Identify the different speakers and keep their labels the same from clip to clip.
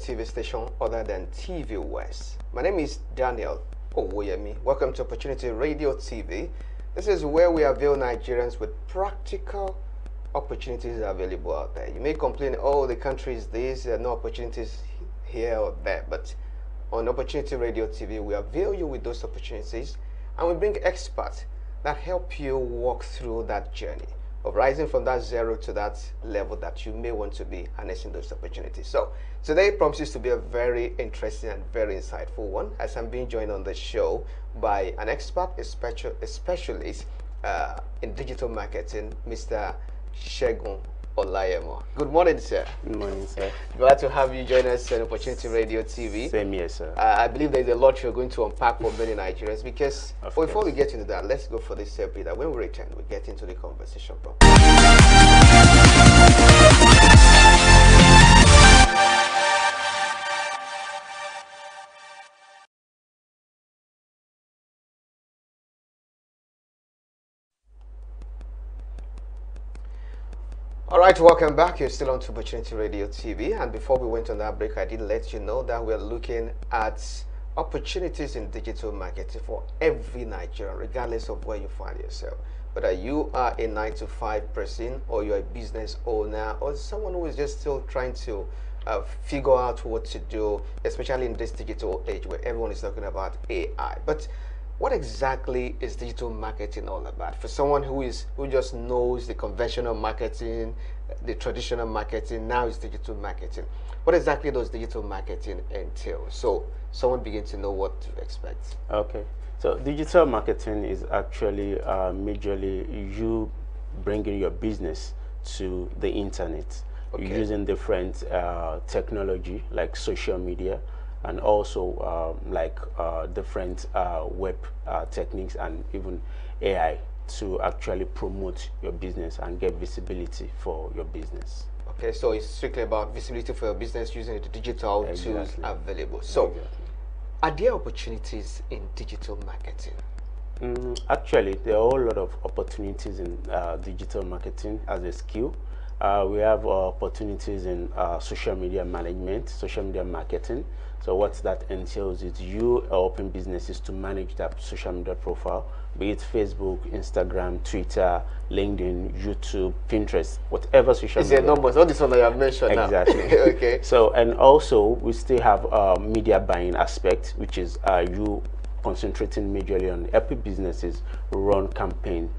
Speaker 1: TV station other than TVWest. My name is Daniel Owoyemi. Welcome to Opportunity Radio TV. This is where we avail Nigerians with practical opportunities available out there. You may complain, oh, the country is this, there are no opportunities here or there, but on Opportunity Radio TV, we avail you with those opportunities and we bring experts that help you walk through that journey of rising from that zero to that level that you may want to be harnessing those opportunities. So today promises to be a very interesting and very insightful one, as I'm being joined on the show by an expert, a specialist in digital marketing, Mr. Segun Olayemo. Good morning, sir.
Speaker 2: Good morning, sir.
Speaker 1: Glad to have you join us on Opportunity Radio TV.
Speaker 2: Same here, sir.
Speaker 1: I believe there's a lot you're going to unpack for many Nigerians because before we get into that, let's go for this bit. When we return, we get into the conversation. All right, welcome back. You're still on to Opportunity Radio TV, and before we went on that break, I did let you know that we're looking at opportunities in digital marketing for every Nigerian, regardless of where you find yourself. Whether you are a 9-to-5 person, or you're a business owner, or someone who is just still trying to figure out what to do, especially in this digital age where everyone is talking about AI. But what exactly is digital marketing all about? For someone who just knows the conventional marketing, the traditional marketing, now it's digital marketing. What exactly does digital marketing entail? So someone begins to know what to expect.
Speaker 2: Okay. So digital marketing is actually majorly you bringing your business to the internet. Okay. You're using different technology like social media, and also different web techniques and even AI to actually promote your business and get visibility for your business.
Speaker 1: Okay, so it's strictly about visibility for your business using the digital tools available. So, are there opportunities in digital marketing?
Speaker 2: Actually, there are a whole lot of opportunities in digital marketing as a skill. We have opportunities in social media management, social media marketing. So what that entails is you are helping businesses to manage that social media profile, be it Facebook, Instagram, Twitter, LinkedIn, YouTube, Pinterest, whatever social media.
Speaker 1: Is there numbers? All this one that you have mentioned
Speaker 2: exactly.
Speaker 1: Now. Okay.
Speaker 2: So, and also we still have media buying aspect, which is you concentrating majorly on helping businesses run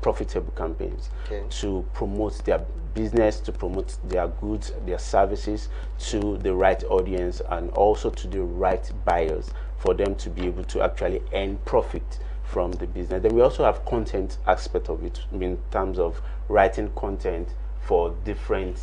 Speaker 2: profitable campaigns, to promote their business, to promote their goods, their services to the right audience and also to the right buyers for them to be able to actually earn profit from the business. Then we also have content aspect of it in terms of writing content for different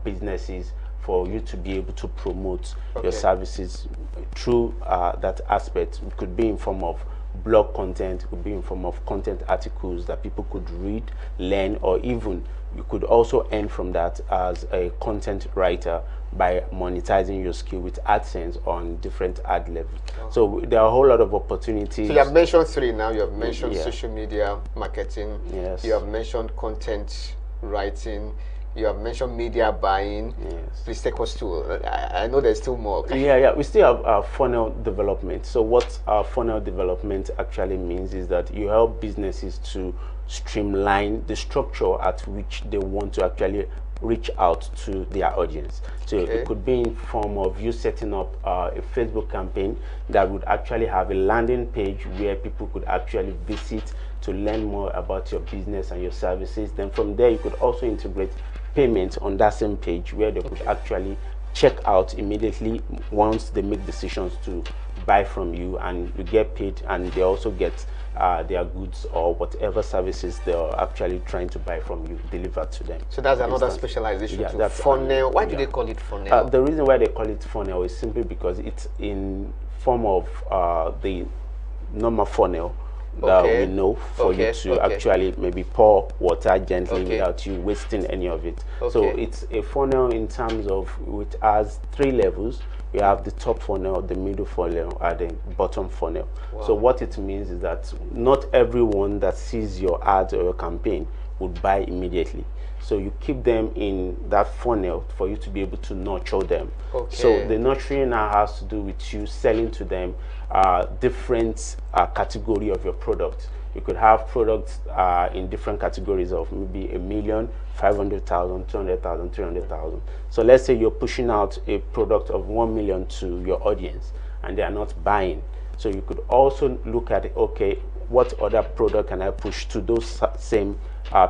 Speaker 2: businesses for you to be able to promote your services through that aspect. It could be in form of blog content, it could be in form of content articles that people could read, learn, or even you could also earn from that as a content writer by monetizing your skill with AdSense on different ad levels. So there are a whole lot of opportunities.
Speaker 1: So you have mentioned three now. You have mentioned social media marketing.
Speaker 2: Yes.
Speaker 1: You have mentioned content writing. You have mentioned media buying.
Speaker 2: Yes.
Speaker 1: Please take us to. I know there's still more.
Speaker 2: Yeah. We still have funnel development. So what funnel development actually means is that you help businesses to streamline the structure at which they want to actually reach out to their audience. So it could be in form of you setting up a Facebook campaign that would actually have a landing page where people could actually visit to learn more about your business and your services. Then from there you could also integrate payment on that same page where they could actually check out immediately once they make decisions to buy from you, and you get paid, and they also get their goods or whatever services they are actually trying to buy from you delivered to them.
Speaker 1: So that's another specialization.
Speaker 2: Yeah,
Speaker 1: that's funnel. Why do they call it funnel?
Speaker 2: The reason why they call it funnel is simply because it's in form of the normal funnel that we know for you to actually maybe pour water gently without you wasting any of it. So it's a funnel in terms of which has 3 levels. You have the top funnel, the middle funnel, and the bottom funnel. Wow. So what it means is that not everyone that sees your ad or your campaign would buy immediately. So you keep them in that funnel for you to be able to nurture them. So the nurturing now has to do with you selling to them different category of your product. You could have products in different categories of maybe 1 million, 500,000, 200,000, 300,000. So let's say you're pushing out a product of 1 million to your audience and they are not buying. So you could also look at, okay, what other product can I push to those same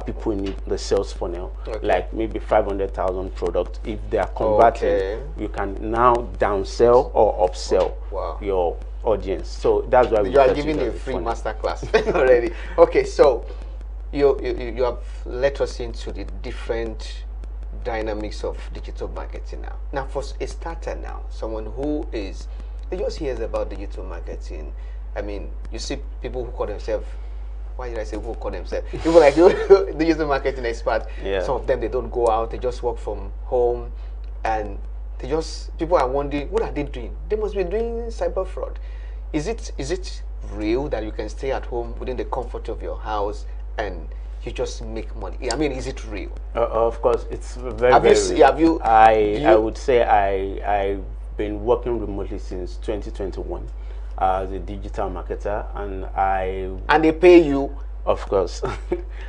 Speaker 2: people in the sales funnel, like maybe 500,000 products. If they are converting, you can now downsell or upsell your audience. So that's why
Speaker 1: you are giving a free masterclass already. Okay, so you have let us into the different dynamics of digital marketing now. Now, for a starter now, someone who is just hears about digital marketing, I mean, you see people who call themselves, why did I say who call themselves? People like digital marketing experts. Some of them, they don't go out, they just work from home, and they just, people are wondering, what are they doing? They must be doing cyber fraud. Is it real that you can stay at home within the comfort of your house and you just make money? I mean, is it real?
Speaker 2: Of course, it's very real. I would say I've been working remotely since 2021 as a digital marketer, and
Speaker 1: they pay you.
Speaker 2: Of course.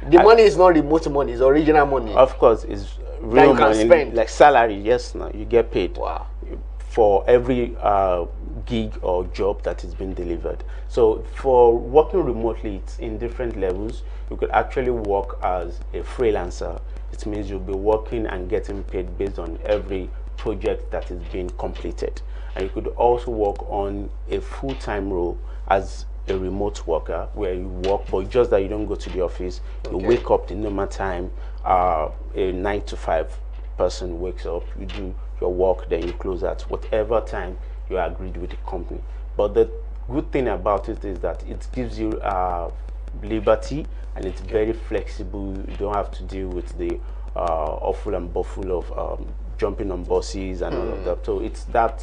Speaker 1: The money is not remote money, it's original money.
Speaker 2: Of course, it's real money, like salary. Yes, now you get paid.
Speaker 1: Wow.
Speaker 2: For every gig or job that is being delivered. So for working remotely, it's in different levels. You could actually work as a freelancer. It means you'll be working and getting paid based on every project that is being completed. And you could also work on a full-time role as a remote worker, where you work, but just that you don't go to the office. You wake up the normal time. A 9 to 5 person wakes up, you do your work, then you close at whatever time you agreed with the company. But the good thing about it is that it gives you liberty, and it's very flexible. You don't have to deal with the awful and buffle of jumping on buses and all of that. So it's that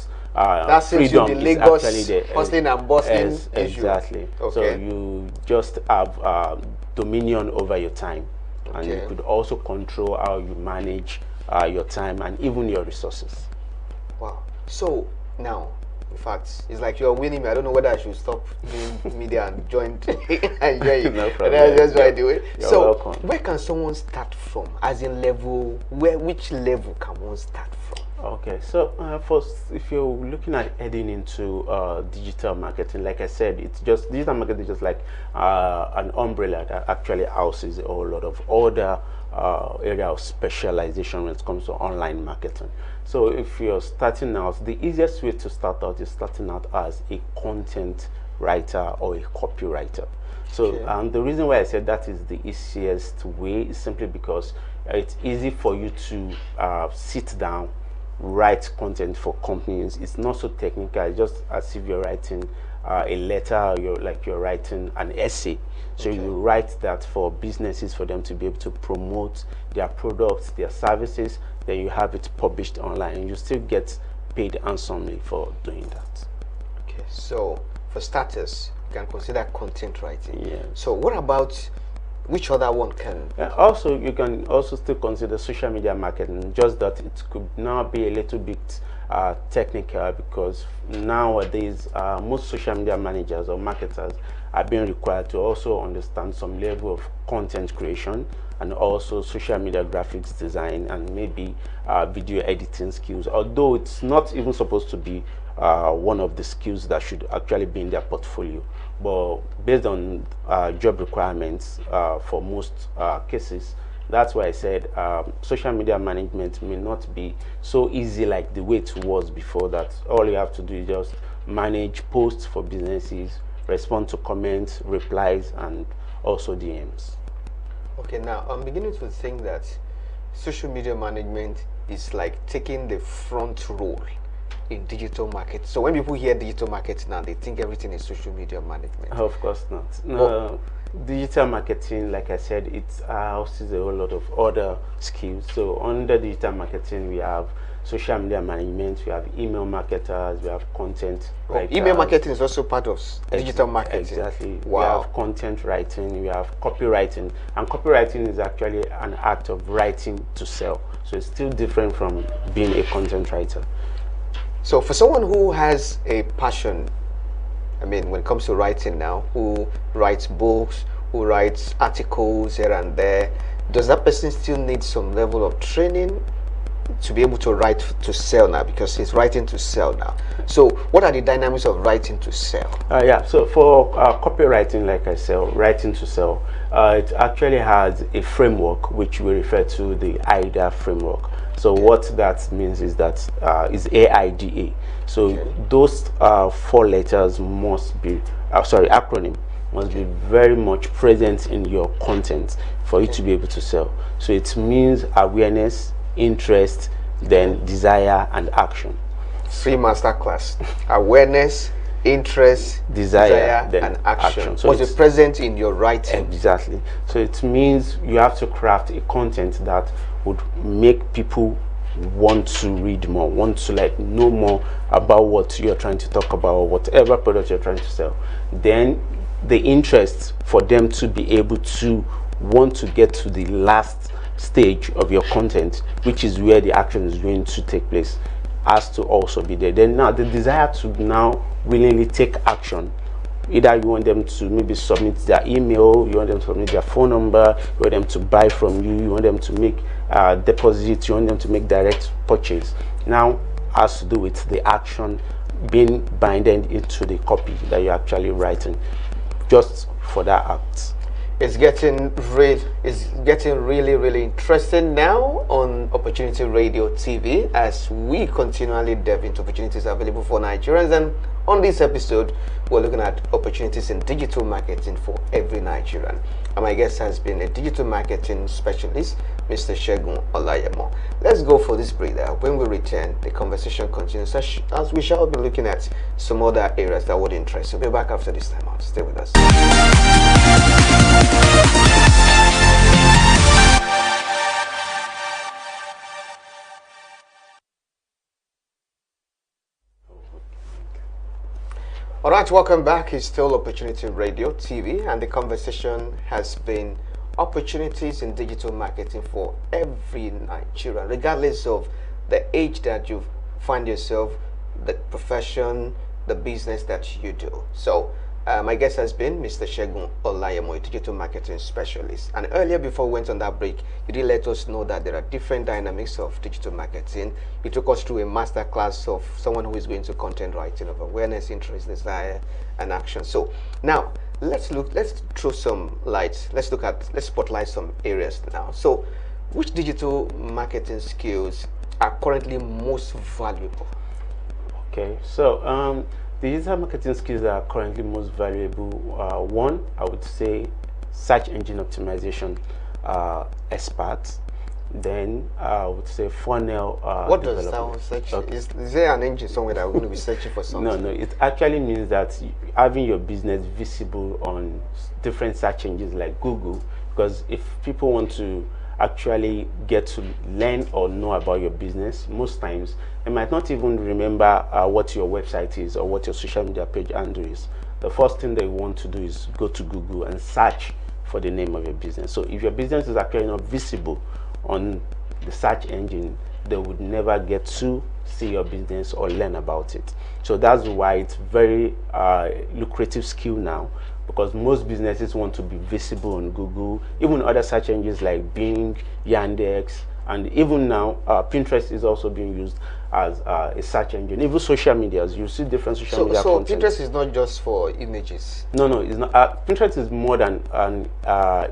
Speaker 2: freedom is actually the
Speaker 1: hustling and bustling issue.
Speaker 2: Exactly. So you just have dominion over your time, and you could also control how you manage your time and even your resources.
Speaker 1: Wow. So now, in fact, it's like you're winning me. I don't know whether I should stop doing media and join and join you.
Speaker 2: No problem.
Speaker 1: That's what I do it.
Speaker 2: You're welcome.
Speaker 1: Where can someone start from? As in level, which level can one start from?
Speaker 2: Okay, so first, if you're looking at heading into digital marketing, like I said, it's just digital marketing is just like an umbrella that actually houses a whole lot of other area of specialization when it comes to online marketing. So if you're starting out, the easiest way to start out is starting out as a content writer or a copywriter. So the reason why I said that is the easiest way is simply because it's easy for you to sit down, write content for companies. It's not so technical. It's just as if you're writing a letter, you're writing an essay. So you write that for businesses, for them to be able to promote their products, their services. Then you have it published online, and you still get paid handsomely for doing that.
Speaker 1: Okay, so for starters, you can consider content writing.
Speaker 2: Yeah.
Speaker 1: So what about which other one can?
Speaker 2: Also, you can also still consider social media marketing, just that it could now be a little bit technical, because nowadays most social media managers or marketers are being required to also understand some level of content creation, and also social media graphics design, and maybe video editing skills, although it's not even supposed to be one of the skills that should actually be in their portfolio. But based on job requirements, for most cases, That's why I said social media management may not be so easy like the way it was before. That all you have to do is just manage posts for businesses, respond to comments, replies, and also DMs.
Speaker 1: Okay, now I'm beginning to think that social media management is like taking the front role in digital market. So when people hear digital market now, they think everything is social media management.
Speaker 2: Of course not. No, digital marketing, like I said, it houses a whole lot of other skills. So under digital marketing, we have social media management, we have email marketers, we have content writers.
Speaker 1: Email marketing is also part of digital marketing.
Speaker 2: Exactly.
Speaker 1: Wow.
Speaker 2: We have content writing, we have copywriting, and copywriting is actually an act of writing to sell. So it's still different from being a content writer.
Speaker 1: So for someone who has a passion, I mean, when it comes to writing now, who writes books, who writes articles here and there, does that person still need some level of training to be able to write to sell now, because he's writing to sell now? So what are the dynamics of writing to sell?
Speaker 2: Yeah, so for copywriting, like I said, writing to sell, it actually has a framework which we refer to the AIDA framework. So what that means is that is AIDA. So those 4 letters must be, acronym must be very much present in your content for you to be able to sell. So it means awareness, interest, then desire and action.
Speaker 1: Free masterclass. Awareness, interest, desire
Speaker 2: then
Speaker 1: and action.
Speaker 2: So
Speaker 1: must be present in your writing.
Speaker 2: Exactly. So it means you have to craft a content that would make people want to read more, want to like know more about what you're trying to talk about or whatever product you're trying to sell. Then the interest for them to be able to want to get to the last stage of your content, which is where the action is going to take place, has to also be there. Then now the desire to now willingly take action. Either you want them to maybe submit their email, you want them to submit their phone number, you want them to buy from you, you want them to make deposits, you want them to make direct purchase. Now has to do with the action being binded into the copy that you're actually writing just for that act.
Speaker 1: It's getting really interesting now on Opportunity Radio TV as we continually delve into opportunities available for Nigerians. And on this episode, we're looking at opportunities in digital marketing for every Nigerian. And my guest has been a digital marketing specialist, Mr. Segun Olayemo. Let's go for this breather. When we return, the conversation continues as we shall be looking at some other areas that would interest. So we'll be back after this time out. Stay with us. All right, welcome back. It's still Opportunity Radio TV, and the conversation has been opportunities in digital marketing for every Nigerian, regardless of the age that you find yourself, the profession, the business that you do. So my guest has been Mr. Segun Olayemo, a digital marketing specialist. And earlier, before we went on that break, you did let us know that there are different dynamics of digital marketing. You took us through a masterclass of someone who is going to content writing, of awareness, interest, desire, and action. So now let's throw some light. Let's spotlight some areas now. So which digital marketing skills are currently most valuable?
Speaker 2: Okay, so the digital marketing skills that are currently most valuable, one, I would say search engine optimization experts. Then I would say funnel
Speaker 1: what does that search? Okay. Is there an engine somewhere that we're going to be searching for something?
Speaker 2: No, it actually means that having your business visible on different search engines like Google, because if people want to actually get to learn or know about your business, most times they might not even remember what your website is or what your social media page handle is. The first thing they want to do is go to Google and search for the name of your business. So if your business is actually not visible on the search engine, they would never get to see your business or learn about it. So that's why it's very lucrative skill now, because most businesses want to be visible on Google, even other search engines like Bing, Yandex, and even now Pinterest is also being used as a search engine. Even social medias, you see different social media content.
Speaker 1: So Pinterest is not just for images?
Speaker 2: No, it's not. Pinterest is more than an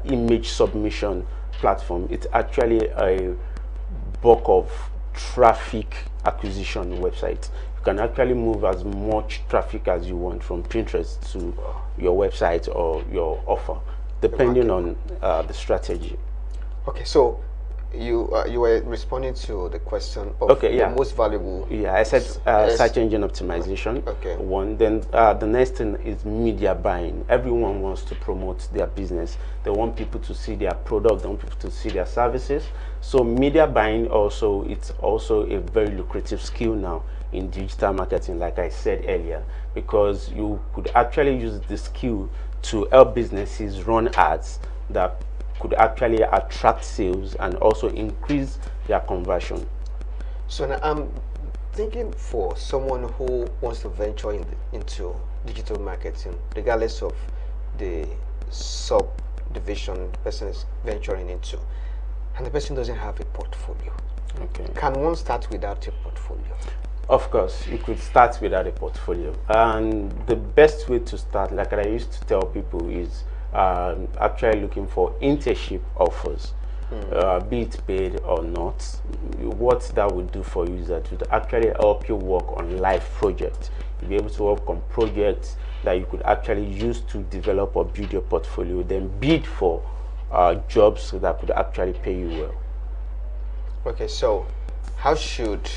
Speaker 2: image submission platform, it's actually a bulk of traffic acquisition website. You can actually move as much traffic as you want from Pinterest to your website or your offer, depending on the strategy.
Speaker 1: Okay, so you were responding to the question of the most valuable.
Speaker 2: Yeah, I said search engine optimization.
Speaker 1: Okay.
Speaker 2: One. Then the next thing is media buying. Everyone wants to promote their business. They want people to see their product. They want people to see their services. So media buying also, it's also a very lucrative skill now in digital marketing, like I said earlier, because you could actually use the skill to help businesses run ads that could actually attract sales and also increase their conversion.
Speaker 1: So now I'm thinking for someone who wants to venture into digital marketing, regardless of the subdivision the person is venturing into, and the person doesn't have a portfolio.
Speaker 2: Okay.
Speaker 1: Can one start without a portfolio?
Speaker 2: Of course, you could start without a portfolio. And the best way to start, like I used to tell people, is actually looking for internship offers, be it paid or not. What that would do for you is that it would actually help you work on live projects. You'll be able to work on projects that you could actually use to develop or build your portfolio, then bid for jobs that could actually pay you well.
Speaker 1: Okay, so how should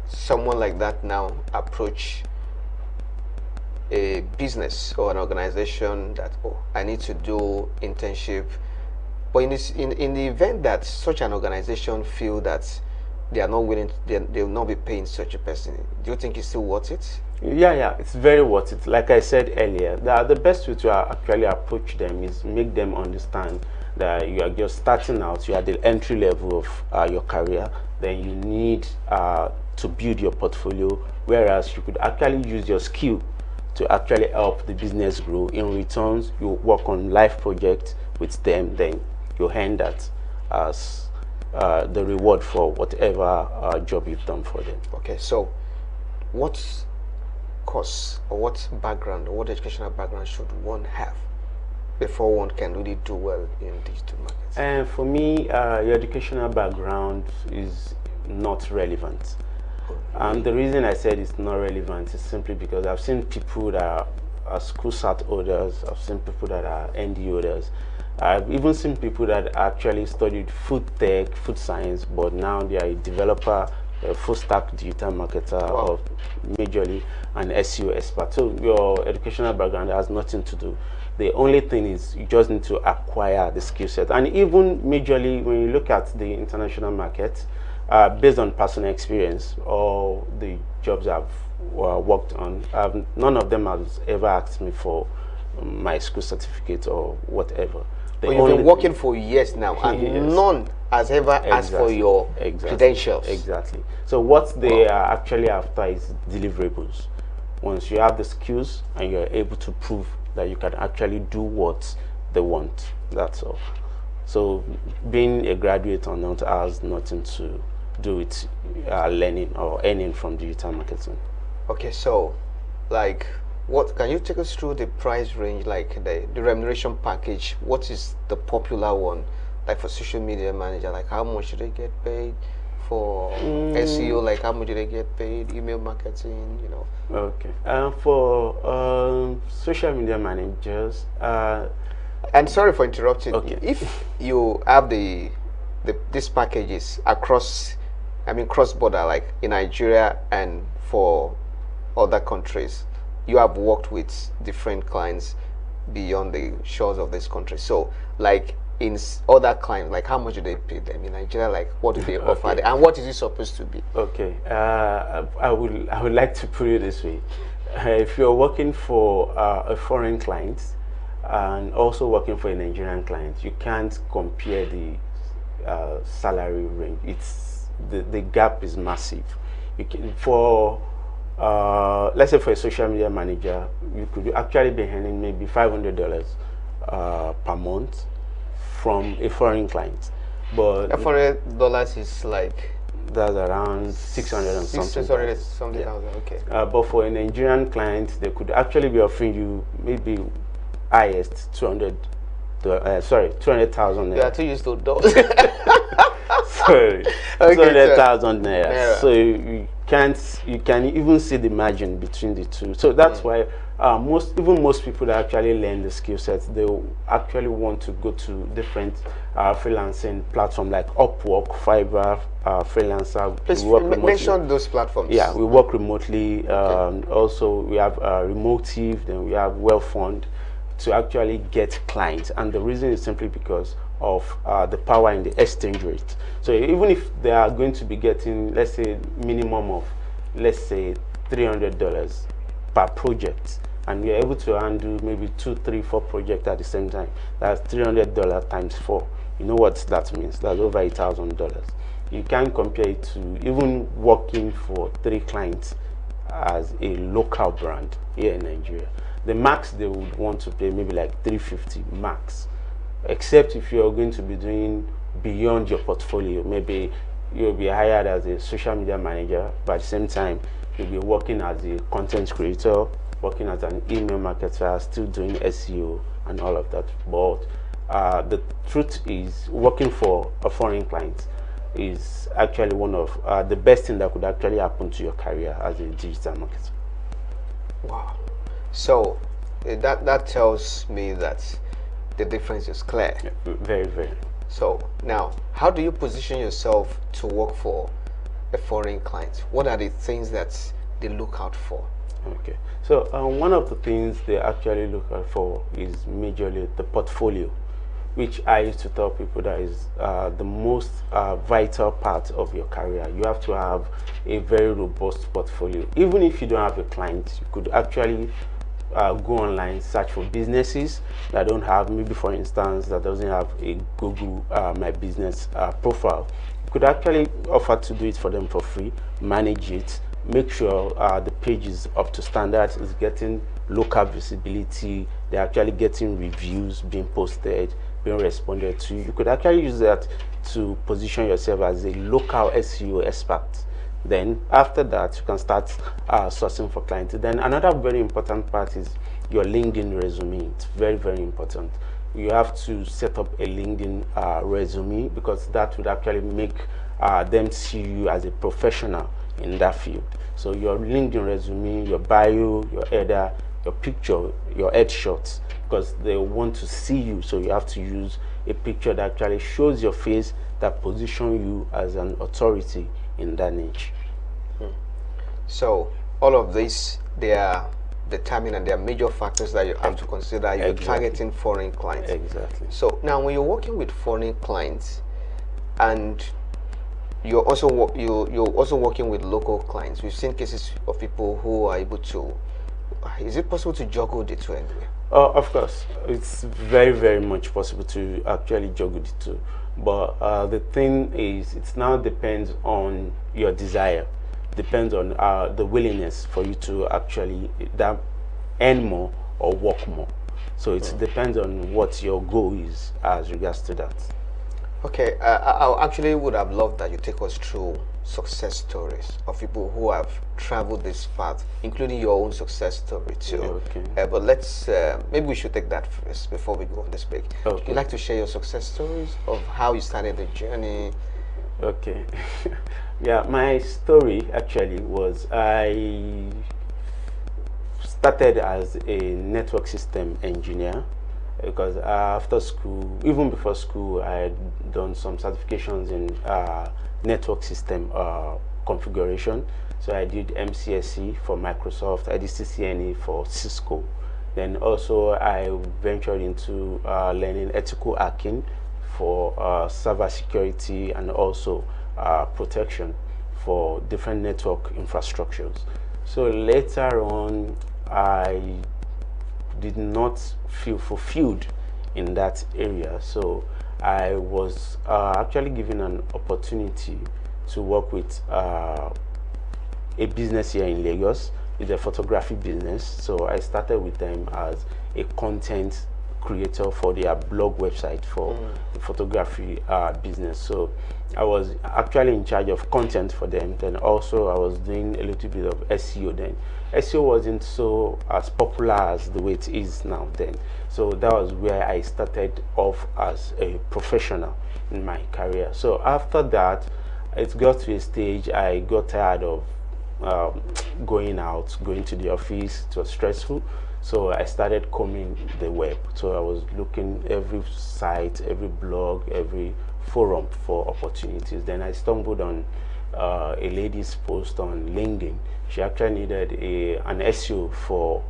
Speaker 1: someone like that now approach a business or an organization that, oh, I need to do internship, but in the event that such an organization feel that they are not willing, they will not be paying such a person, do you think it's still worth it?
Speaker 2: Yeah, it's very worth it. Like I said earlier, the best way to actually approach them is make them understand that you are just starting out, you are the entry level of your career, then you need to build your portfolio, whereas you could actually use your skill to actually help the business grow. In returns, you work on live projects with them, then you hand that as the reward for whatever job you've done for them.
Speaker 1: Okay, so what course or what background or what educational background should one have before one can really do well in digital marketing?
Speaker 2: And for me, your educational background is not relevant. The reason I said it's not relevant is simply because I've seen people that are school cert holders, I've seen people that are ND holders, I've even seen people that actually studied food tech, food science, but now they are a developer, a full stack digital marketer, or majorly an SEO expert. So your educational background has nothing to do. The only thing is you just need to acquire the skill set. And even majorly when you look at the international market, based on personal experience or the jobs I've worked on, none of them has ever asked me for my school certificate or whatever.
Speaker 1: But you've been working for years now, and none has ever asked for your credentials.
Speaker 2: Exactly. So what they are actually after is deliverables. Once you have the skills and you're able to prove that you can actually do what they want, that's all. So being a graduate or not has nothing to do with learning or earning from digital marketing. Okay,
Speaker 1: so like, what can you take us through the price range, like the remuneration package? What is the popular one, like for social media manager? Like how much do they get paid? For SEO, like how much do they get paid? Email marketing, you know?
Speaker 2: Okay. For social media managers,
Speaker 1: and sorry for interrupting.
Speaker 2: Okay.
Speaker 1: If you have these packages across, I mean cross-border, like in Nigeria and for other countries, you have worked with different clients beyond the shores of this country. So like in other clients, like how much do they pay them in Nigeria? Like what do they offer them, and what is it supposed to be?
Speaker 2: Okay, I would like to put it this way: if you're working for a foreign client and also working for a Nigerian client, you can't compare the salary range. It's the gap is massive. You can, for let's say for a social media manager, you could actually be earning maybe $500 per month from a foreign client, but
Speaker 1: $400 is like,
Speaker 2: that's around 600 and something.
Speaker 1: 600 something thousand. Okay.
Speaker 2: But for a Nigerian client, they could actually be offering you maybe highest $200 sorry, 200,000 naira.
Speaker 1: You are too used to those.
Speaker 2: Sorry,
Speaker 1: Okay,
Speaker 2: 200,000 naira.
Speaker 1: naira.
Speaker 2: So you can even see the margin between the two. So that's why most people that actually learn the skill sets, they actually want to go to different freelancing platform like Upwork, Fiverr, Freelancer.
Speaker 1: Please mention those platforms.
Speaker 2: Yeah, we work remotely. Also, we have Remotive, then we have WellFund to actually get clients, and the reason is simply because of the power in the exchange rate. So even if they are going to be getting, let's say, minimum of, let's say, $300 per project, and you're able to handle maybe 2, 3, 4 projects at the same time, that's $300 times 4. You know what that means? That's over $8,000. You can compare it to even working for 3 clients as a local brand here in Nigeria. The max they would want to pay maybe like $350 max, except if you're going to be doing beyond your portfolio. Maybe you'll be hired as a social media manager, but at the same time you'll be working as a content creator, working as an email marketer, still doing SEO and all of that. But the truth is, working for a foreign client is actually one of the best thing that could actually happen to your career as a digital marketer.
Speaker 1: Wow. So that tells me that the difference is clear.
Speaker 2: Yeah, very, very.
Speaker 1: So now, how do you position yourself to work for a foreign client? What are the things that they look out for?
Speaker 2: Okay, so one of the things they actually look out for is majorly the portfolio, which I used to tell people that is the most vital part of your career. You have to have a very robust portfolio. Even if you don't have a client, you could actually go online, search for businesses that don't have, maybe for instance, that doesn't have a Google My Business profile. You could actually offer to do it for them for free, manage it, make sure the page is up to standards, is getting local visibility, they're actually getting reviews being posted, being responded to. You could actually use that to position yourself as a local SEO expert. Then after that, you can start sourcing for clients. Then another very important part is your LinkedIn resume. It's very, very important. You have to set up a LinkedIn resume, because that would actually make them see you as a professional in that field. So your LinkedIn resume, your bio, your header, your picture, your headshots, because they want to see you. So you have to use a picture that actually shows your face, that position you as an authority in that niche.
Speaker 1: So all of this, they are determined, and there are major factors that you have to consider. You're targeting foreign clients.
Speaker 2: Exactly.
Speaker 1: So now, when you're working with foreign clients, and you're also working with local clients, we've seen cases of people who are able to. Is it possible to juggle the two anyway?
Speaker 2: Of course, it's very, very much possible to actually juggle the two. But the thing is, it now depends on your desire, depends on the willingness for you to actually earn more or work more. So it depends on what your goal is as regards to that.
Speaker 1: Okay, I actually would have loved that you take us through success stories of people who have traveled this path, including your own success story too.
Speaker 2: Okay.
Speaker 1: But let's maybe we should take that first before we go on this break.
Speaker 2: Okay.
Speaker 1: You'd like to share your success stories of how you started the journey?
Speaker 2: Okay. Yeah, my story actually was, I started as a network system engineer, because after school, even before school, I had done some certifications in network system configuration. So I did MCSE for Microsoft, I did CCNA for Cisco. Then also I ventured into learning ethical hacking for cyber security, and also protection for different network infrastructures. So later on, I did not feel fulfilled in that area, so I was actually given an opportunity to work with a business here in Lagos. It's a photography business, so I started with them as a content creator for their blog website for the photography business. So I was actually in charge of content for them. Then also I was doing a little bit of SEO then. SEO wasn't so as popular as the way it is now then. So that was where I started off as a professional in my career. So after that, it got to a stage I got tired of going out, going to the office. It was stressful. So I started combing the web. So I was looking every site, every blog, every forum for opportunities. Then I stumbled on a lady's post on LinkedIn. She actually needed an SEO for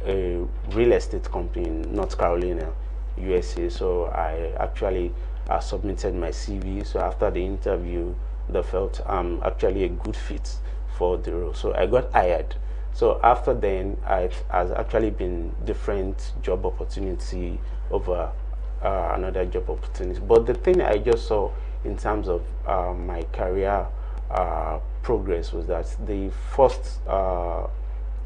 Speaker 2: a real estate company in North Carolina, USA. So I actually submitted my CV. So after the interview, they felt I'm actually a good fit for the role. So I got hired. So after then, it has actually been different job opportunity over another job opportunity. But the thing I just saw in terms of my career progress was that the first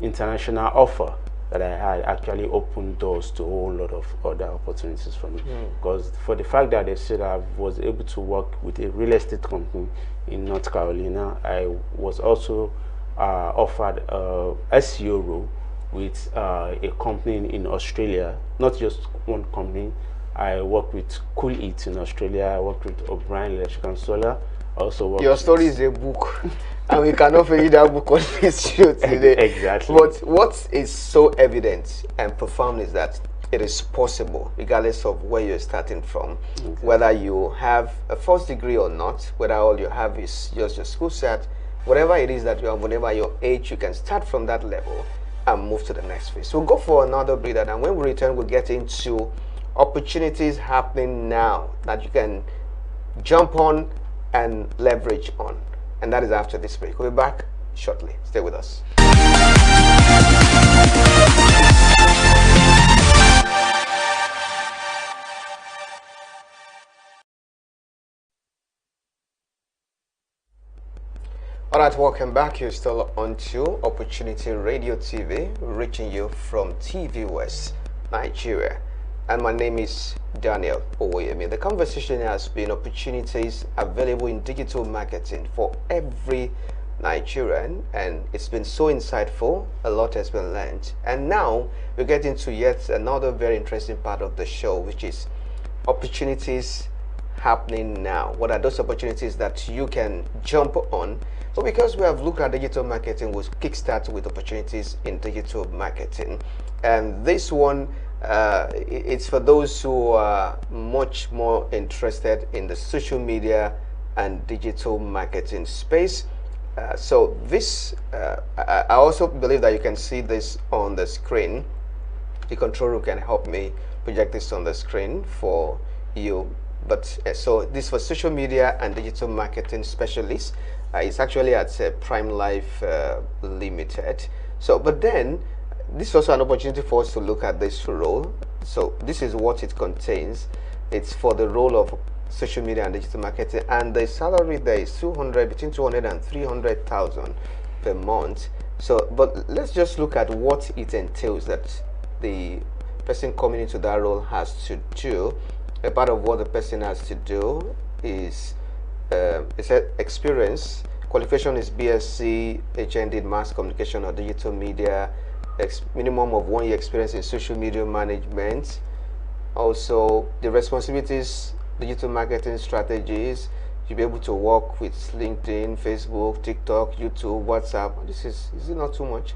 Speaker 2: international offer that I had actually opened doors to a whole lot of other opportunities for me. Because for the fact that they said I was able to work with a real estate company in North Carolina, I was also offered a SEO role with a company in Australia, not just one company. I work with Cool Eat in Australia. I work with O'Brien Electric and Solar. Also work
Speaker 1: Your story is a book, and we cannot finish that book on this show today.
Speaker 2: Exactly.
Speaker 1: But what is so evident and profound is that it is possible, regardless of where you're starting from, whether you have a first degree or not, whether all you have is just your school set, whatever it is that you have, whatever your age, you can start from that level and move to the next phase. We'll go for another breather, and when we return, we'll get into opportunities happening now that you can jump on and leverage on. And that is after this break. We'll be back shortly. Stay with us. All right, welcome back. You're still on to Opportunity Radio TV, reaching you from TVWest, Nigeria. And my name is Daniel Owoyemi. The conversation has been opportunities available in digital marketing for every Nigerian, and it's been so insightful. A lot has been learned. And now we get into yet another very interesting part of the show, which is opportunities happening now. What are those opportunities that you can jump on? So because we have looked at digital marketing, we'll kickstart with opportunities in digital marketing. And this one, it's for those who are much more interested in the social media and digital marketing space. So this, I also believe that you can see this on the screen. The control room can help me project this on the screen for you. But so this for social media and digital marketing specialists. It's actually at Prime Life Limited. So, but then this is also an opportunity for us to look at this role. So this is what it contains. It's for the role of social media and digital marketing, and the salary there is between 200 and 300,000 per month. So, but let's just look at what it entails that the person coming into that role has to do. A part of what the person has to do is it's experience. Qualification is BSc, HND in mass communication or digital media. Minimum of 1 year experience in social media management. Also, the responsibilities, digital marketing strategies. You'll be able to work with LinkedIn, Facebook, TikTok, YouTube, WhatsApp. Is it not too much?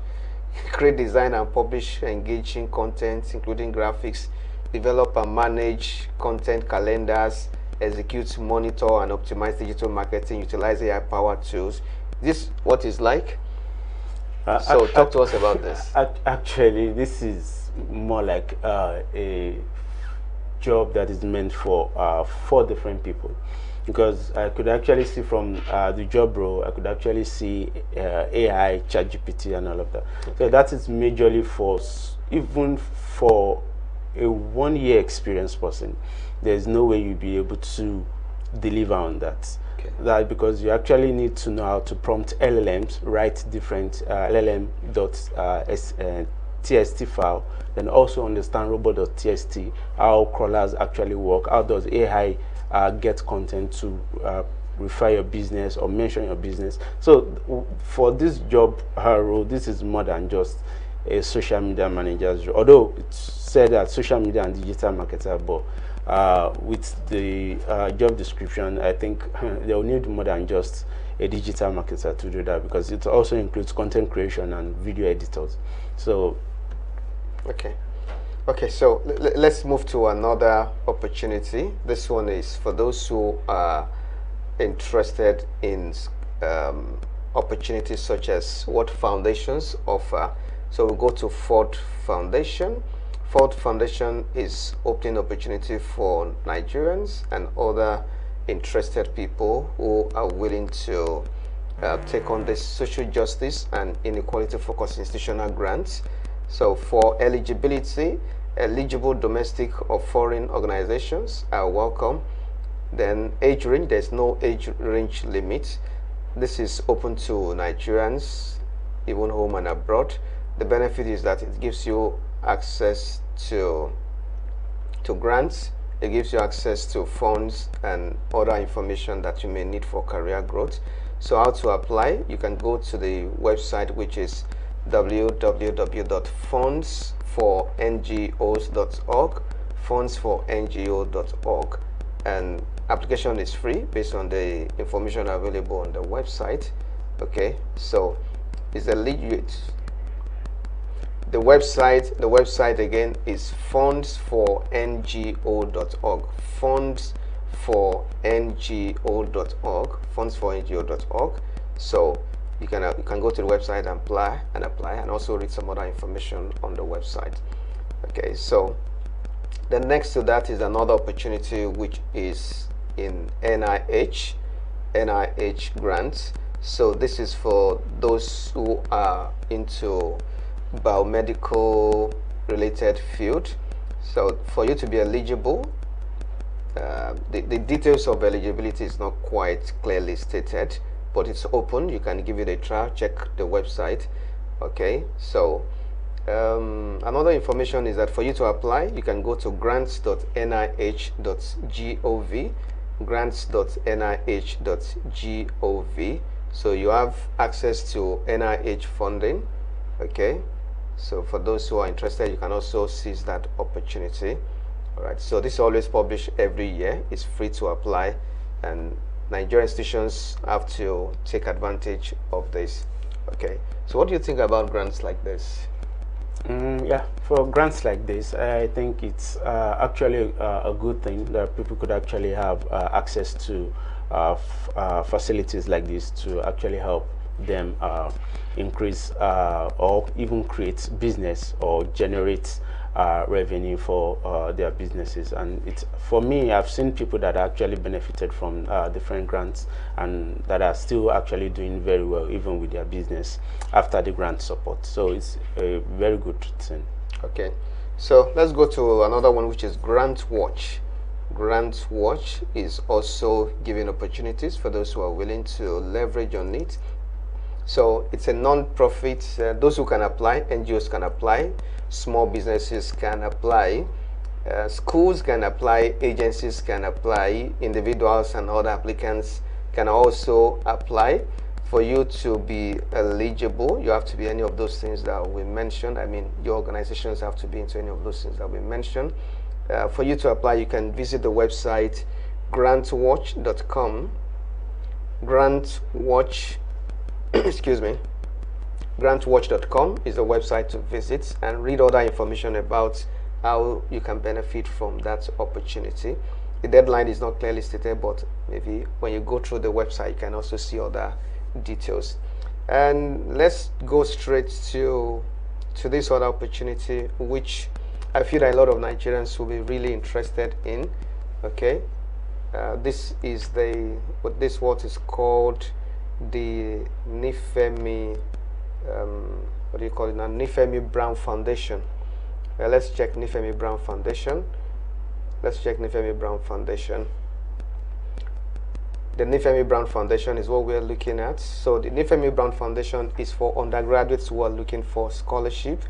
Speaker 1: Create, design, and publish engaging content, including graphics. Develop and manage content calendars. Execute, monitor, and optimize digital marketing. Utilize AI-powered tools. This what it's like. So talk to us about this.
Speaker 2: Actually, this is more like a job that is meant for 4 different people, because I could actually see from the job role, I could actually see AI, ChatGPT, and all of that. Okay. So that is majorly for even for a 1 year experienced person. There's no way you'll be able to deliver on that. Okay. That because you actually need to know how to prompt LLMs, write different TST file, then also understand robot.txt, how crawlers actually work, how does AI get content to refer your business or mention your business. So for this job role, this is more than just a social media manager's job, although it's said that social media and digital marketer, but with the job description, I think they'll need more than just a digital marketer to do that, because it also includes content creation and video editors. So
Speaker 1: okay, so let's move to another opportunity. This one is for those who are interested in opportunities such as what foundations offer. So we'll go to Ford Foundation. Ford Foundation is opening opportunity for Nigerians and other interested people who are willing to take on this social justice and inequality focused institutional grants. So for eligibility, eligible domestic or foreign organizations are welcome. Then age range, there's no age range limit. This is open to Nigerians, even home and abroad. The benefit is that it gives you access to grants, it gives you access to funds and other information that you may need for career growth. So how to apply? You can go to the website, which is www.fundsforngos.org, fundsforngo.org, and application is free based on the information available on the website. Okay, so it's a legit. The website again is fundsforngo.org, fundsforngo.org, fundsforngo.org. So you can go to the website and apply and also read some other information on the website. Okay, so the next to that is another opportunity, which is in NIH grants. So this is for those who are into biomedical related field. So for you to be eligible, the details of eligibility is not quite clearly stated, but it's open. You can give it a try, check the website. Okay, so another information is that for you to apply, you can go to grants.nih.gov, grants.nih.gov. so you have access to NIH funding. Okay, so for those who are interested, you can also seize that opportunity. All right, so this is always published every year. It's free to apply, and Nigerian institutions have to take advantage of this. Okay, so what do you think about grants like this?
Speaker 2: Yeah, for grants like this, I think it's actually a good thing that people could actually have access to facilities like this to actually help them increase or even create business or generate revenue for their businesses. And it's, for me, I've seen people that actually benefited from different grants and that are still actually doing very well even with their business after the grant support. So it's a very good thing.
Speaker 1: Okay, so let's go to another one, which is Grant Watch. Grant Watch is also giving opportunities for those who are willing to leverage on it. So it's a non-profit. Those who can apply, NGOs can apply, small businesses can apply, schools can apply, agencies can apply, individuals and other applicants can also apply. For you to be eligible, you have to be any of those things that we mentioned. I mean, your organizations have to be into any of those things that we mentioned. For you to apply, you can visit the website grantwatch.com. Grantwatch excuse me, grantwatch.com is a website to visit and read other information about how you can benefit from that opportunity. The deadline is not clearly stated, but maybe when you go through the website, you can also see other details. And let's go straight to this other opportunity, which I feel that a lot of Nigerians will be really interested in. Okay, this is what is called the Nifemi, what do you call it now? Nifemi Brown Foundation. Let's check Nifemi Brown Foundation. Let's check Nifemi Brown Foundation. The Nifemi Brown Foundation is what we're looking at. So the Nifemi Brown Foundation is for undergraduates who are looking for scholarship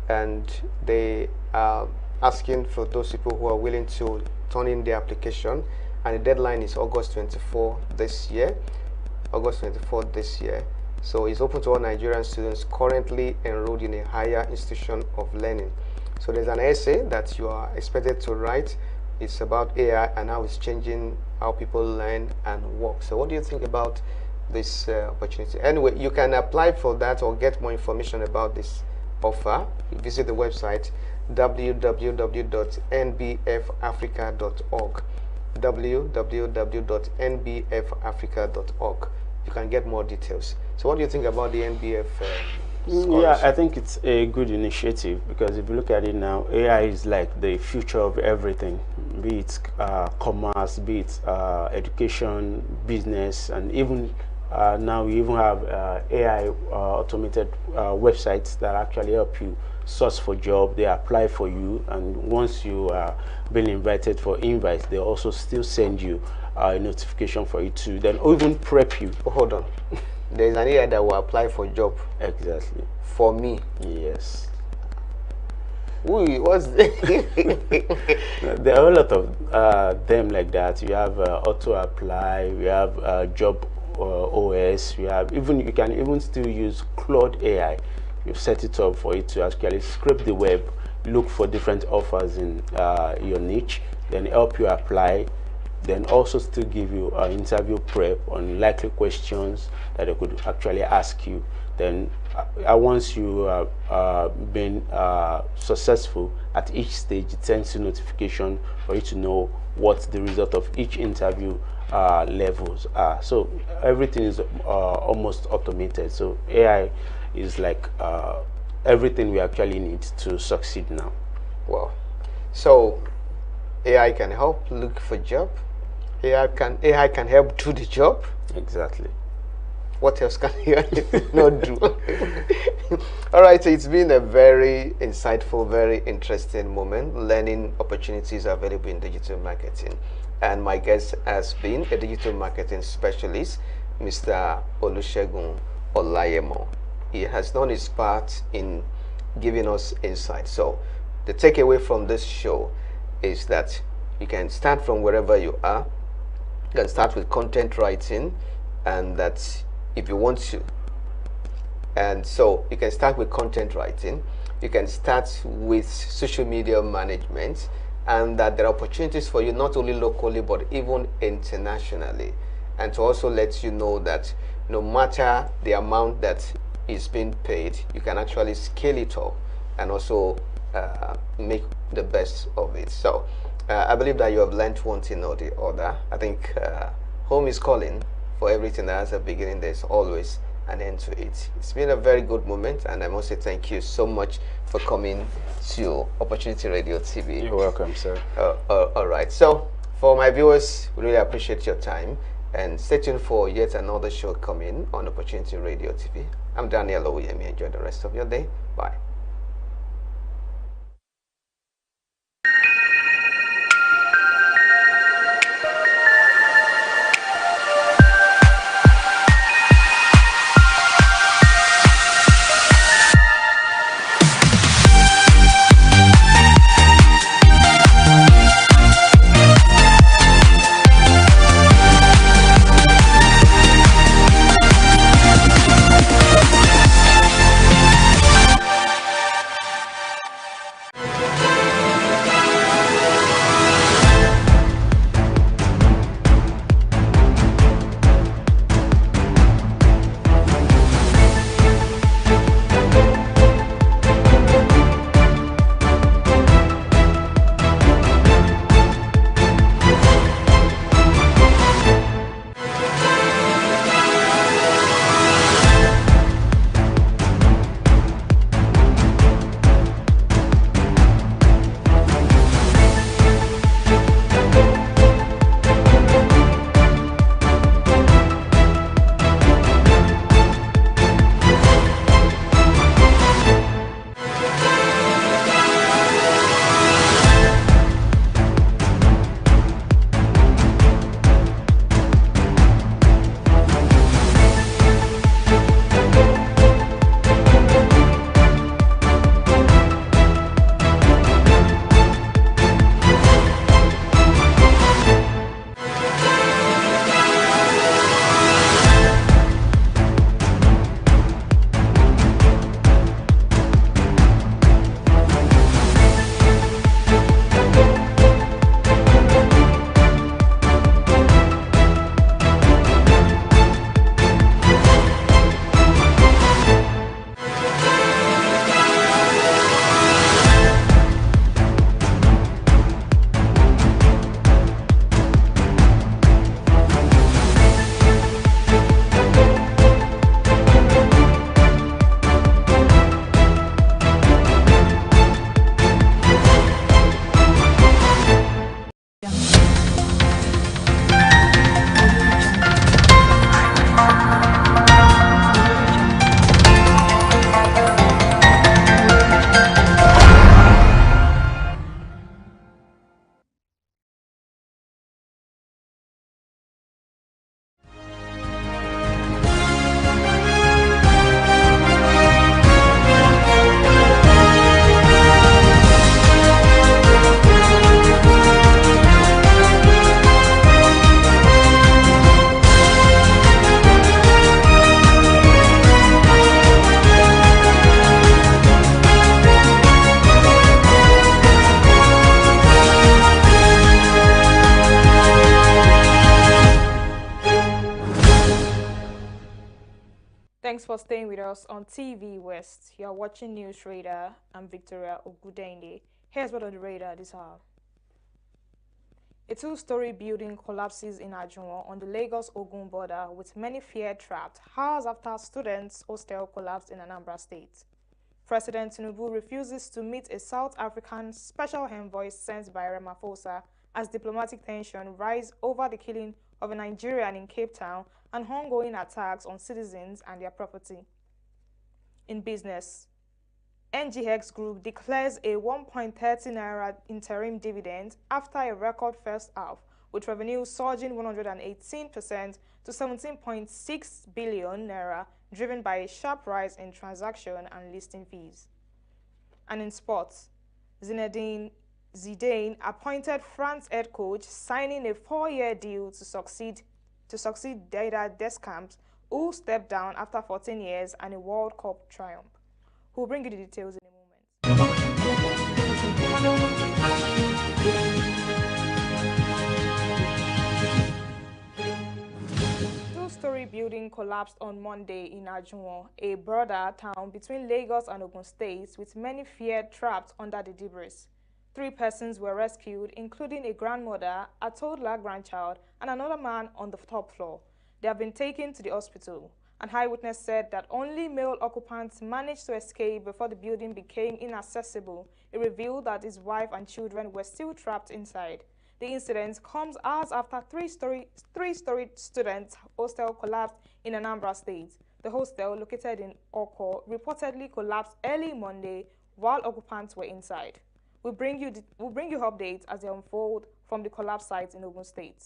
Speaker 1: and they are asking for those people who are willing to turn in their application, and the deadline is August 24 this year. August 24 this year. So it's open to all Nigerian students currently enrolled in a higher institution of learning. So there's an essay that you are expected to write. It's about AI and how it's changing how people learn and work. So what do you think about this opportunity? Anyway, you can apply for that or get more information about this offer. You visit the website www.nbfafrica.org. www.nbfafrica.org. You can get more details. So what do you think about the NBF
Speaker 2: yeah, I think it's a good initiative, because if you look at it now, AI is like the future of everything, be it commerce, be it education, business, and even now we even have AI automated websites that actually help you source for job. They apply for you, and once you are being invited for invites, they also still send you a notification for it to then even prep you.
Speaker 1: Oh, hold on. There's an AI that will apply for job.
Speaker 2: Exactly.
Speaker 1: For me.
Speaker 2: Yes.
Speaker 1: Ooh, what's
Speaker 2: There are a lot of them like that. You have auto apply. We have job OS. We have even, you can even still use Claude AI. You set it up for it to actually scrape the web, look for different offers in your niche, then help you apply, then also still give you an interview prep on likely questions that they could actually ask you. Then once you have been successful at each stage, it sends you notification for you to know what the result of each interview levels are. So everything is almost automated. So AI is like everything we actually need to succeed now.
Speaker 1: Wow. So AI can help look for job. AI can help do the job.
Speaker 2: Exactly.
Speaker 1: What else can AI not do? All right, so it's been a very insightful, very interesting moment. Learning opportunities are available in digital marketing. And my guest has been a digital marketing specialist, Mr. Olusegun Olayemo. He has done his part in giving us insight. So the takeaway from this show is that you can start from wherever you are. You can start with content writing, and that if you want to. And so you can start with content writing. You can start with social media management, and that there are opportunities for you not only locally but even internationally. And to also let you know that no matter the amount that is being paid, you can actually scale it up and also make the best of it. So I believe that you have learned one thing or the other. I think home is calling. For everything that has a beginning, there's always an end to it. It's been a very good moment, and I must say thank you so much for coming to Opportunity Radio TV.
Speaker 2: You're welcome, sir.
Speaker 1: All right. So for my viewers, we really appreciate your time, and stay tuned for yet another show coming on Opportunity Radio TV. I'm Daniel Oyemi. Enjoy the rest of your day. Bye.
Speaker 3: Thanks for staying with us on TV West. You are watching News Radar. I'm Victoria Ogudende. Here's what on the radar this hour. A two-story building collapses in Ajunwon on the Lagos-Ogun border with many feared trapped hours after students' hostel collapsed in Anambra State. President Tinubu refuses to meet a South African special envoy sent by Ramaphosa as diplomatic tension rise over the killing of a Nigerian in Cape Town and ongoing attacks on citizens and their property. In business, NGX Group declares a 1.30 naira interim dividend after a record first half, with revenue surging 118% to 17.6 billion naira, driven by a sharp rise in transaction and listing fees. And in sports, Zinedine Zidane appointed France head coach, signing a 4-year deal to succeed Didier Deschamps, who stepped down after 14 years and a World Cup triumph. We'll bring you the details in a moment. Two-story building collapsed on Monday in Ajunwon, a border town between Lagos and Ogun states, with many feared trapped under the debris. 3 persons were rescued, including a grandmother, a toddler grandchild, and another man on the top floor. They have been taken to the hospital. An eyewitness said that only male occupants managed to escape before the building became inaccessible. It revealed that his wife and children were still trapped inside. The incident comes hours after three-story students' hostel collapsed in Anambra State. The hostel, located in Oko, reportedly collapsed early Monday while occupants were inside. We'll bring you updates as they unfold from the collapse site in Ogun State.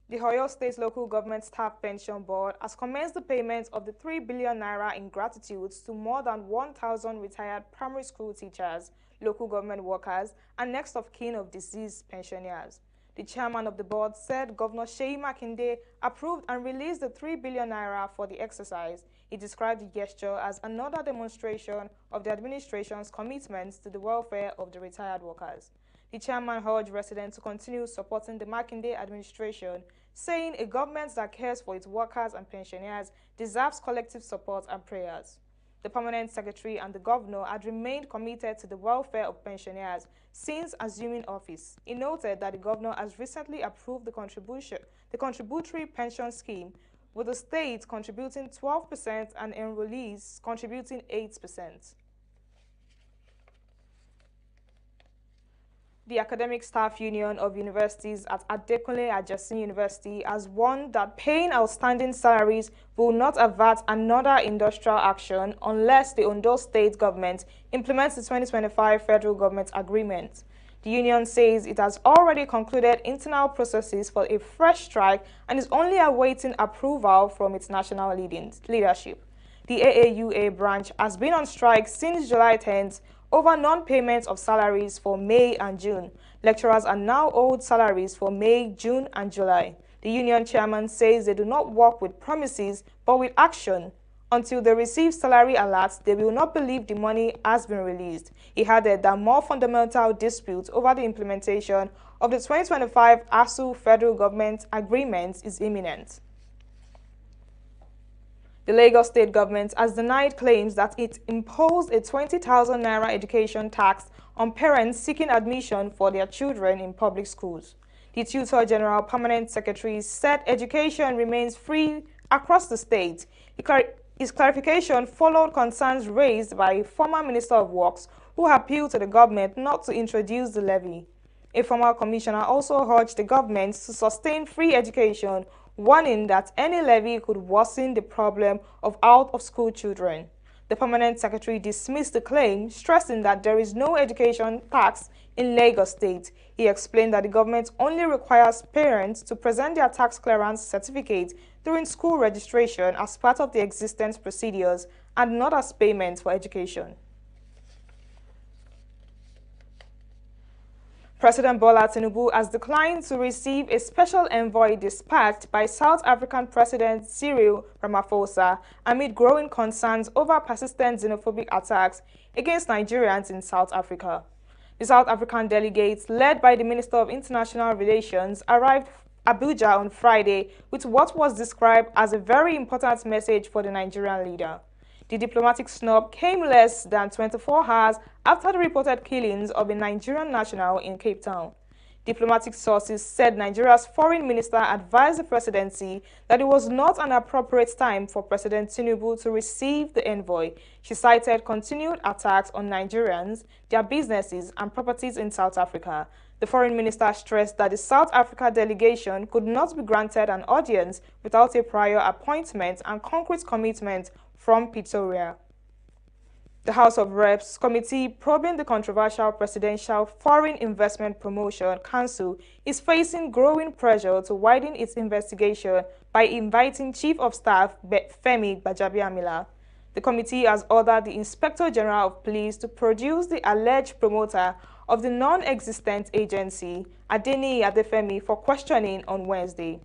Speaker 3: The Oyo State Local Government Staff Pension Board has commenced the payment of the 3 billion naira in gratitude to more than 1,000 retired primary school teachers, local government workers, and next of kin of deceased pensioners. The chairman of the board said Governor Seyi Makinde approved and released the 3 billion naira for the exercise. He described the gesture as another demonstration of the administration's commitment to the welfare of the retired workers. The chairman urged residents to continue supporting the Makinde administration, saying a government that cares for its workers and pensioners deserves collective support and prayers. The permanent secretary and the governor had remained committed to the welfare of pensioners since assuming office. He noted that the governor has recently approved the contributory pension scheme, with the state contributing 12% and enrollees contributing 8%. The Academic Staff Union of Universities at Adekunle Ajasin University has warned that paying outstanding salaries will not avert another industrial action unless the Ondo State government implements the 2025 federal government agreement. The union says it has already concluded internal processes for a fresh strike and is only awaiting approval from its national leadership. The AAUA branch has been on strike since July 10th over non-payment of salaries for May and June. Lecturers are now owed salaries for May, June, and July. The union chairman says they do not work with promises but with action. Until they receive salary alerts, they will not believe the money has been released. He added that more fundamental disputes over the implementation of the 2025 ASU federal government agreement is imminent. The Lagos state government has denied claims that it imposed a 20,000 naira education tax on parents seeking admission for their children in public schools. The Tutor General Permanent Secretary said education remains free across the state. His clarification followed concerns raised by a former Minister of Works who appealed to the government not to introduce the levy. A former commissioner also urged the government to sustain free education, warning that any levy could worsen the problem of out-of-school children. The permanent secretary dismissed the claim, stressing that there is no education tax in Lagos State. He explained that the government only requires parents to present their tax clearance certificate during school registration as part of the existence procedures and not as payment for education. President Bola Tinubu has declined to receive a special envoy dispatched by South African President Cyril Ramaphosa amid growing concerns over persistent xenophobic attacks against Nigerians in South Africa. The South African delegates, led by the Minister of International Relations, arrived Abuja on Friday with what was described as a very important message for the Nigerian leader. The diplomatic snub came less than 24 hours after the reported killings of a Nigerian national in Cape Town. Diplomatic sources said Nigeria's foreign minister advised the presidency that it was not an appropriate time for President Tinubu to receive the envoy. She cited continued attacks on Nigerians, their businesses, and properties in South Africa. The foreign minister stressed that the South Africa delegation could not be granted an audience without a prior appointment and concrete commitment from Pretoria. The House of Reps committee probing the controversial Presidential Foreign Investment Promotion Council is facing growing pressure to widen its investigation by inviting Chief of Staff Femi Gbajabiamila. The committee has ordered the Inspector General of Police to produce the alleged promoter of the non-existent agency, Adeniyi Adefemi, for questioning on Wednesday.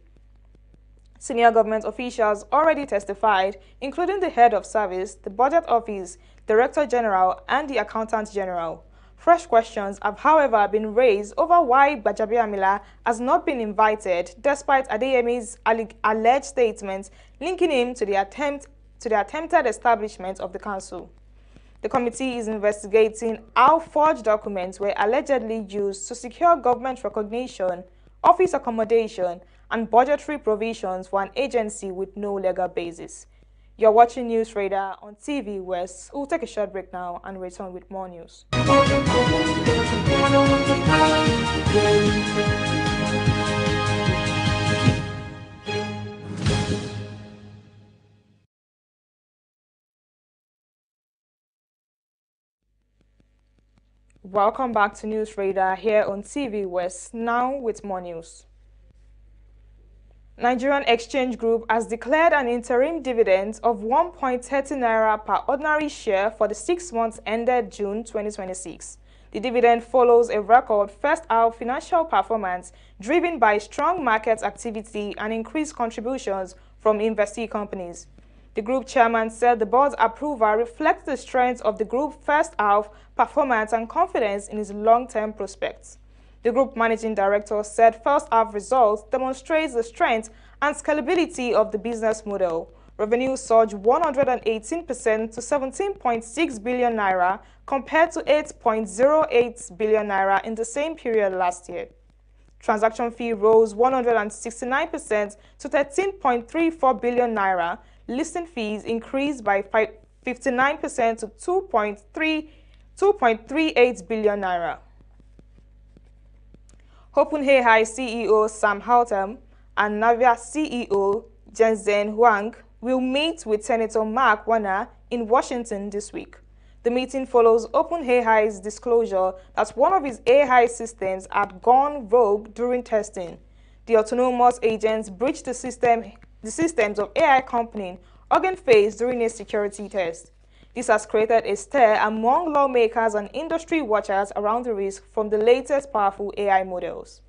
Speaker 3: Senior government officials already testified, including the head of service, the budget office, director general, and the accountant general. Fresh questions have, however, been raised over why Gbajabiamila has not been invited, despite Adeyemi's alleged statements linking him to the attempted establishment of the council. The committee is investigating how forged documents were allegedly used to secure government recognition, office accommodation, and budgetary provisions for an agency with no legal basis. You're watching News Radar on TV West. We'll take a short break now and return with more news. Welcome back to News Radar here on TV West, now with more news. Nigerian Exchange Group has declared an interim dividend of 1.30 naira per ordinary share for the 6 months ended June 2026. The dividend follows a record first-half financial performance driven by strong market activity and increased contributions from investee companies. The group chairman said the board's approval reflects the strength of the group's first-half performance and confidence in its long-term prospects. The group managing director said first-half results demonstrate the strength and scalability of the business model. Revenue surged 118% to 17.6 billion naira compared to 8.08 billion naira in the same period last year. Transaction fee rose 169% to 13.34 billion naira. Listing fees increased by 59% to 2.38 billion naira. OpenAI CEO Sam Altman and Nvidia CEO Jensen Huang will meet with Senator Mark Warner in Washington this week. The meeting follows OpenAI's disclosure that one of its AI systems had gone rogue during testing. The autonomous agents breached the systems of AI company Organ Face during a security test. This has created a stir among lawmakers and industry watchers around the risk from the latest powerful AI models.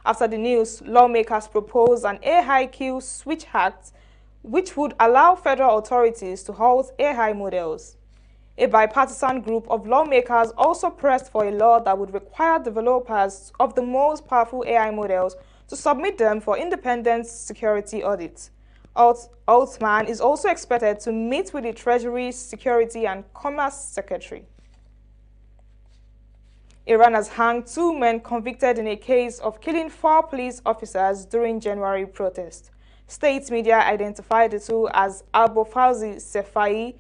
Speaker 3: After the news, lawmakers proposed an AI kill switch act, which would allow federal authorities to halt AI models. A bipartisan group of lawmakers also pressed for a law that would require developers of the most powerful AI models to submit them for independent security audits. Altman is also expected to meet with the Treasury, Security and Commerce Secretary. Iran has hanged 2 men convicted in a case of killing 4 police officers during January protests. State media identified the two as Abofauzi Sefai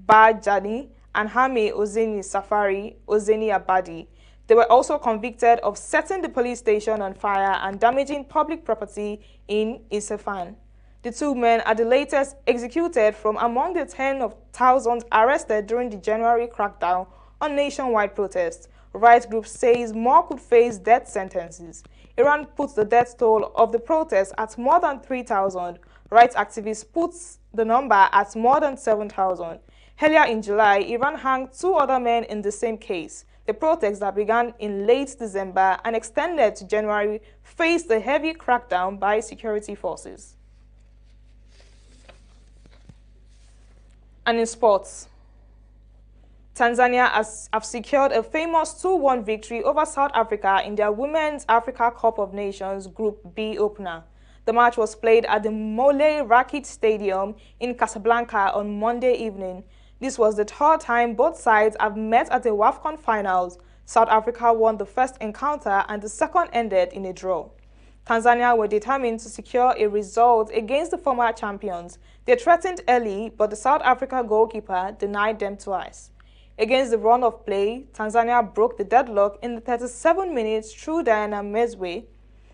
Speaker 3: Bajani and Hame Ozeni Safari Ozeni Abadi. They were also convicted of setting the police station on fire and damaging public property in Isfahan. The 2 men are the latest executed from among the 10 of thousands arrested during the January crackdown on nationwide protests. Rights group says more could face death sentences. Iran puts the death toll of the protests at more than 3,000. Rights activists put the number at more than 7,000. Earlier in July, Iran hanged 2 other men in the same case. The protests that began in late December and extended to January faced a heavy crackdown by security forces. And in sports, Tanzania have secured a famous 2-1 victory over South Africa in their Women's Africa Cup of Nations Group B opener. The match was played at the Mole Rakit Stadium in Casablanca on Monday evening. This was the third time both sides have met at the WAFCON finals. South Africa won the first encounter and the second ended in a draw. Tanzania were determined to secure a result against the former champions. They threatened early, but the South Africa goalkeeper denied them twice. Against the run of play, Tanzania broke the deadlock in the 37 minutes through Diana Mezwe.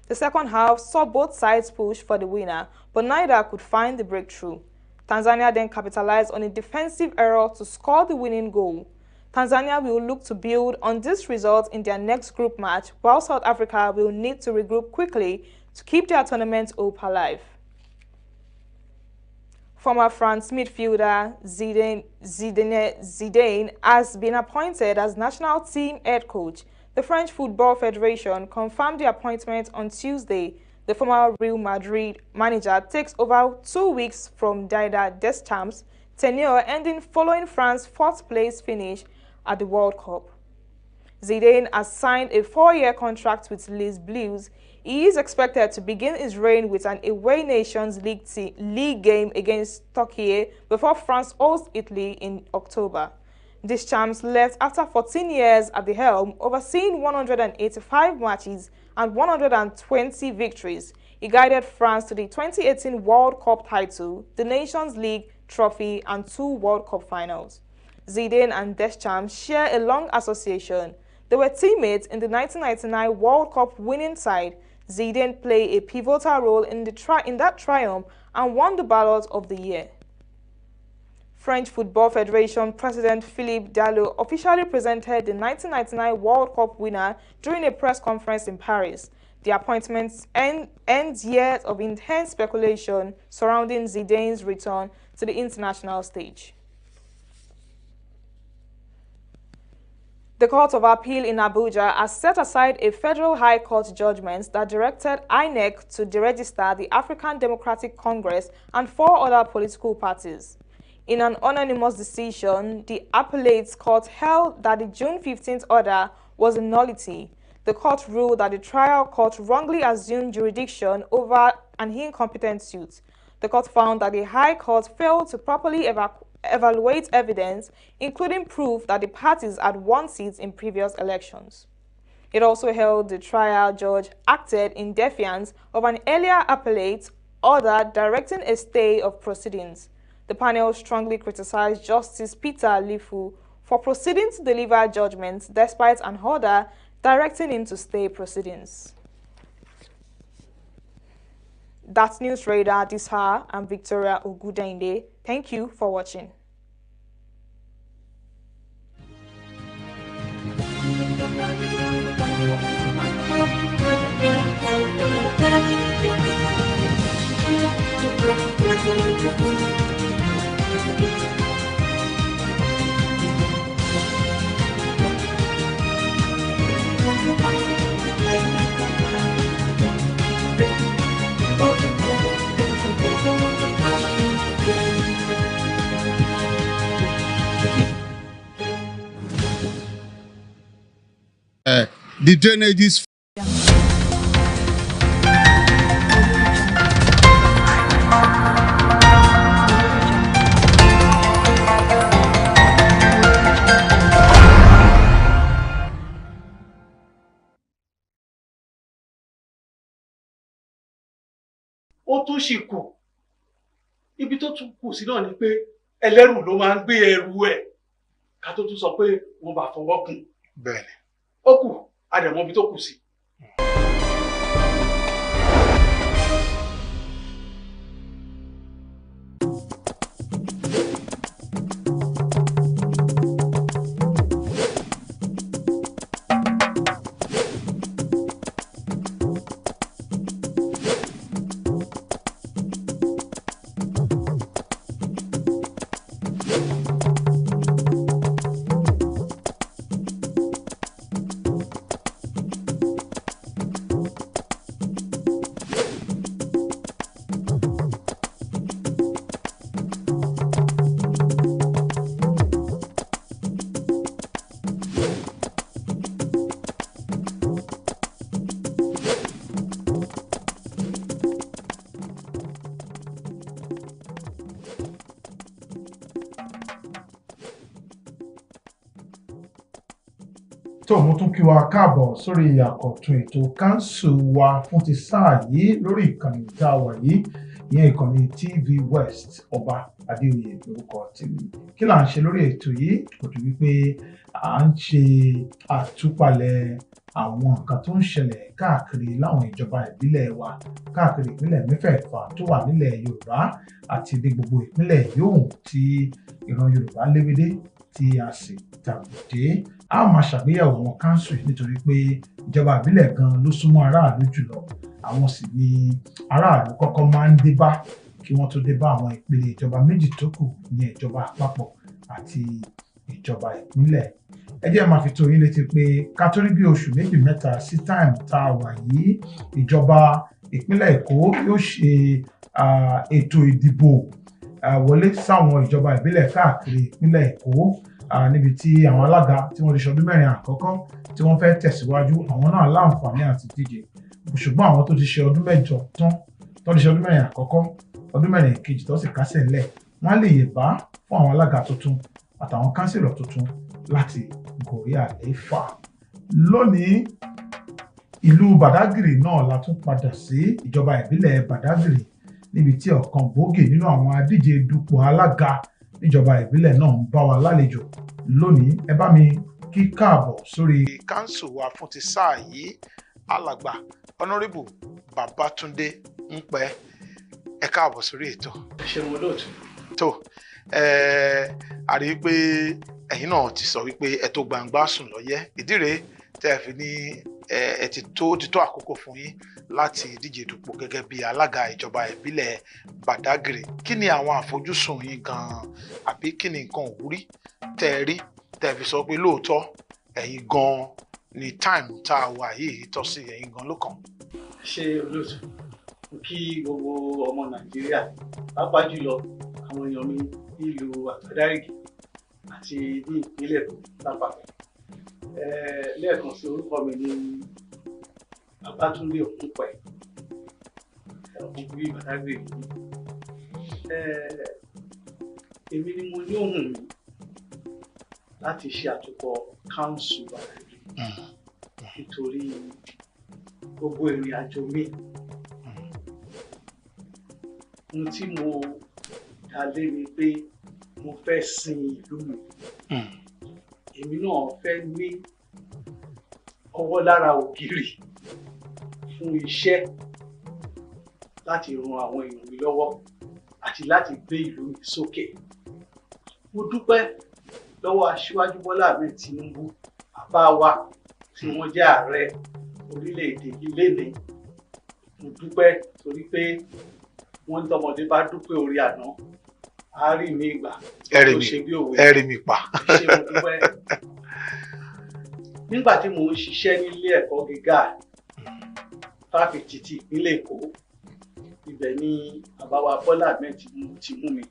Speaker 3: The second half saw both sides push for the winner, but neither could find the breakthrough. Tanzania then capitalized on a defensive error to score the winning goal. Tanzania will look to build on this result in their next group match, while South Africa will need to regroup quickly to keep their tournament hope alive. Former France midfielder Zidane has been appointed as national team head coach. The French Football Federation confirmed the appointment on Tuesday. The former Real Madrid manager takes over 2 weeks from Didier Deschamps' tenure ending following France's fourth-place finish at the World Cup. Zidane has signed a 4-year contract with Les Bleus. He is expected to begin his reign with an away Nations League game against Turkey before France hosts Italy in October. Deschamps left after 14 years at the helm, overseeing 185 matches and 120 victories. He guided France to the 2018 World Cup title, the Nations League trophy, and 2 World Cup finals. Zidane and Deschamps share a long association. They were teammates in the 1999 World Cup winning side. Zidane played a pivotal role in that triumph and won the Ballot of the Year. French Football Federation President Philippe Dalot officially presented the 1999 World Cup winner during a press conference in Paris. The appointment ends years of intense speculation surrounding Zidane's return to the international stage. The Court of Appeal in Abuja has set aside a federal high court judgment that directed INEC to deregister the African Democratic Congress and 4 other political parties. In an unanimous decision, the appellate court held that the June 15th order was a nullity. The court ruled that the trial court wrongly assumed jurisdiction over an incompetent suit. The court found that the High Court failed to properly evaluate evidence, including proof that the parties had won seats in previous elections. It also held the trial judge acted in defiance of an earlier appellate order directing a stay of proceedings. The panel strongly criticized Justice Peter Lifu for proceeding to deliver judgments despite an order directing him to stay proceedings. That's News Radar this hour. I'm Victoria Ogudende. Thank you for watching.
Speaker 4: The drainage is
Speaker 5: ó tún sì kù ibi tó tún kù sí náà ni pé ẹlẹ́rù ló máa ń gbé ẹrù ẹ̀ ká tó tún sọ pé wọ́n bá fọwọ́ kùn.
Speaker 4: bẹ́ẹ̀ni.
Speaker 5: ó kù àdẹ̀mọ́ ibi tó kù sí.
Speaker 6: tó mo tún kí wa káàbọ̀ sórí àkọ́tún ètò káńsù wa fún ti sáà yìí lórí ìkànnì tá a wà yìí ìyẹn ìkànnì TVWest Ọba Adéoyè lórúkọ tèmi. Kí là ń ṣe lórí ètò yìí kò tó wípé à ń ṣe àtúpalẹ̀ àwọn nǹkan tó ń ṣẹlẹ̀ káàkiri láwọn ìjọba ìbílẹ̀ wa káàkiri ìpínlẹ̀ mẹ́fẹ̀ẹ̀fà tó wà nílẹ̀ Yorùbá àti ní gbogbo ìpínlẹ̀ yòówù tí ìran Yorùbá léwédé tí a sì tàbùdé. A máa ṣàgbéyẹ̀wò àwọn káńsù yìí nítorí pé ìjọba ìbílẹ̀ gan ló súnmọ́ aráàlú jùlọ, àwọn sì ni aráàlú kọ́kọ́ máa ń dé bá kí wọ́n tó dé bá àwọn ìpele ìjọba méjì tó kù ní ìjọba àpapọ̀ àti ìjọba ìpínlẹ̀. Ẹ jẹ́ máa fi tó yín létí pé ká tó rí bí oṣù méjì mẹ́ta sí táìmù tá a wà yìí, ìjọba ìpínlẹ̀ Èkó yóò ṣe ètò ìdìbò wọlé sáwọn ìjọba ìbílẹ̀ káàkiri ìpínlẹ̀ Èkó, níbi tí àwọn alága tí wọ́n ti ṣọdún mẹ́rin àkọ́kọ́ tí wọ́n fẹ́ tẹ̀síwájú àwọn náà láǹfààní àti díje, ṣùgbọ́n àwọn tó ti ṣe ọdún mẹ́jọ tán tó ti ṣe ọdún mẹ́rin àkọ́kọ́ ọdún mẹ́rin kejì tó sì kásẹ̀ ńlẹ̀ wọ́n lè yè bá fún àwọn alága tuntun àtàwọn kánsílọ̀ tuntun láti gòrí àlééfà. Lónìí ìlú Bàdágìrì náà la tún padà sí ìjọba ìbílẹ̀ Bàdágìrì níbi tí ọ̀kan gbòógì nínú àwọn adíje dupò alága níjọba ìbílẹ̀ náà ń bá wa lálejò lónìí. Ẹ bá mi kí káàbọ̀ sórí káńsù wa fún ti sáà yìí, alàgbà Honorable Babátúndé Ńpẹ́. Ẹ káàbọ̀ sórí ètò.
Speaker 5: Ẹ ṣé mo lóòtú.
Speaker 6: Tó a rí i pé ẹ̀yin náà ti sọ wípé ẹ tó gbangba sùn lọ́yẹ́, ìdí rèé tẹ́ ẹ fi ní ẹ ti tó àkókò fún yín láti díje dupò gẹ́gẹ́ bí alága ìjọba ìbílẹ̀ Bàdágìrì. Kí ni àwọn àfojúsùn yín gan-an, àbí kí ni nǹkan òwúrí tẹ́ ẹ rí tẹ́ ẹ fi sọ pé lóòótọ́ ẹ̀yin gan-an ni táìmù tá a wà yìí tọ́ sí ẹ̀yin gan-an ló kàn?
Speaker 5: Ṣé olóòtú kí gbogbo ọmọ Nàìjíríà pàápàá jùlọ àwọn èèyàn mi nílùú Bàdágìrì àti ní ìpínlẹ̀ Èkó lápapọ̀. Lẹ́ẹ̀kan sí orúkọ mi ní Babátúndé Ńpẹ́, ọkùnrin Bàdágìrì. Èmi ni mo ní ohùn mi láti ṣe àtúkọ̀ káńsù Bàdágìrì nítorí gbogbo ìrìn àjò mi. Ohun tí mo dá lé ni pé mo fẹ́ sin ìlú mi. Èmi náà fẹ́ ní ọwọ́ lára ògiri fún iṣẹ́ láti ran àwọn èèyàn mi lọ́wọ́ àti láti gbé ìlú mi sókè. Mo dúpẹ́ lọ́wọ́ Aṣíwájú Bọ́lá Ahmed Tinubu, bàbá wa tí wọ́n jẹ́ ààrẹ orílẹ̀-èdè yìí lénìí. Mo dúpẹ́ torí pé wọ́n tọmọdé bá dúpẹ́ orí àná a rí mi gbà. Ẹ rí mi pa. Ṣé mo dúpẹ́. Nígbà tí mo ń ṣiṣẹ́ nílé ẹ̀kọ́ gíga fáfitì ti ìpínlẹ̀ Èkó, ibẹ̀ ni bàbá wa Bọ́lá Ahmed Tinubu ti mú mi.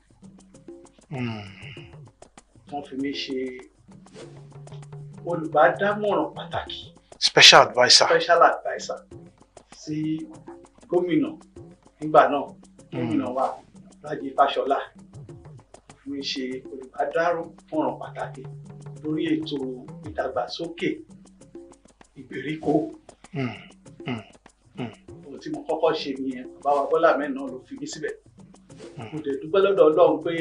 Speaker 5: Wọ́n fi mí ṣe olùbádámọ̀ràn pàtàkì.
Speaker 6: Special adviser sí gómìnà nígbà náà, gómìnà wa Rájí Fáṣọlá. Fi mí ṣe olùbádámọ̀ràn pàtàkì lórí ètò ìdàgbàsókè ìgbèríko. Ohun tí mo kọ́kọ́ ṣe nìyẹn, bàbá wa Bọ́lá Ahmed náà ló fi mí síbẹ̀. Mo dẹ̀ dúpẹ́ lọ́dọ̀ Ọlọ́run pé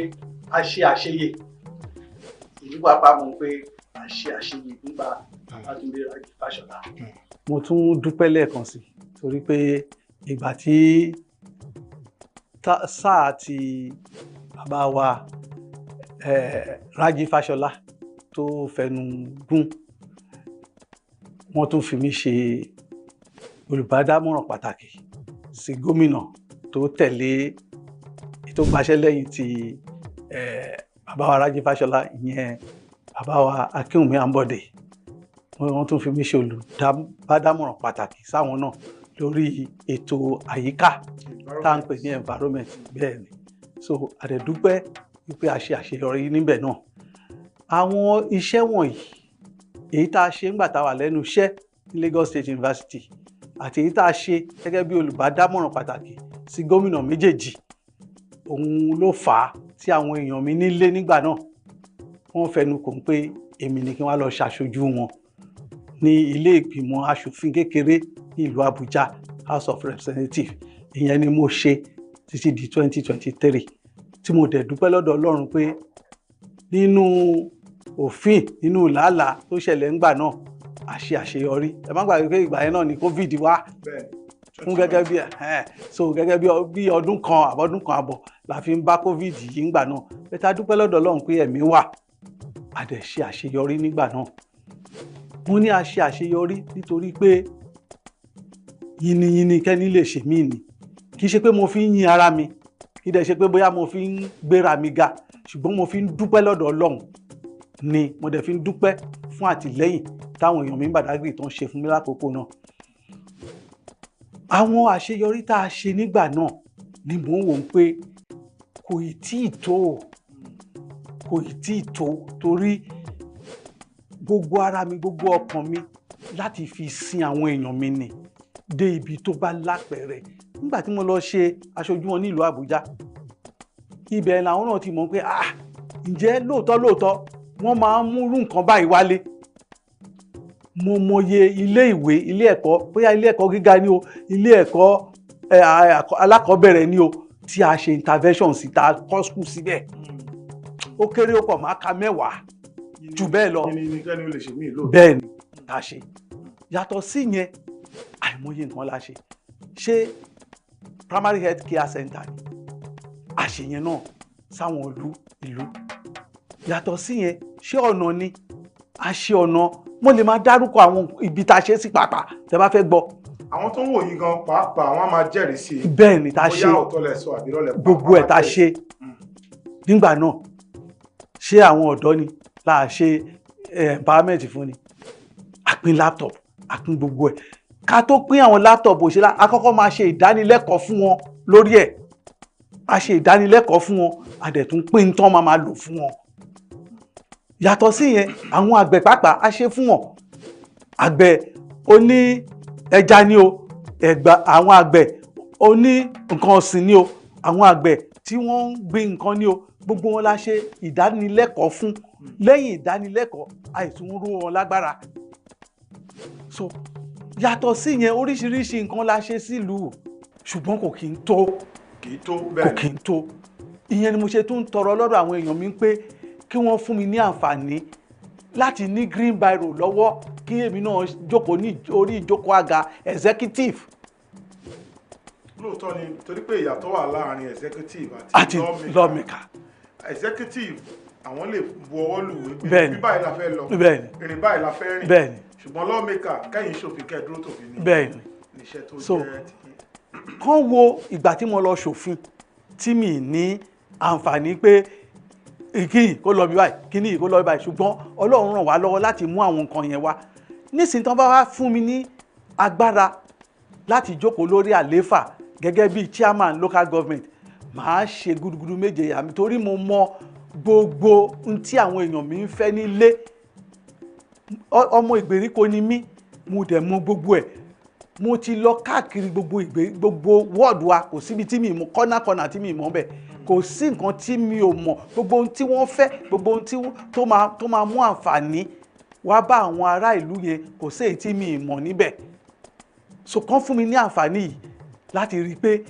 Speaker 6: a ṣe àṣeyè. Ìlú pàápàá mọ̀ pé a ṣe àṣeyè nígbà Babátúndé Rájí Fáṣọlá.
Speaker 7: Mo tún dúpẹ́ lẹ́ẹ̀kan sí torí pé ìgbà tí sáà ti bàbá wa Rájí Fáṣọlá tó fẹnu gún, wọ́n tún fi mí ṣe olùbádámọ̀ràn pàtàkì sí gómìnà tó tẹ̀lé tó gbaṣẹ́ lẹ́yìn tí bàbá wa Rájí Fáṣọlá, ìyẹn bàbá wa Akínwùmí Àmbọ̀dé. Wọ́n tún fi mí ṣe olùbádámọ̀ràn pàtàkì sáwọn náà lórí ètò àyíká tá à ń pè ní environment. Bẹ́ẹ̀ ni, so àdẹ̀dúpẹ́ wípé a ṣe àṣeyọrí níbẹ̀ náà. Àwọn iṣẹ́ wọ̀nyí, èyí tá a ṣe ńgbà tá a wà lẹ́nu iṣẹ́ ní Lagos State University àti èyí tá a ṣe gẹ́gẹ́ bí olùbádámọ̀ràn pàtàkì sí gómìnà méjèèjì, òun ló fà á tí àwọn èèyàn mi nílé nígbà náà wọ́n fẹnu kò ń pé èmi ni kí wọ́n lọ ṣàṣojú wọn. ní ilé ìgbìmọ̀ aṣòfin kékeré ní ìlú Àbújá, House of Representatives. Ìyẹn ni mo ṣe títí di 2023 tí mo dẹ̀ dúpẹ́ lọ́dọ̀ Ọlọ́run pé nínú òfin nínú làálàá tó ṣẹlẹ̀ ńgbà náà a ṣe àṣeyọrí. Ẹ má gbàgbé pé ìgbà yẹn náà ni COVID wá fún gẹ́gẹ́ bí ọdún kan àbọ̀ la fi ń bá COVID yìí ńgbà náà. Bẹ́ẹ̀ tá dúpẹ́ lọ́dọ̀ Ọlọ́run pé ẹ̀mí wà, a dẹ̀ ṣe àṣeyọrí nígbà náà. Mo ní a ṣe àṣeyọrí nítorí pé yìnyín kẹ́ni lè ṣe mí ni, kì í ṣe pé mo fi ń yin ara mi, kì í dẹ̀ ṣe pé bóyá mo fi ń gbéra mi ga, ṣùgbọ́n mo fi ń dúpẹ́ lọ́dọ̀ Ọlọ́run ni mo dẹ̀ fi ń dúpẹ́ fún àtìlẹ́yìn táwọn èèyàn mi ń Badagry tó ń ṣe fún mi lákòókò náà. Àwọn àṣeyọrí tá a ṣe nígbà náà ni mò ń wò ó pé kò ì tí ì tó torí gbogbo ara mi gbogbo ọkàn mi láti fi sin àwọn èèyàn mi ni dé ibi tó bá lápẹẹrẹ. Nígbà tí mo lọ ṣe aṣojú wọn nílùú Àbújá, ibẹ̀ làwọn náà ti mọ̀ pé ǹjẹ́ lóòótọ́ wọ́n máa ń múrú nǹkan báyìí wálé. Mo mọye ilé ìwé ilé ẹ̀kọ́, bóyá ilé ẹ̀kọ́ gíga ni o, ilé ẹ̀kọ́ alákọ̀ọ́bẹ̀rẹ̀ ni o, tí a ṣe intervention sí ta kọ́ school síbẹ̀. Ó kéré ó pọ̀ máa ka 10 jù bẹ́ẹ̀ lọ. Bẹ́ẹ̀ ni ta ṣe. Yàtọ̀ sí yẹn àìmọye nǹkan la ṣe. Ṣé primary health care center ni àṣeyẹn náà sáwọn ìlú. Yàtọ̀ sí yẹn ṣé ọ̀nà ni a ṣe ọ̀nà. Mo lè máa dárúkọ àwọn ibi tá a ṣe sí pàápàá tẹ́ bá fẹ́ gbọ́.
Speaker 6: Àwọn tó ń wò yín gan pàápàá àwọn á máa jẹ́rìí sí i.
Speaker 7: Bẹ́ẹ̀ ni tá a ṣe gbogbo ẹ̀ tá a ṣe nígbà náà. Ṣé àwọn ọ̀dọ́ ni láà ṣe empowerment fún ni, a pín laptop, a pín gbogbo ẹ̀. Ká tó pín àwọn laptop òṣèlá, a kọ́kọ́ máa ṣe ìdánilẹ́kọ̀ọ́ fún wọn lórí ẹ̀. A ṣe ìdánilẹ́kọ̀ọ́ fún wọn, a dẹ̀ tún pín tán máa lò fún wọn. Yàtọ̀ sí yẹn àwọn àgbẹ̀ pàápàá a ṣe fún wọn. Àgbẹ̀ oní ẹja ni o, àwọn àgbẹ̀ oní nǹkan ọ̀sìn ni o, àwọn àgbẹ̀ tí wọ́n ń gbin nǹkan ni o, gbogbo wọn la ṣe ìdánilẹ́kọ̀ọ́ fún. Lẹ́yìn ìdánilẹ́kọ̀ọ́ àìtún ró wọn lágbára. So yàtọ̀ sí yẹn oríṣiríṣi nǹkan la ṣe sílùú, ṣùgbọ́n kò kí ń tó. Kò kí ń tó. Ìyẹn ni mo ṣe tún tọrọ lọ́dọ̀ àwọn èèyàn mi pé kí wọ́n fún mi ní àǹfààní láti ní green biro lọ́wọ́ kí èmi náà jókòó ní orí ìjókòó àga executive.
Speaker 6: Lóòótọ́ ni torí pé ìyàtọ̀ wà láàrin executive
Speaker 7: àti lawmaker.
Speaker 6: Executive àwọn lè bu ọwọ́ lùwé pé bí báyìí la fẹ́ lọ, ìrìn báyìí la fẹ́ rìn. Ṣùgbọ́n lawmaker kẹ́yìn ṣòfin kẹ́ẹ̀dúró tòfin ní iṣẹ́ tó jẹ́ ti.
Speaker 7: Kán wo ìgbà tí mo lọ ṣòfin tí mi ní àǹfààní pé kíni kó lọ bí báyìí kíni kó lọ bí báyìí, ṣùgbọ́n Ọlọ́run ràn wá lọ́wọ́ láti mú àwọn nǹkan yẹn wá. Nísìnyí tán bá wá fún mi ní agbára láti jókòó lórí àlééfà gẹ́gẹ́ bí chairman local government, màá ṣe gudugudu méje yà mí torí mo mọ gbogbo ohun tí àwọn èèyàn mi ń fẹ́ nílé. Ọmọ ìgbèríko ni mí, mo dẹ̀ mọ gbogbo ẹ̀. Mo ti lọ káàkiri gbogbo wọ́ọ̀dù wa, kò síbi tí mi mọ̀ kọ́nà tí mi mọ̀ bẹ́ẹ̀. Kò sí nǹkan tí mi ò mọ̀, gbogbo ohun tí wọ́n fẹ́, gbogbo ohun tó máa mú àǹfààní wá bá àwọn ará ìlú yẹn, kò sí èyí tí mi mọ̀ níbẹ̀. So kán fún mi ní àǹfààní yìí láti rí i pé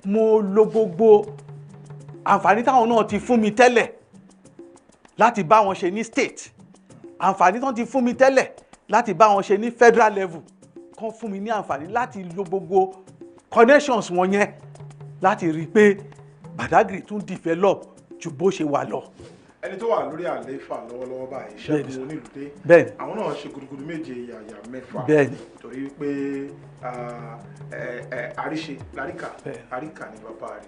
Speaker 7: mo lo gbogbo àǹfààní táwọn náà ti fún mi tẹ́lẹ̀ láti bá wọn ṣe ní state, àǹfààní tán ti fún mi tẹ́lẹ̀ láti bá wọn ṣe ní federal level, kán fún mi ní àǹfààní láti lo gbogbo connections wọn yẹn láti rí i pé Badagry tún develop ju bó ṣe wà lọ.
Speaker 6: Ẹni tó wà lórí àlééfà lọ́wọ́lọ́wọ́ báyìí Ṣẹ́gun Onílùdé, àwọn náà ṣe gudugudu méje yàyà mẹ́fà torí pé àríṣe àríkà ní bàbá rẹ̀.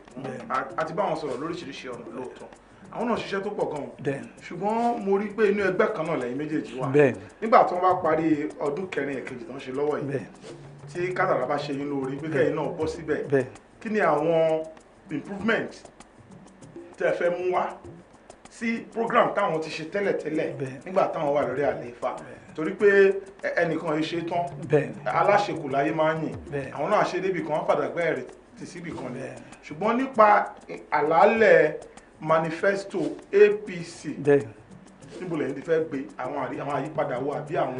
Speaker 6: Àti bá wọn sọ̀rọ̀ lóríṣiríṣi ọ̀nà lóòótọ́. Àwọn náà ṣiṣẹ́ tó pọ̀ gan-an. Ṣùgbọ́n mo rí pé inú ẹgbẹ́ kan náà lẹ́yìn méjèèjì wà. Nígbà tí wọ́n bá parí ọdún kẹrin ẹ̀kejì tó ń ṣe lọ́wọ́ yìí, tí kádàrá bá ṣe yín lórí pé kẹ́yìn náà bọ́ síbẹ̀, kí ni àwọn improvement tẹ́ fẹ́ mú wá sí program táwọn ti ṣe tẹ́lẹ̀tẹ́lẹ̀ nígbà táwọn wà lórí àlééfà? Torí pé ẹnìkan yìí ṣe tán, aláṣekù láyé máa ń yìn, àwọn náà ṣe débi kan wọ́n padà gbẹ́ ẹ̀rẹ̀ tì síbì kan ni. Ṣùgbọ́n nípa àlàálẹ̀ manifesto APC níbo lẹ́yìn ti fẹ́ gbé àwọn àyípadà wo àbí àwọn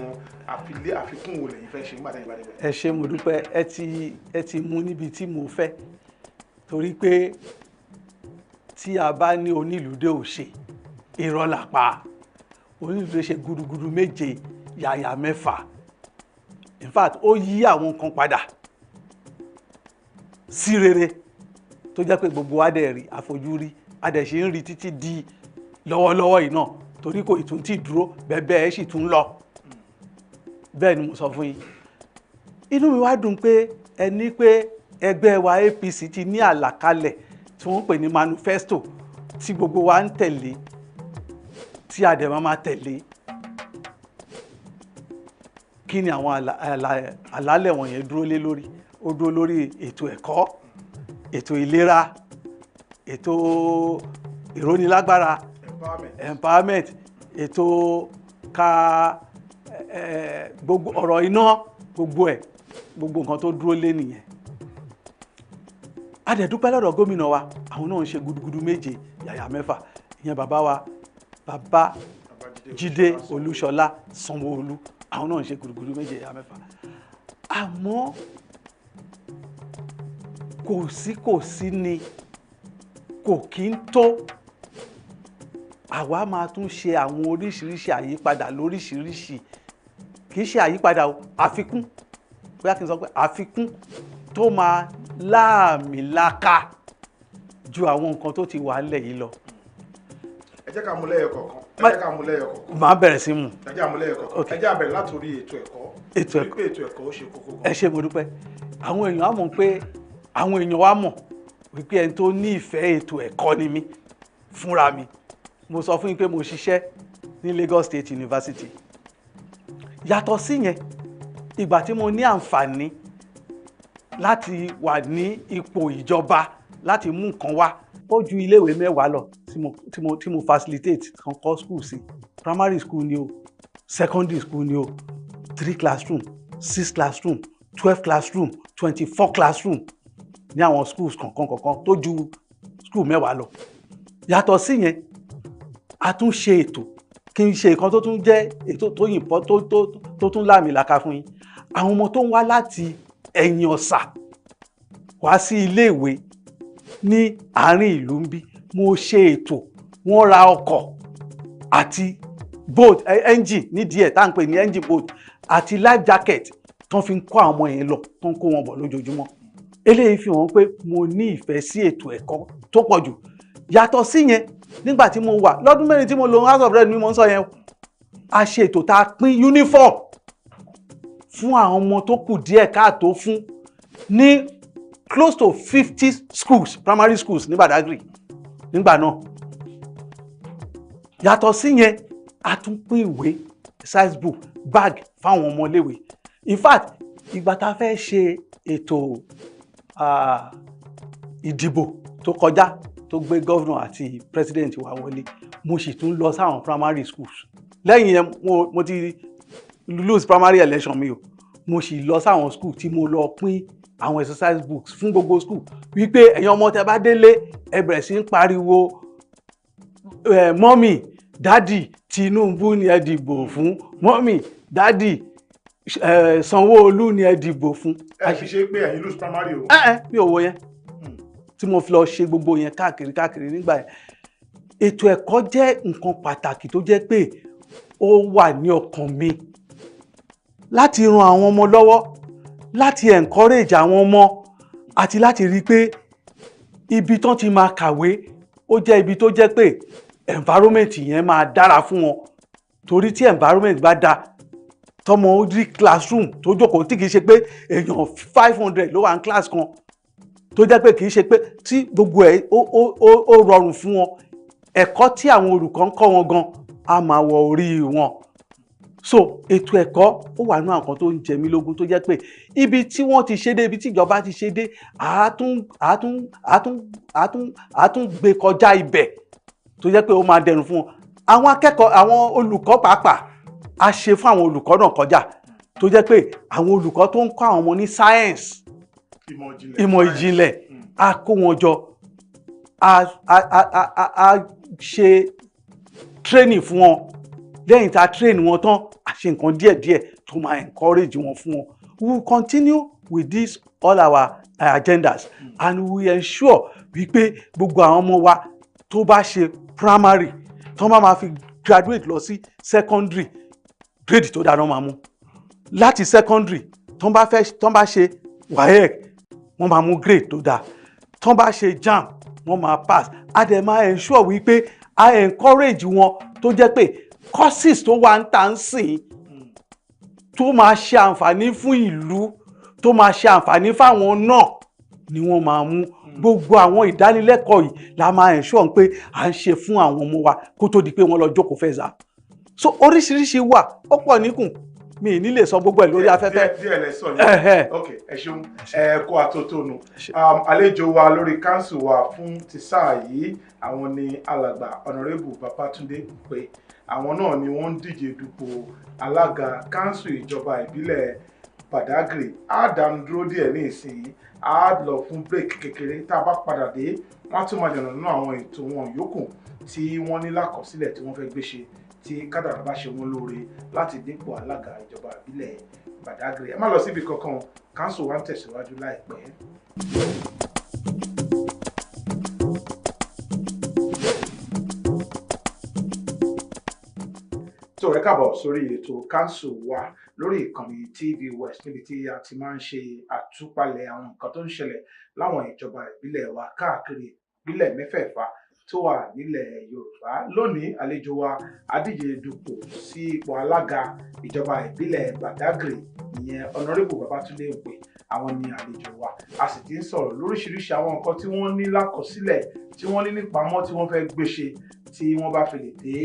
Speaker 6: àfikún wo lẹ́yìn fẹ́ ṣe nígbà tẹ́yìn bá débẹ̀.
Speaker 7: ẹ ṣé mo dúpẹ́ ẹ ti mú níbi tí mo fẹ́ torí pé tí a bá ní onílùdé ò ṣe irọ́ làpá onílùdé ṣe gudugudu méje yàyà mẹ́fà in fact ó yí àwọn kan padà sí rere tó jẹ́ pé gbogbo wa dẹ̀ rí àfojúrí a dẹ̀ ṣe ń rí títí di lọ́wọ́lọ́wọ́ yìí náà torí kò ìtún tí dúró bẹ́ẹ̀ ẹ̀ sì tún lọ bẹ́ẹ̀ ni mo sọ fún yín inú mi wá dùn pé ẹni pé ẹgbẹ́ wa APC ti ní àlàkalẹ̀ tí wọ́n ń pè ní manifesto tí gbogbo wa ń tẹ̀lé tí a dẹ̀ máa tẹ̀lé kí ni àwọn àlàálẹ̀ wọ̀nyẹn dúró lé lórí ó dúró lórí ètò ẹ̀kọ́ ètò ìlera ètò ìrónilágbára empowerment ètò gbogbo ọ̀rọ̀ iná gbogbo nǹkan tó dúró lé nìyẹn a dẹ̀ dúpẹ́ lọ́dọ̀ gómìnà wa àwọn náà ń ṣe gudugudu méje yàyà mẹ́fà ìyẹn bàbá Jídé Olúṣọlá Sanwó-Olú àwọn náà ń ṣe gudugudu méje yàyà mẹ́fà àmọ́ kò sí ni kò kí ń tó àwa máa tún ṣe àwọn oríṣiríṣi àyípadà lóríṣiríṣi kì í ṣe àyípadà àfikún bóyá kí n sọ pé àfikún tó máa láàmìlaka ju àwọn nǹkan tó ti wà nílẹ̀ yìí lọ.
Speaker 6: ẹ jẹ́ ká mú lẹ́yọ kọ̀ọ̀kan.
Speaker 7: màá bẹ̀rẹ̀ sí mú.
Speaker 6: ẹ jẹ́ àmúlẹ́yọ kọ̀ọ̀kan. ẹ jẹ́ àbẹ̀rẹ̀ látòrí ètò ẹ̀kọ́. ètò ẹ̀kọ́ ó ṣe kókó gan.
Speaker 7: ẹ ṣé mo dúpẹ́ àwọn èèyàn á mọ̀ pé àwọn èèyàn wa mọ̀ wípé ẹni tó ní ìfẹ́ ètò ẹ̀kọ́ ni mí fúnra mi mo sọ fún yín pé mo ṣiṣẹ́ ní Lagos State University yàtọ̀ sí yẹn ìgbà tí mo ní àǹfààní láti wà ní ipò ìjọba láti mú nǹkan wá ó ju iléèwé mẹ́wàá lọ tí mo facilitate kan kọ́ school sí primary school ni o secondary school ni o 3 classroom 6 classroom 12 classroom 24 classroom ní àwọn schools kọ̀ọ̀kan tó ju school mẹ́wàá lọ yàtọ̀ sí yẹn a tún ṣe ètò kí n ṣe nǹkan tó tún jẹ́ ètò tó yìnbọn tó tún láàmìlaka fún yín àwọn ọmọ tó ń wá láti ẹ̀yìn ọ̀sà wá sí iléèwé ní àárín ìlú ń bí mo ṣe ètò wọ́n ra ọkọ̀ àti boat engine nídìí ẹ̀ tá à ń pè ní engine boat àti life jacket tó fi ń kó àwọn ọmọ yẹn lọ tó ń kó wọn bọ̀ lójoojúmọ́ eléyìí fi hàn pé mo ní ìfẹ́ sí ètò ẹ̀kọ́ tó pọ̀ jù yàtọ̀ sí yẹn nígbà tí mo wà lọ́dún mẹ́rin tí mo lò house of rep ni mo ń sọ yẹn a ṣe ètò tá a pín uniform fún àwọn ọmọ tó kù díẹ̀ káàtó fún ní close to 50 schools primary schools ní Badagry nígbà náà yàtọ̀ sí yẹn a tún pín ìwé size book bag fáwọn ọmọléèwé in fact ìgbà tá a fẹ́ ṣe ètò ìdìbò tó kọjá tó gbé governor àti president wa wọlé mo sì tún lọ sáwọn primary schools lẹ́yìn yẹn mo ti lose primary election mi o mo sì lọ sáwọn school tí mo lọ pín àwọn exercise books fún gbogbo school wípé ẹ̀yin ọmọ tẹ́ bá délé ẹ bẹ̀rẹ̀ sí ń pariwo mọ́mì dádì Tinubu ni ẹ dìbò fún mọ́mì dádì Sanwó-Olú ni ẹ dìbò fún.
Speaker 6: ẹ fi ṣe pé ẹ̀yin lose primary o.
Speaker 7: mi ò wo yẹn tí mo fi lọ ṣe gbogbo yẹn káàkiri nígbà yẹn ètò ẹ̀kọ́ jẹ́ nǹkan pàtàkì tó jẹ́ pé ó wà ní ọkàn mi láti ran àwọn ọmọ lọ́wọ́ láti encourage àwọn ọmọ àti láti rí i pé ibi tán ti máa kàwé ó jẹ́ ibi tó jẹ́ pé environment yẹn máa dára fún wọn torí tí environment bá dáa tọmọ ó rí classroom tó jókòó tí kìí ṣe pé èèyàn 500 ló wà ní class kan tó jẹ́ pé kìí ṣe pé tí gbogbo ẹ̀ ó rọrùn fún wọn ẹ̀kọ́ tí àwọn olùkọ́ ń kọ́ wọn gan á máa wọ orí wọn so ètò ẹ̀kọ́ ó wà nínú àwọn tó ń jẹ mí lógún tó jẹ́ pé ibi tí wọ́n ti ṣe dé ibi tí ìjọba ti ṣe dé àátún gbé kọjá ibẹ̀ tó jẹ́ pé ó máa dẹrùn fún wọn àwọn akẹ́kọ̀ọ́ àwọn olùkọ́ pàápàá a ṣe fún àwọn olùkọ́ náà kọjá tó jẹ́ pé àwọn olùkọ́ tó ń kọ́ àwọn ọmọ ní science ìmọ̀ ìjìnlẹ̀ a kó wọn jọ a ṣe training fún wọn lẹ́yìn tá a train wọn tán a ṣe nǹkan díẹ̀díẹ̀ tó máa encourage wọn fún wọn. We will continue with this all our agendas and we ensure wípé gbogbo àwọn ọmọ wa tó bá ṣe primary tó máa fi graduate lọ sí secondary grade tó dáná máa mú láti secondary tó bá ṣe WAEC wọ́n máa mú grade tó dáa tó bá ṣe JAMB wọ́n máa pass a dẹ̀ máa ensure wípé a encourage wọn tó jẹ́ pé courses tó wà ń tà ń sìn tó máa ṣe àǹfààní fún ìlú tó máa ṣe àǹfààní fáwọn náà ni wọ́n máa mú gbogbo àwọn ìdánilẹ́kọ̀ọ́ yìí la máa ensure pé à ń ṣe fún àwọn ọmọ wa kó tó di pé wọ́n lọ jókòó fẹ́ exam so oríṣiríṣi wà ó pọ̀ níkùn mi ní lè sọ gbogbo ẹ̀ lórí afẹ́fẹ́.
Speaker 6: díẹ̀ lẹ sọ yẹn ok ẹ ṣeun kó àtótónu àlejò wa lórí council wa fún ti sáà yìí àwọn ni alàgbà honourable Babatunde pé àwọn náà ni wọ́n ń díje dupò alága council ìjọba ìbílẹ̀ Badagry á dánu dúró díẹ̀ ní ìsinyìí á lọ fún break kékeré tá a bá padà dé wọ́n á tún máa yànnà nínú àwọn ètò wọn yòókù tí wọ́n ní lákọsílẹ̀ tí wọ́n fẹ́ gbé ṣe tí kádàrá bá ṣe wọ́n lóore láti dípò alága ìjọba ìbílẹ̀ Badagry ẹ má lọ síbi kankan council wa ń tẹ̀síwájú láìpẹ́. tó ẹ káàbọ̀ sórí ètò council wa lórí ìkànnì TVWest níbi tí a ti máa ń ṣe àtúpalẹ̀ àwọn nǹkan tó ń ṣẹlẹ̀ láwọn ìjọba ìbílẹ̀ wa káàkiri ìbílẹ̀ mẹ́fẹ̀ẹ̀fà tó wà nílẹ̀ Yorùbá lónìí àlejò wa adíje dupò sí ipò alága ìjọba ìbílẹ̀ Badagry ìyẹn honourable Babatunde Ope àwọn ni àlejò wa a sì ti ń sọ̀rọ̀ lóríṣiríṣi àwọn nǹkan tí wọ́n ní lákọsílẹ̀ tí wọ́n ní nípamọ́ tí wọ́n fẹ́ gbé ṣe tí wọ́n bá fi lè dé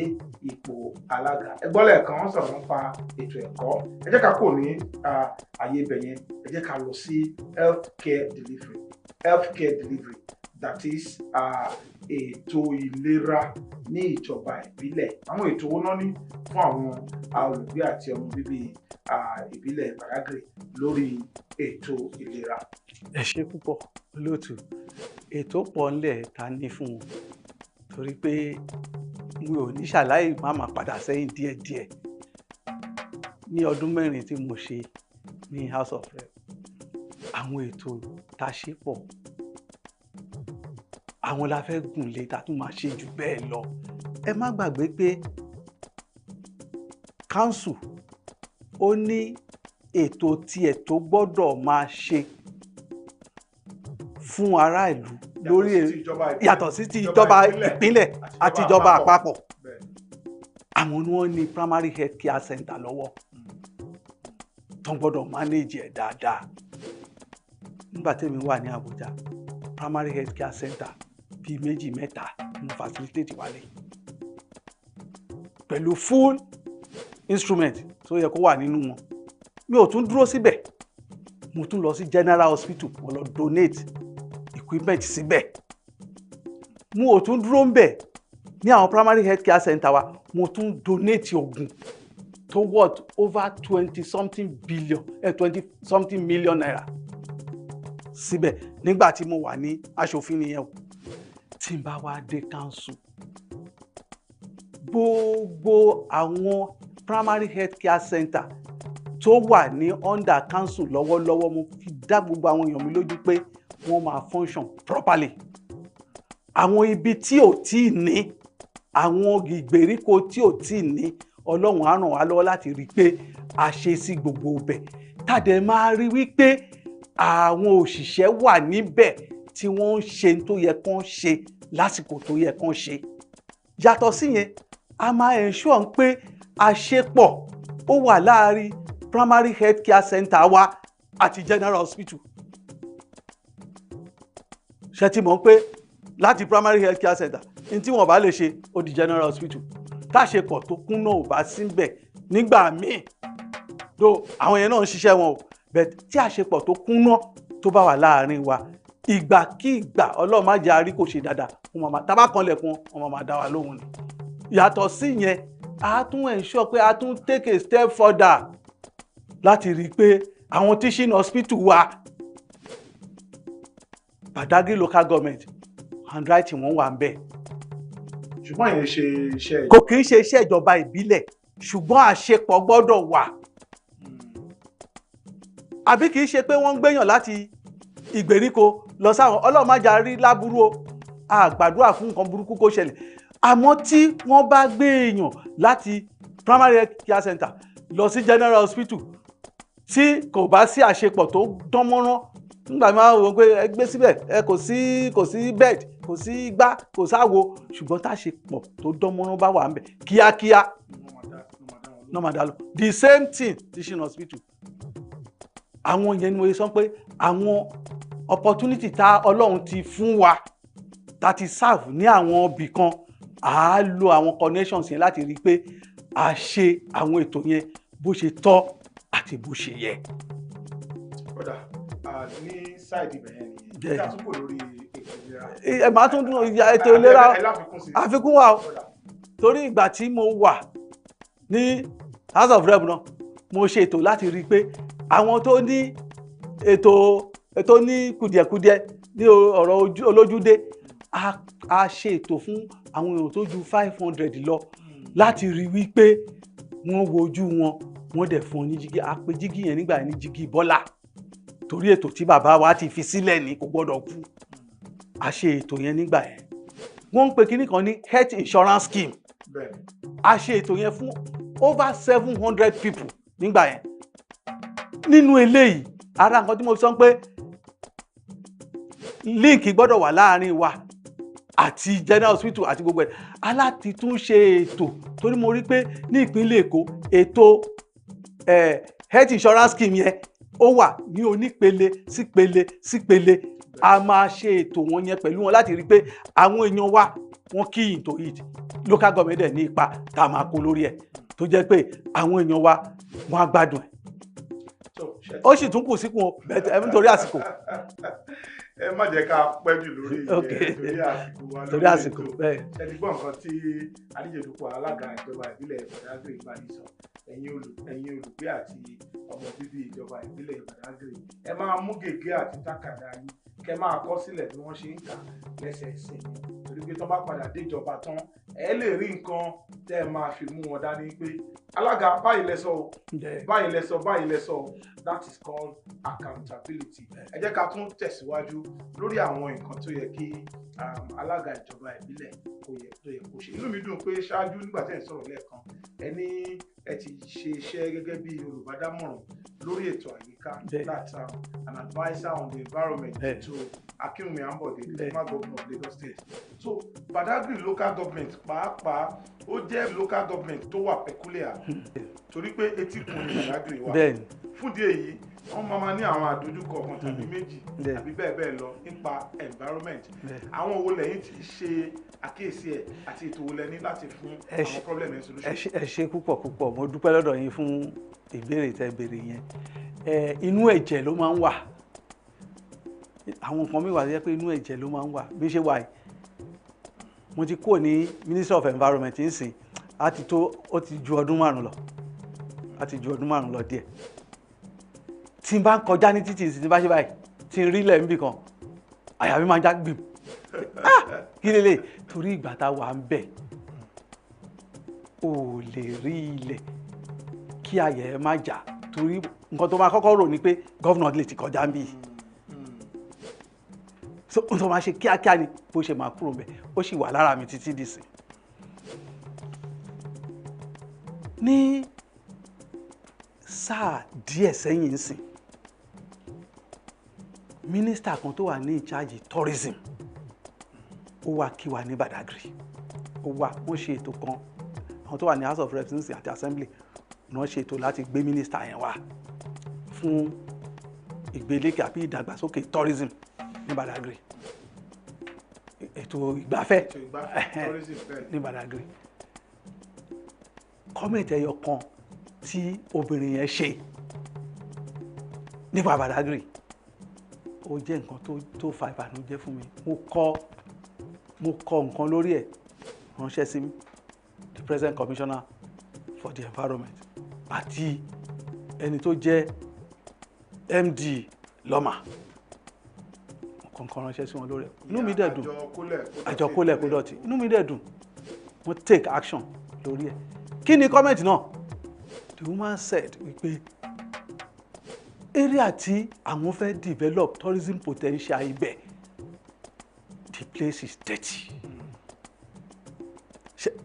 Speaker 6: ipò alága ẹgbọ́n lẹ́ẹ̀kan wọ́n sọ̀rọ̀ nípa ètò ẹ̀kọ́ ẹ jẹ́ ká kò ní ààyè ibẹ̀ yẹn ẹ jẹ́ ká lọ sí healthcare delivery that is ètò ìlera ní ìjọba ìbílẹ̀ àwọn ètò owó náà ní fún àwọn olùgbé àti ọmọ bíbí ìbílẹ̀ Badagry lórí ètò ìlera.
Speaker 7: ẹ ṣé púpọ̀ olóòtú ètò pọ̀ ńlẹ̀ ta ní fún wọn torí pé mi ò ní ṣàlàyé máa padà sẹ́yìn díẹ̀díẹ̀ ní ọdún mẹ́rin tí mo ṣe ní House of Rep àwọn ètò tá a ṣe pọ̀ àwọn la fẹ́ gùn lé ta tún máa ṣe jù bẹ́ẹ̀ lọ ẹ má gbàgbé pé council ó ní ètò tiẹ̀ tó gbọ́dọ̀ máa ṣe fún ará ìlú lórí yàtọ̀ sí ti ìjọba ìpínlẹ̀ àti ìjọba àpapọ̀ àwọn ni wọ́n ní primary health care center lọ́wọ́ tó ń gbọ́dọ̀ manage ẹ̀ dáadáa nígbà tẹ́mi wà ní Àbújá primary health care center bíi méjì mẹ́ta ní facilitate wálé pẹ̀lú full instrument tó yẹ kó wà nínú wọn mi ò tún dúró síbẹ̀ mo tún lọ sí general hospital mo lọ donate equipment síbẹ̀ mo ò tún dúró ń bẹ̀ ní àwọn primary health care center wa mo tún donate oògùn tó worth over 20 million naira síbẹ̀ nígbà tí mo wà ní aṣòfin nìyẹn o tí n bá wá dé council gbogbo àwọn primary health care center tó wà ní under council lọ́wọ́lọ́wọ́ mo fi dá gbogbo àwọn èèyàn mi lójú pé wọ́n máa function properly àwọn ibi tí ò tí ì ní àwọn ìgbèríko tí ò tí ì ní Ọlọ́run á ràn wá lọ́wọ́ láti rí i pé a ṣe sí gbogbo ibẹ̀ tàdé máa rí wípé àwọn òṣìṣẹ́ wà níbẹ̀ tí wọ́n ń ṣe tó yẹ kán ṣe lásìkò tó yẹ kán ṣe yàtọ̀ síyẹn a máa ensure pé àṣepọ̀ ó wà láàárín primary health care center wa àti general hospital ṣe ti mọ̀ pé láti primary health care center ní tí wọ́n bá lè ṣe ó di general hospital táṣepọ̀ tó kún náà ò bá síbẹ̀ nígbà míì tó àwọn yẹn náà ń ṣiṣẹ́ wọn o bẹ́ẹ̀ tí àṣepọ̀ tó kún náà tó bá wà láàárín wa ìgbàkígbà Ọlọ́run má jẹ́ àrí kò ṣe dáadáa tábà kanlẹ̀kùn wọn máa dá wa lóhùn ni yàtọ̀ sí yẹn a tún ensure pé a tún take a step further láti rí i pé àwọn teaching hospital wa Badagry local government handwriting wọn wà ń bẹ̀.
Speaker 6: ṣùgbọ́n ìyẹn ṣe iṣẹ́
Speaker 7: kò kì í ṣe iṣẹ́ ìjọba ìbílẹ̀ ṣùgbọ́n àṣepọ̀ gbọ́dọ̀ wà. Àbí kìí ṣe pé wọ́n ń gbéyàn láti ìgbèríko lọ sáwọn Ọlọ́run má jà rí láburú o, a gbàdúrà fún nǹkan burúkú kó ṣẹlẹ̀. Àmọ́ tí wọ́n bá gbé èèyàn láti primary health care center lọ sí general hospital tí kò bá sí àṣepọ̀ tó dán mọ́rán, nígbà máa wò pé ẹ gbé síbẹ̀ ẹ kò sí bed kò sí igbá kò sáwo, ṣùgbọ́n táṣepọ̀ tó dán mọ́rán bá wà ń bẹ̀ kíákíá no máa dá lọ. The same thing teaching hospital. Àwọn yẹn ni mo sọ pé àwọn opportunity tá Ọlọ́run ti fún wa tá ti serve ní àwọn ibì kan, à á lo àwọn connections yẹn láti rí i pé a ṣe àwọn ètò yẹn bó ṣe tọ́ àti bó ṣe yẹ.
Speaker 6: kódà ní sáìdì bẹ̀yẹn nìyẹn kí a tún kò lórí ètò ìlera.
Speaker 7: ẹ máa tún dún ètò ìlera àfikún wa o, torí ìgbà tí mo wà ní House of Rep náà mo ṣe ètò láti rí i pé àwọn tó ní ètò ní kùdìẹ̀kudiẹ ní ọ̀rọ̀ olójúdé a ṣe ètò fún àwọn èèyàn tó ju 500 lọ láti rí wípé wọ́n wojú wọn, wọ́n dẹ̀ fún ní jígí. A pè jígí yẹn nígbà yẹn ní jígí Bọ́lá, torí ètò tí bàbá wa ti fi sílẹ̀ ní kò gbọ́dọ̀ kú. A ṣe ètò yẹn nígbà yẹn. Wọ́n ń pe kinní kan ní health insurance scheme. A ṣe ètò yẹn fún over 700 people nígbà yẹn. Nínú eléyìí ara nǹkan tí mo sọ pé link gbọ́dọ̀ wà láàrin wa àti general hospital àti gbogbo ẹ̀ aláti tún ṣe ètò, torí mo rí pé ní ìpínlẹ̀ Èkó ètò health insurance scheme yẹn ó wà ní onípele sípele. A máa ṣe ètò wọn yẹn pẹ̀lú wọn láti rí pé àwọn èèyàn wa wọ́n key into it. Local government dẹ̀ ní ipa tá a máa kó lórí ẹ̀ tó jẹ́ pé àwọn èèyàn wa wọ́n á gbádùn ẹ̀. Ó sì tún kù síkùn o nítorí àsìkò.
Speaker 6: Ẹ má jẹ́ ká pẹ́ jù lórí
Speaker 7: torí àsìkò bẹ́ẹ̀.
Speaker 6: Ẹ ti gbọ́ nǹkan tí Adéjẹdùpọ̀ alága ìjọba ìbílẹ̀ Badagry ìbánisọ, ẹ̀yin olùgbé àti ọmọ bíbí ìjọba ìbílẹ̀ Badagry, ẹ máa mú gègé àti tákàdá yín kẹ́ máa kọ sílẹ̀ bí wọ́n ṣe ń kà lẹ́sẹẹsẹ, torí pé tó bá padà déjọba tán ẹ lè rí nǹkan tẹ́ ẹ máa fi mú wọn dání pé alága báyìí lẹ́sọ o, báyìí lẹ́sọ o. That is called accountability. Ẹ jẹ́ ká tún tẹ̀síwájú lórí àwọn nǹkan tó yẹ kí alága ìjọba ìbílẹ̀ tó yẹ kó ṣe. Inú mi dùn pé ṣáájú nígbà tí ẹ ń sọ̀rọ̀ lẹ́ẹ̀kan ẹ ti ṣe iṣẹ́ gẹ́gẹ́ bí olùbádámọ̀ràn lórí ètò àyíká, that's an adviser on the environment to Akinwumi Ambode, the former governor of Lagos State. So Badagry local government pàápàá ó jẹ́ local government tó wà peculiar torí pé etíkun ní Badagry wà. Fún díẹ̀ yìí wọ́n máa ní àwọn àdójúkọ kan tàbí méjì tàbí bẹ́ẹ̀ lọ nípa environment. Àwọn wo lẹ́yìn ti ṣe àkíyèsí ẹ̀ àti ètò wo lẹ́ni láti fún àwọn problem and solution.
Speaker 7: Ẹ ṣé púpọ̀ mo dúpẹ́ lọ́dọ̀ yín fún ìbéèrè tẹ́ béèrè yẹn. Inú ẹ̀jẹ̀ ló máa ń wà, àwọn nǹkan mi wà tó jẹ́ pé inú ẹ̀jẹ̀ ló máa ń wà. Bí ṣe wà yìí mo ti kúrò ní Minister of Environment nsìn ó ti ju ọdún 5 lọ, àti ju ọdún 5 lọ díẹ̀. Tí n bá ń kọjá ní títì tí n bá ṣe báyìí tí n rí ilẹ̀ níbì kan àyà mi máa ń já gbìm. Kí lélẹ̀ torí ìgbà tá a wà ń bẹ̀ ò lè rí ilẹ̀ kí àyà ẹ má jà, torí nǹkan tó máa kọ́kọ́ rò ní pé gọ́vnà lè ti kọjá ń bì. So n tó máa ṣe kíákíá ni bó ṣe máa kúrò bẹ̀, ó sì wà lára mi títí dìsìn. Ní sáà díẹ̀ sẹ́yìn ń sìn mínísítà kan tó wà ní ìcháàjì tourism ó wá kí wa ní Badagry, wọ́n ṣe ètò kan, àwọn tó wà ní House of Reps àti Assembly wọ́n ṣe ètò láti gbé mínísítà yẹn wá fún ìgbélékè àbí ìdàgbàsókè tourism ní Badagry, ètò ìgbafẹ́ ní Badagry. Kọ́mẹ̀tì ẹyọ kan tí obìnrin yẹn ṣe nípa Badagry ó jẹ́ nǹkan tó fa ìbànújẹ́ fún mi. Mo kọ nǹkan lórí ẹ̀ ránṣẹ́ sí the present commissioner for the environment àti ẹni tó jẹ́ MD Lọ́mà, kọ̀ọ̀kan ránṣẹ́ sí wọn lórí ẹ̀. Inú mi dẹ̀ dùn, àjọ kólẹ̀ kó dọ̀tí, inú mi dẹ̀ dùn, wọ́n take action lórí ẹ̀. kí ni comment náà? The woman said wípé area tí àwọn fẹ́ develop tourism potential ibẹ̀, the place is dirty.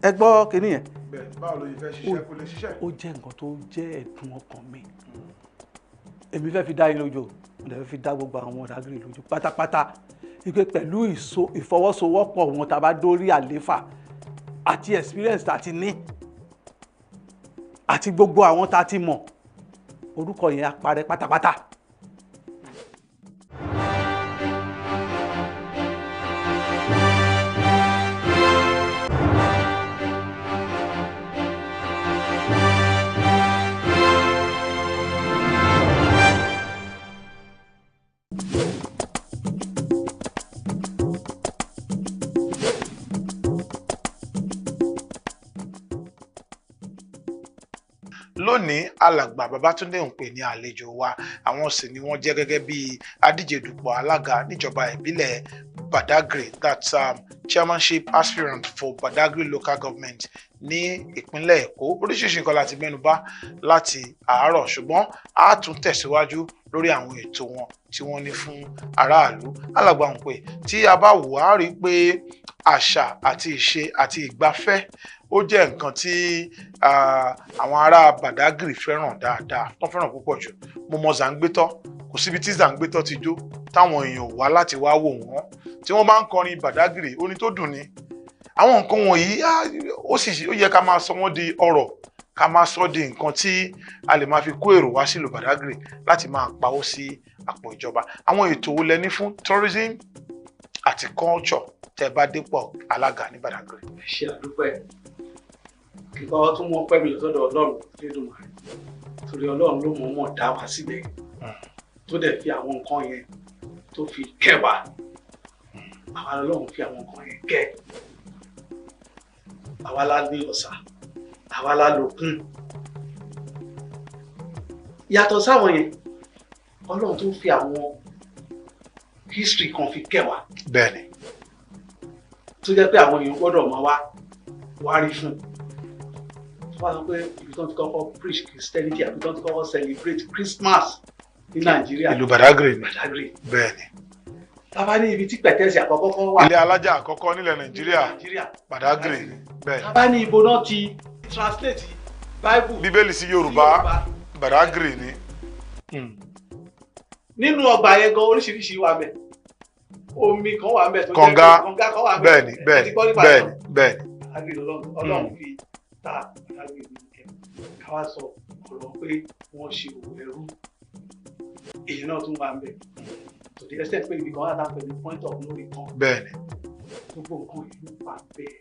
Speaker 7: Ẹ gbọ́ kíní yẹn.
Speaker 6: báwo ló yẹ fẹ́ ṣiṣẹ́ kó lè ṣiṣẹ́.
Speaker 7: Ó jẹ́ nǹkan tó jẹ́ ẹ̀dùn ọkàn mi. Èmi fẹ́ fi dá yín lójú, mo dẹ̀ fẹ́ fi dá gbogbo àwọn Badagry lójú pátápátá wípé pẹ̀lú ìfọwọ́sowọ́pọ̀ wọn tá a bá dórí àléfà àti experience tá a ti ní àti gbogbo àwọn tá a ti mọ̀, orúkọ yẹn á parẹ́ pátápátá.
Speaker 8: lónìí alàgbà Babátúndé ń pè ní àlejò wa, àwọn sì ni wọ́n jẹ́ gẹ́gẹ́ bí adíje dupò alága níjọba ìbílẹ̀ Badagry, that's chairmanship aspirant for Badagry local government ní ìpínlẹ̀ Èkó. Oríṣiríṣi nǹkan láti mẹ́nubà láti àárọ̀, ṣùgbọ́n a tún tẹ̀síwájú lórí àwọn ètò wọn tí wọ́n ní fún aráàlú. Alàgbà ń pè tí a bá wò á rí i pé àṣà àti ìṣe àti ìgbafẹ́ ó jẹ́ nǹkan tí àwọn ará Badagry fẹ́ràn dáadáa, wọ́n fẹ́ràn púpọ̀ jù. Mo mọ Zàǹgbétọ́, kò síbi tí Zàǹgbétọ́ ti jó táwọn èèyàn wá láti wá wò wọ́n. Tí wọ́n bá ń kọrin Badagry, orin tó dùn ni. Àwọn nǹkan wọ̀nyí ó yẹ ká máa sọ wọ́n di ọrọ̀, ká máa sọ di nǹkan tí a lè máa fi kó èrò wá sílùú Badagry láti máa pawó sí àpò ìjọba. Àwọn ètò wo lẹ ní fún tourism àti culture tẹ́ bá dépò alága ní Badagry?
Speaker 5: Ṣé àdúpẹ́ kíkọ́ tún mọ́ pẹ́ mi lọ́sọ́dọ̀ Ọlọ́run Elédùmarè, torí Ọlọ́run ló mọ̀ọ́mọ̀ dá wa síbẹ̀ tó dẹ̀ fi àwọn nǹkan yẹn tó fi kẹ́ wa. Àwa Ọlọ́run fi àwọn nǹkan yẹn kẹ́. Àwa la ní ọ̀sà, àwa la lòkun. Yàtọ̀ sáwọn yẹn, Ọlọ́run tó fi àwọn history kan fi kẹ́ wa.
Speaker 8: Bẹ́ẹ̀ni.
Speaker 5: Tó jẹ́ pé àwọn èèyàn gbọ́dọ̀ máa wá rí fún. Wọ́n sọ pé ibi tó ti kọ́kọ́ preach Christianity àbí tó ti kọ́kọ́ celebrate Christmas ní Nàìjíríà.
Speaker 8: Ìlú Badagry ni.
Speaker 5: Badagry.
Speaker 8: Bẹ́ẹ̀ni.
Speaker 5: Tábà ní ibi tí pẹ̀tẹ́sì àkọ́kọ́ kan wà.
Speaker 8: Ilé alájà àkọ́kọ́ nílẹ̀ Nàìjíríà. Badagry ni. Bẹ́ẹ̀ni.
Speaker 5: Tábà ní ibo náà ti translate Bible.
Speaker 8: Bíbélì sí Yorùbá. Badagry ni.
Speaker 5: Nínú ọgbà yẹn gan oríṣiríṣi wà ńbẹ̀. Omi kan wà ńbẹ̀ tó jẹ́
Speaker 8: kànga
Speaker 5: kan wà ńbẹ̀.
Speaker 8: Bẹ́ẹ̀ni, bẹ́ẹ̀ni.
Speaker 5: Badagry Ọlọ́run fi ta Badagry ní kẹ́. Káwá sọ ọ̀rọ̀ pé wọ́n ṣe òwò ẹrú. Èyí náà tún wà ńbẹ̀. To the extent pé ibi kan wà láti pẹ̀lú point of no return.
Speaker 8: Bẹ́ẹ̀ni.
Speaker 5: Gbogbo nǹkan ìlú wà bẹ́ẹ̀.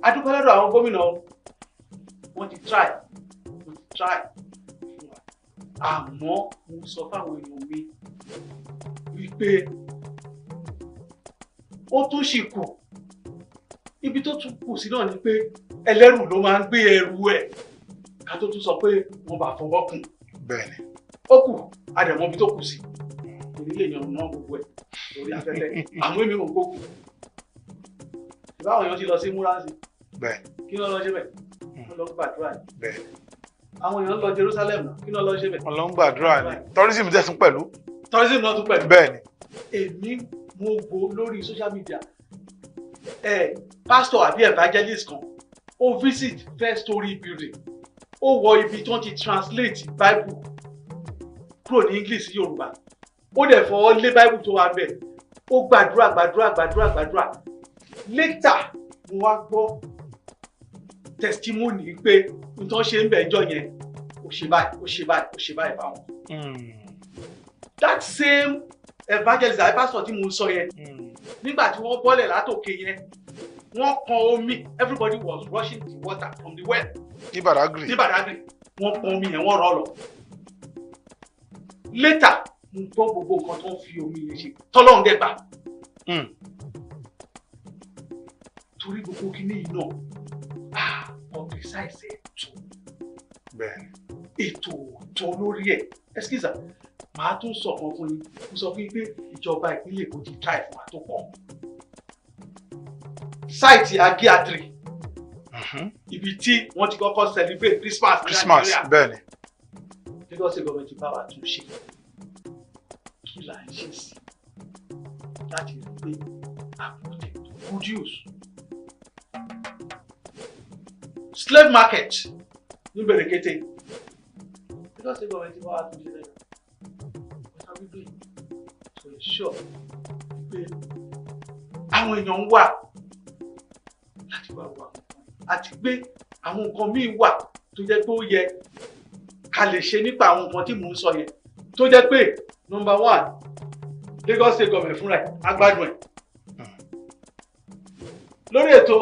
Speaker 5: A dúpẹ́ lọ́dọ̀ àwọn gómìnà wọ́n ti try fún wa. Àmọ́ mo sọ fáwọn èèyàn mi wípé ó tún ṣì kù. Ibi tó tún kù sí náà ni pé ẹlẹ́rù ló máa ń gbé ẹrù ẹ̀ ká tó tún sọ pé wọ́n bá fọwọ́ kùn.
Speaker 8: Bẹ́ẹ̀ni.
Speaker 5: Ó kù, a dẹ̀ mọ ibi tó kù sí. Onílé èèyàn náà gbogbo ẹ̀ lórí afẹ́fẹ́. Àwọn èmi mò ń kókù. Ìbáwọn èèyàn ti lọ sí Múrásì.
Speaker 8: Bẹ́ẹ̀ni.
Speaker 5: Kí ló lọ ṣe bẹ̀? Wọ́n lọ gbàdúrà ni.
Speaker 8: Bẹ́ẹ̀ni.
Speaker 5: Àwọn èèyàn lọ Jerusalem náà. Kí ló lọ ṣe bẹ̀?
Speaker 8: Wọ́n lọ ń gbàdúrà ni. Tourism tẹ̀ tún pẹ̀lú.
Speaker 5: Tourism náà tún pẹ̀lú.
Speaker 8: Bẹ́ẹ̀ni.
Speaker 5: Èmi mo wo lórí social media. Pastor àbí evangelist kan ó visit First Story building. Ó wọ ibi tí wọ́n ti translate Bible kúrò ní English sí Yorùbá. Ó dẹ̀ fọwọ́ lé Bible tó wà bẹ́ẹ̀. Ó gbàdúrà. Later mo wá gbọ́ testimony pé nǹkan ṣe ń bẹ̀ ẹjọ́ yẹn ó ṣe báyìí fáwọn. That same evangelist àbí pastor tí mo sọ yẹn nígbà tí wọ́n bọ́lẹ̀ látòkè yẹn wọ́n kan omi, everybody was rushing the water from the well.
Speaker 8: Ní Badagry.
Speaker 5: Wọ́n pọn omi yẹn wọ́n rọ́ lọ. Later mo gbọ́ gbogbo nǹkan tó ń fi omi yẹn ṣe tọ́lọ́run dẹ̀ gbà. Torí gbogbo kíní yìí náà publicize ètò.
Speaker 8: Bẹ́ẹ̀ni.
Speaker 5: Ètò tó lórí ẹ̀. Excuse me, màá tún sọ kan fún yín. Mo sọ fún yín pé ìjọba ìpínlẹ̀ Èkó ti try fún wa tó pọ̀. Sáìtì Agíàtìrì ibi tí wọ́n ti kọ́kọ́ celebrate Christmas ní Nàìjíríà.
Speaker 8: bẹ́ẹ̀ ni.
Speaker 5: Lagos State government bá wa tún ṣe kí là ń ṣe sí láti rí pé àpótí produce slave market ní Bẹ̀rẹ̀kẹ̀tẹ̀. Lagos State government bá wa tún ṣe lẹ́yìn ọ̀sán wípé to ensure pé àwọn èèyàn ń wà láti wá wà àti pé àwọn nǹkan míì wà tó jẹ́ pé ó yẹ ká lè ṣe nípa àwọn nǹkan tí mò ń sọ yẹn tó jẹ́ pé number one Lagos State government fúnra ẹ̀ agbádùn ẹ̀ lórí ètò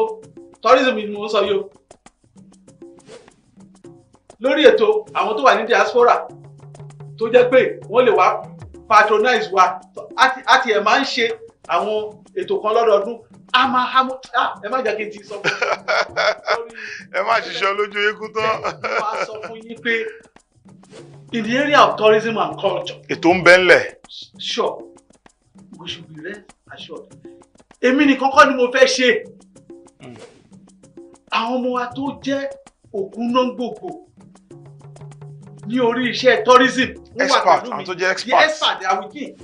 Speaker 5: tourism ni mò ń sọ yìí o lórí ètò àwọn tó wà ní diaspora tó jẹ́ pé wọ́n lè wá patronize wa àti ẹ̀ máa ń ṣe àwọn ètò kan lọ́dọọdún ẹ má jẹ́ kí n ti sọ fún yín.
Speaker 8: ẹ má ṣiṣẹ́ lójú eégún tán.
Speaker 5: ẹ má sọ fún yín pé in the area of tourism and culture.
Speaker 8: ètò ń bẹ ńlẹ̀.
Speaker 5: Sure, we should be rest assured. Èmi nìkan kọ́ ni mo fẹ́ ṣe. Àwọn ọmọ wa tó jẹ́ ògúnnágbògbò ní orí iṣẹ́ tourism.
Speaker 8: Expert, àwọn tó jẹ́ expert.
Speaker 5: The expert they are with me.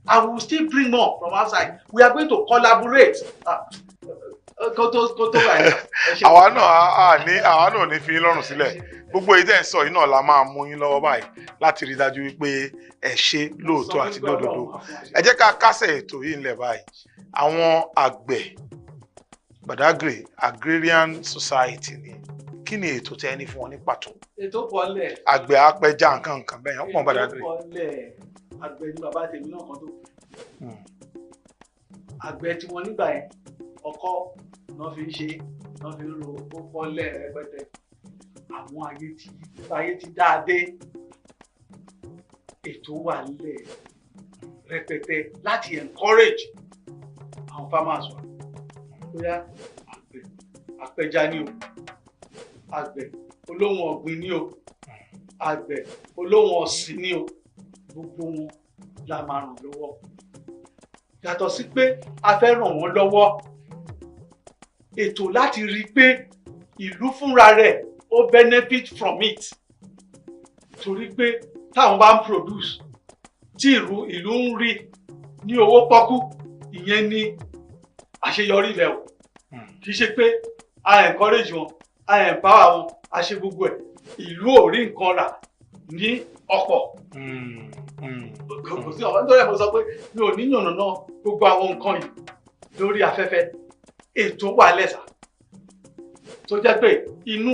Speaker 5: I will still bring more from outside. We are going to collaborate.
Speaker 8: Àwa náà ní fi lọ́rùn sílẹ̀. Gbogbo èyí tẹ́ ń sọ yìí náà la máa mú yín lọ́wọ́ báyìí láti rí dájú wípé ẹ ṣe lóòótọ́ àti lódodo. Ẹ jẹ́ ká kásẹ̀ ètò yìí ńlẹ̀ báyìí. Àwọn àgbẹ̀ Badagry Agrarian Society ni kí ni ètò tẹ́ ní fún wọn ní pàtó?
Speaker 5: Ètò pọ̀lẹ̀.
Speaker 8: Àgbẹ̀ apẹja nǹkan bẹ́ẹ̀ yẹn pọ̀ Badagry.
Speaker 5: Ètò pọ̀lẹ̀. Àgbẹ̀ ni bàbá tèmi náà kan tó. Àgbẹ̀ tí wọ́n nígbà yẹn ọkọ́ náà fi ń ṣe náà fi ń ro ó pọ̀lẹ̀ rẹpẹtẹ. Àwọn ayé ti dáadé. Ètò wà nílẹ̀ rẹpẹtẹ láti encourage àwọn farmers wa. Bóyá àgbẹ̀ apẹja ni o, àgbẹ̀ olóhùn ọ̀gbìn ni o, àgbẹ̀ olóhùn ọ̀sìn ni o, gbogbo wọn la máa ràn lọ́wọ́. Yàtọ̀ sí pé a fẹ́ ràn wọ́n lọ́wọ́, ètò láti rí i pé ìlú fúnra rẹ̀ ó benefit from it. Torí pé táwọn bá ń produce tí ìlú ń rí ní owó pọ́kú, ìyẹn ni àṣeyọrí ilẹ̀ o. Kì í ṣe pé a encourage wọn, a empower wọn, a ṣe gbogbo ẹ̀. Ìlú ò rí nǹkan rà ní ọ̀pọ̀. Kò sí ọ̀pọ̀ nítorí ẹ̀ mo sọ pé mi ò ní yànnàná gbogbo àwọn nǹkan yìí lórí afẹ́fẹ́. Ètò wà lẹ́sà tó jẹ́ pé inú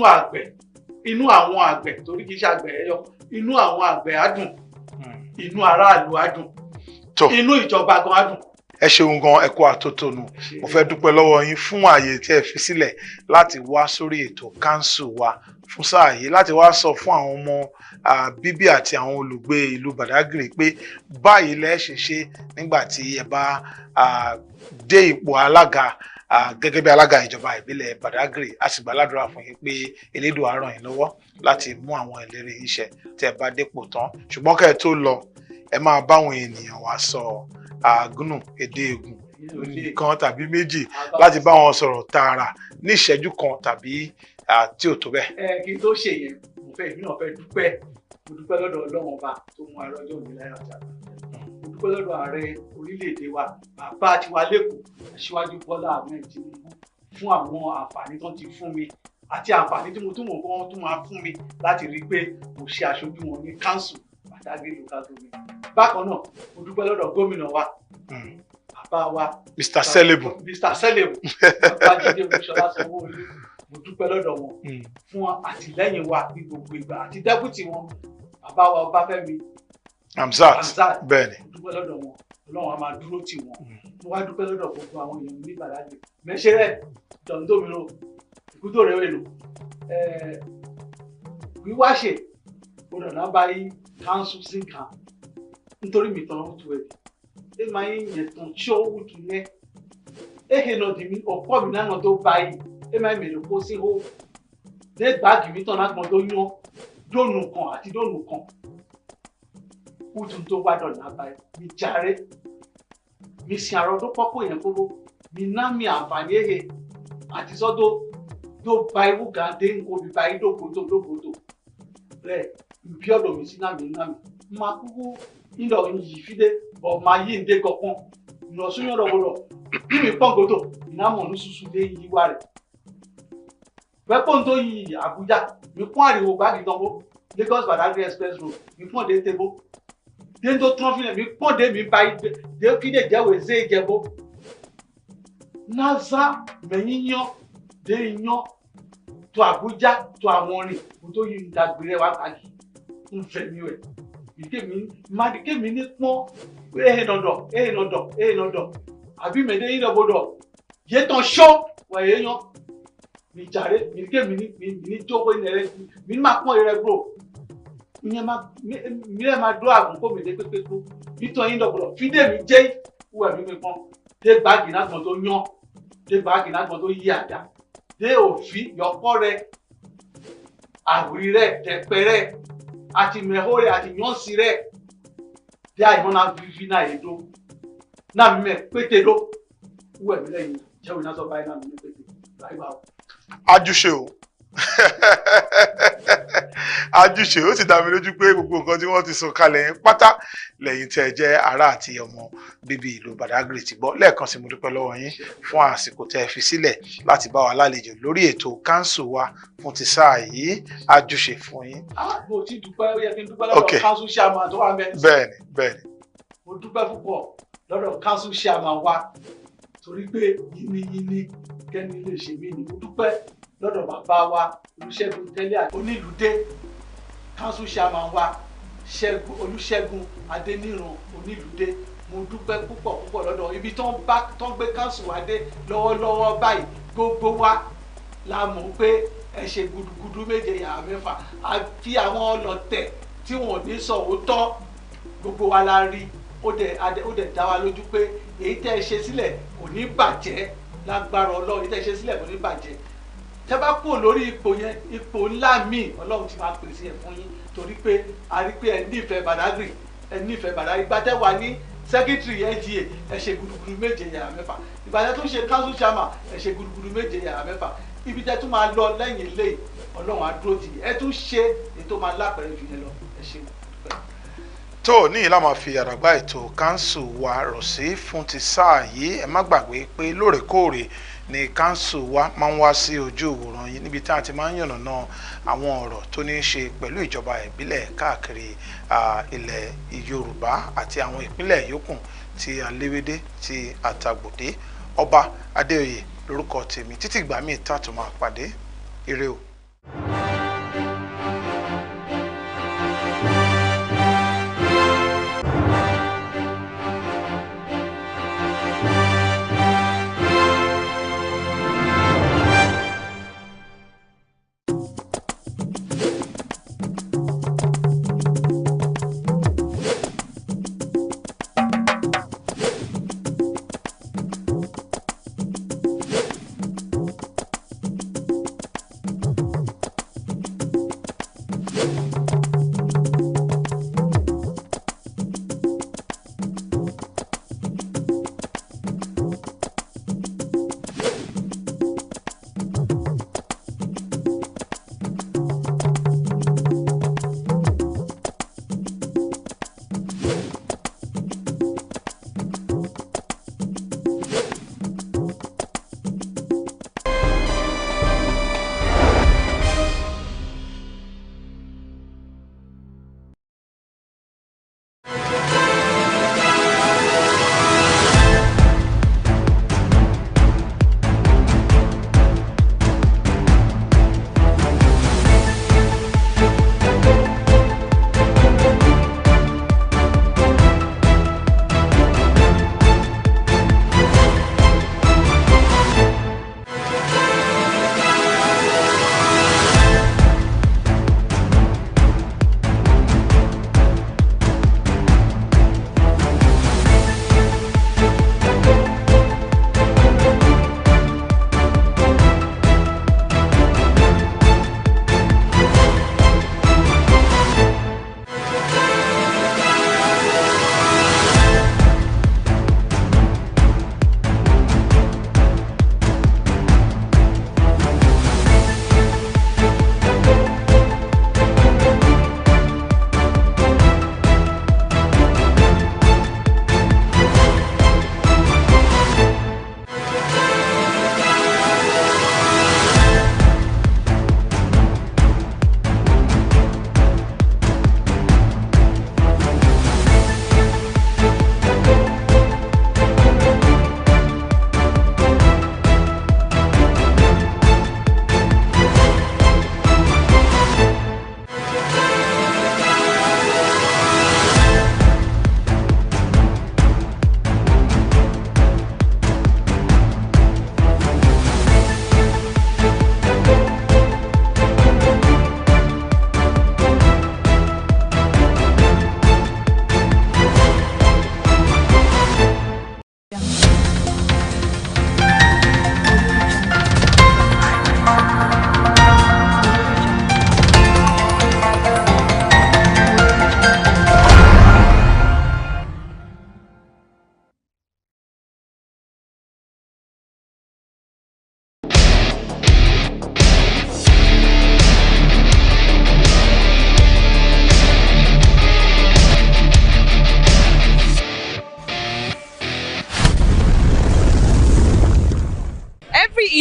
Speaker 5: àwọn àgbẹ̀ torí kì í ṣe àgbẹ̀ ẹyọ, inú àwọn àgbẹ̀ á dùn, inú aráàlú á dùn, inú ìjọba gan á dùn.
Speaker 8: Ẹ ṣeun gan, ẹ kú àtótónu. Mo fẹ́ dúpẹ́ lọ́wọ́ yín fún ààyè tí ẹ fi sílẹ̀ láti wá sórí ètò council wa fún sáà yìí láti wá sọ fún àwọn ọmọ bíbí àti àwọn olùgbé ìlú Badagry pé báyìí lẹ ṣe ṣe nígbà tí ẹ bá dé ipò alága gẹ́gẹ́ bí alága ìjọba ìbílẹ̀ Badagry. A sì gbàládùra fún yín pé Elédùà á ràn yín lọ́wọ́ láti mú àwọn ìlérí iṣẹ́ tí ẹ bá dépò tán. Ṣùgbọ́n kẹ́ ẹ tó lọ ẹ máa báwọn ènìyàn wá sọ àgúnù èdè ègùn kan tàbí méjì láti bá wọn sọ̀rọ̀ tààrà ní ìṣẹ́jú kan tàbí tí ò tó bẹ́ẹ̀.
Speaker 5: Kí n tó ṣe yẹn èmi náà fẹ́ dúpẹ́. Mo dúpẹ́ lọ́dọ̀ Ọlọ́run ọba tó mú arọ́jọ́ òní láyà ọjà. Mo dúpẹ́ lọ́dọ̀ ààrẹ orílẹ̀-èdè wa bàbá tiwa lẹ́kọ̀ọ́ Aṣíwájú Bọ́lá Ahmed Tinubu fún àwọn àǹfààní tó ti fún mi àti àǹfààní tí mo tún mọ̀ pé wọ́n tún máa fún mi láti rí i pé mo ṣe aṣojú wọn ní council Badagry local government. Bákan náà mo dúpẹ́ lọ́dọ̀ gómìnà wa bàbá wa
Speaker 8: Mr. Selebu
Speaker 5: bàbá Jídé Olúṣọlá Sanwó-Olú. Mo dúpẹ́ lọ́dọ̀ wọn fún àtìlẹ́yìn wa ní gbogbo ìgbà àti dẹ́bùtì wọn bàbá wa Ọbáfẹ́mi
Speaker 8: Hamzat bẹ́ẹ̀ ni.
Speaker 5: Mo dúpẹ́ lọ́dọ̀ wọn, Ọlọ́run á máa dúró tì wọ́n. Mo wá dúpẹ́ lọ́dọ̀ gbogbo àwọn èèyàn ní Badagry. Mẹ́ṣẹ́rẹ́ Dọ̀ndómìnà Ìkútó rẹ̀ wẹ̀lò wíwáṣẹ̀ gbọdọ̀ náà bá yí council sí kan nítorí mi tán ó tu ẹ̀. Ẹ máa ń yẹn tán tí ó wù tún yẹn. Èhè náà dì mí ọ̀pọ̀ mi náà tó bá yìí. Ẹ máa ń mèrè kó sí hó. Dé gbáàgì mi tán lápọn tó yán dóònù kan àti dóònù kan. Kútù tó wá dọ̀ náà báyìí. Mi jàre. Mi sin àrọ̀ tó pọ́pọ̀ yẹn kúrò. Mi ná mi àǹfààní èhè àti sọ́dọ̀ do bairu gade ngo bi baido godo re biodo mi sinami makuku indo yi fide bo ma yi nde kokon no sunyo rogodo bi mi pon godo na mo nususu de yi wa re pe pon to yi Abuja mi pon ariwo gba di tonbo Lagos Badagry Express Road mi pon de tebo de to traffic mi pon de mi bai de fide je we ze jebo naza menyinyo de yan to Abuja to àwọn rin mo to yi dagbere wa kagi nfe mi we ike mi ni pon nodo abi me de yin obodo ye ton show wa ye yan mi jare mi ke mi jogo ni re mi ma pon ere bro mi ma do agun ko mi de pepe ko mi ton yin obodo fide mi je wa mi pon de gbagi na gbon to yan de gbagi na gbon to yi ada de òfin yọkọ rẹ àwùrí rẹ tẹpẹrẹ àti mẹhórẹ àti yọnsí rẹ de àìmọ́nà fífi náà èdò náà mímẹ pété ló wú ẹ̀mí lẹ́yìn jẹ́wò náà sọ báyìí náà mímẹ pété báyìí wà ó.
Speaker 8: Ajúṣe o ajúṣe ó sì dá mi lójú pé gbogbo nǹkan tí wọ́n ti sọ kalẹ̀ yẹn pátá lẹ́yìn tí ẹ jẹ́ ará àti ọmọ bíbí ìlú Badagry ti gbọ́. Lẹ́ẹ̀kan sí mo dúpẹ́ lọ́wọ́ yín fún àsìkò tẹ́ ẹ fi sílẹ̀ láti bá wa lálejò lórí ètò council wa fún ti sáà yìí. Ajúṣe fún yín.
Speaker 5: mo ti dúpẹ́ ó yẹ kí n dúpẹ́ lọ́dọ̀ council chairman tó wà mẹ́rin.
Speaker 8: Bẹ́ẹ̀ni.
Speaker 5: mo dúpẹ́ púpọ̀ lọ́dọ̀ council chairman wa torí pé yìnyín kẹ́ni lè ṣe mí ni. mo dúpẹ́ lọ́dọ̀ bàbá wa Olúṣẹ́gun tẹ́lẹ̀ onílùdé council chairman wa Olúṣẹ́gun Adéníran onílùdé. mo dúpẹ́ púpọ̀ lọ́dọ̀ ibi tó ń gbé council wa dé lọ́wọ́lọ́wọ́ báyìí gbogbo wa la mọ̀ pé ẹ ṣe gudugudu méje yàrá mẹ́fà àfi àwọn ọlọ̀tẹ̀ tí wọ́n ní sọ òótọ́ gbogbo wa la rí ó dẹ̀ dá wa lójú pé èyí tẹ́ ẹ ṣe sílẹ̀ kò ní bàjẹ́ lágbára Ọlọ́run èyí tẹ́ ẹ ṣe sílẹ̀ kò ní bàjẹ́ tẹ́ bá kúrò lórí ipò yẹn ipò ńlá míì Ọlọ́run ti máa pèsè ẹ̀ fún yín torí pé a rí pé ẹ nífẹ̀ẹ́ Badagry ìgbàtẹ́ wà ní secretary NGA ẹ ṣe gudugudu méje yàrá mẹ́fà ìgbàtẹ́ tó ṣe council chairman ẹ ṣe gudugudu méje yàrá mẹ́fà ibi tẹ́ tún máa lọ lẹ́yìn ilé Ọlọ́run á dúró tì ẹ tún ṣe ètò máa lápẹ̀rẹ̀ jù yẹn lọ ẹ ṣe.
Speaker 8: tó ní ìlà máa fi àràgbá ètò council wa rọ̀ sí fún ti sáà yìí. Ẹ má gbàgbé pé lóòrèkóòrè ni council wa máa ń wá sí ojú ìwòran yìí níbi tí a ti máa ń yànnàná àwọn ọ̀rọ̀ tó ní í ṣe pẹ̀lú ìjọba ìbílẹ̀ káàkiri ilẹ̀ Yorùbá àti àwọn ìpínlẹ̀ yòókù tí aléwédé tí àtàgbòdé. Ọba Adéoyè lórúkọ tèmi títí ìgbà míì tá a tún máa pàdé. Ire o.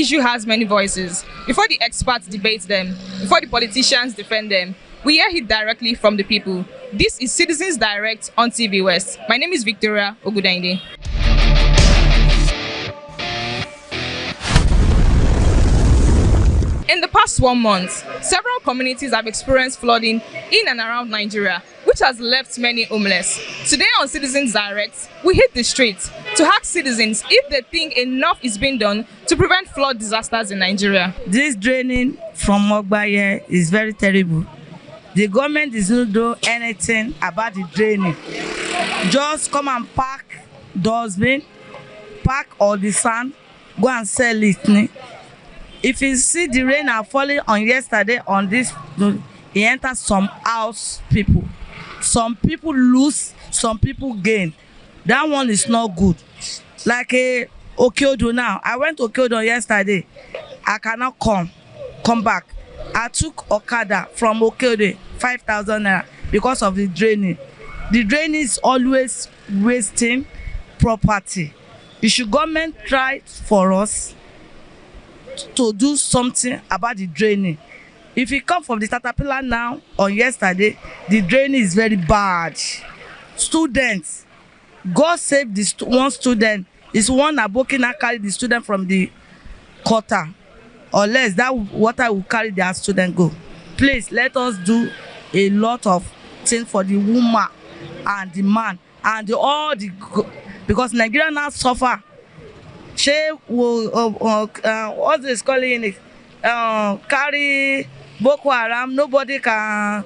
Speaker 9: issue has many voices. Before the experts debate them, before the politicians defend them, we hear it directly from the people. This is Citizens Direct on TVWest. My name is Victoria Ogudainde. In the past 1 month, several communities have experienced flooding in and around Nigeria, which has left many homeless. Today on Citizens Direct, we hit the streets to ask citizens if they think enough is being done to prevent flood disasters in Nigeria.
Speaker 10: This draining from Mogbaye is very terrible. The government is not doing anything about the draining. Just come and pack dustbin, pack all the sand, go and sell it. If you see the rain are falling on yesterday on this, it enters some house people. Some people lose, some people gain. That one is not good. Like Okeodo now. I went to Okeodo yesterday. I cannot come back. I took Okada from Okeodo, 5,000 naira because of the draining. The draining is always wasting property. The government try for us to do something about the draining. If you come from the Caterpillar now on yesterday, the draining is very bad. Students, God save this one student. It's one Abokina carry the student from the quarter, or less that water will carry their student go. Please let us do a lot of things for the woman and the man and because Nigeria now suffer. What is calling it? Carry Boko Haram. Nobody can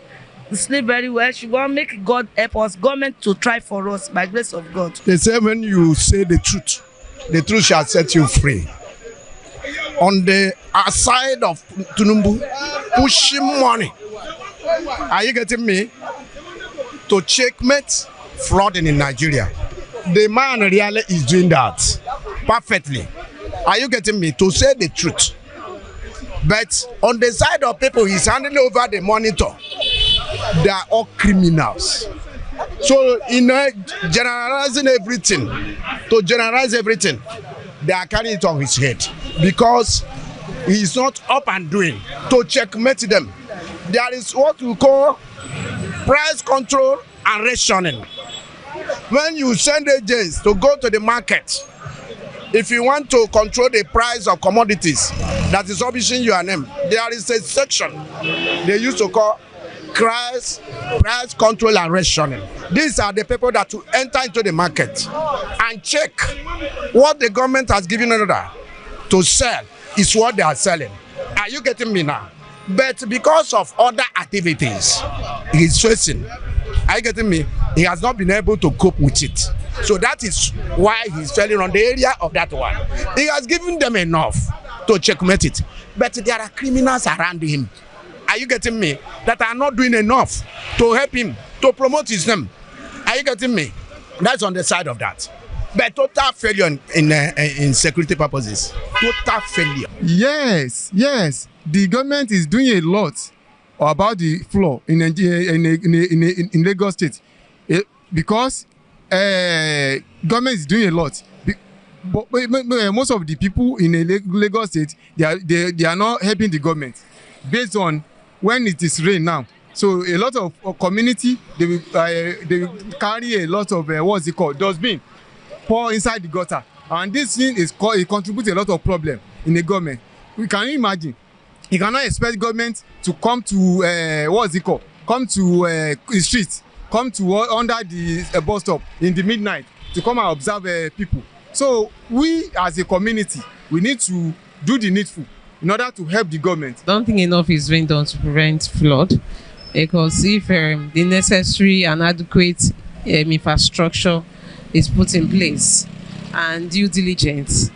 Speaker 10: sleep very well. She want make God help us. Government to try for us by grace of God.
Speaker 4: They say when you say the truth shall set you free. On the side of Tinubu, pushing money. Are you getting me? To checkmate flooding in Nigeria. The man really is doing that perfectly. Are you getting me? To say the truth. But on the side of people he's handing over the monitor, they are all criminals. So in generalizing everything, to generalize everything, they are carrying it on his head because he's not up and doing to checkmate them. There is what we call price control and rationing. When you send agents to go to the market, if you want to control the price of commodities that is publishing your name, there is a section they used to call price control and rationing. These are the people that will enter into the market and check what the government has given order to sell is what they are selling. Are you getting me now? But because of other activities he's facing, are you getting me? He has not been able to cope with it. So that is why he's failing on the area of that one. He has given them enough to checkmate it. But there are criminals around him. Are you getting me? That are not doing enough to help him, to promote his name. Are you getting me? That's on the side of that. But total failure in security purposes. Total failure.
Speaker 11: Yes. The government is doing a lot about the flood in Lagos State, because government is doing a lot. But most of the people in Lagos State, they are not helping the government based on when it is rain now. So a lot of community they will carry a lot of what's it called, dustbin, pour inside the gutter, and this thing it contributes a lot of problem in the government. We can imagine. You cannot expect government to come to come to the street, come to under the bus stop in the midnight to come and observe people. So we as a community, we need to do the needful in order to help the government.
Speaker 12: Don't think enough is being done to prevent flood, because if the necessary and adequate infrastructure is put in place and due diligence,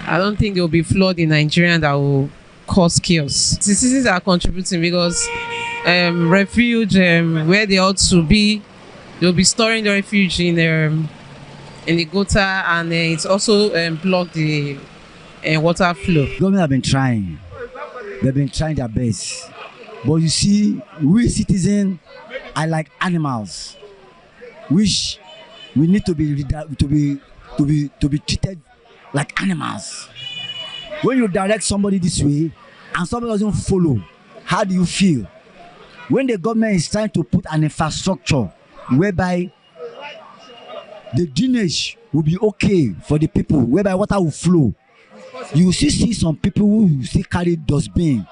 Speaker 12: I don't think there will be flood in Nigeria that will cause chaos. The citizens are contributing because refuge where they ought to be, they'll be storing the refuge in the gutter, and it's also blocked the water flow.
Speaker 13: Government have been trying. They've been trying their best. But you see, we citizens are like animals, which we need to be treated like animals. when you direct somebody this way and somebody doesn't follow, how do you feel? When the government is trying to put an infrastructure whereby the drainage will be okay for the people, whereby water will flow, you will still see some people who will still carry dustbin,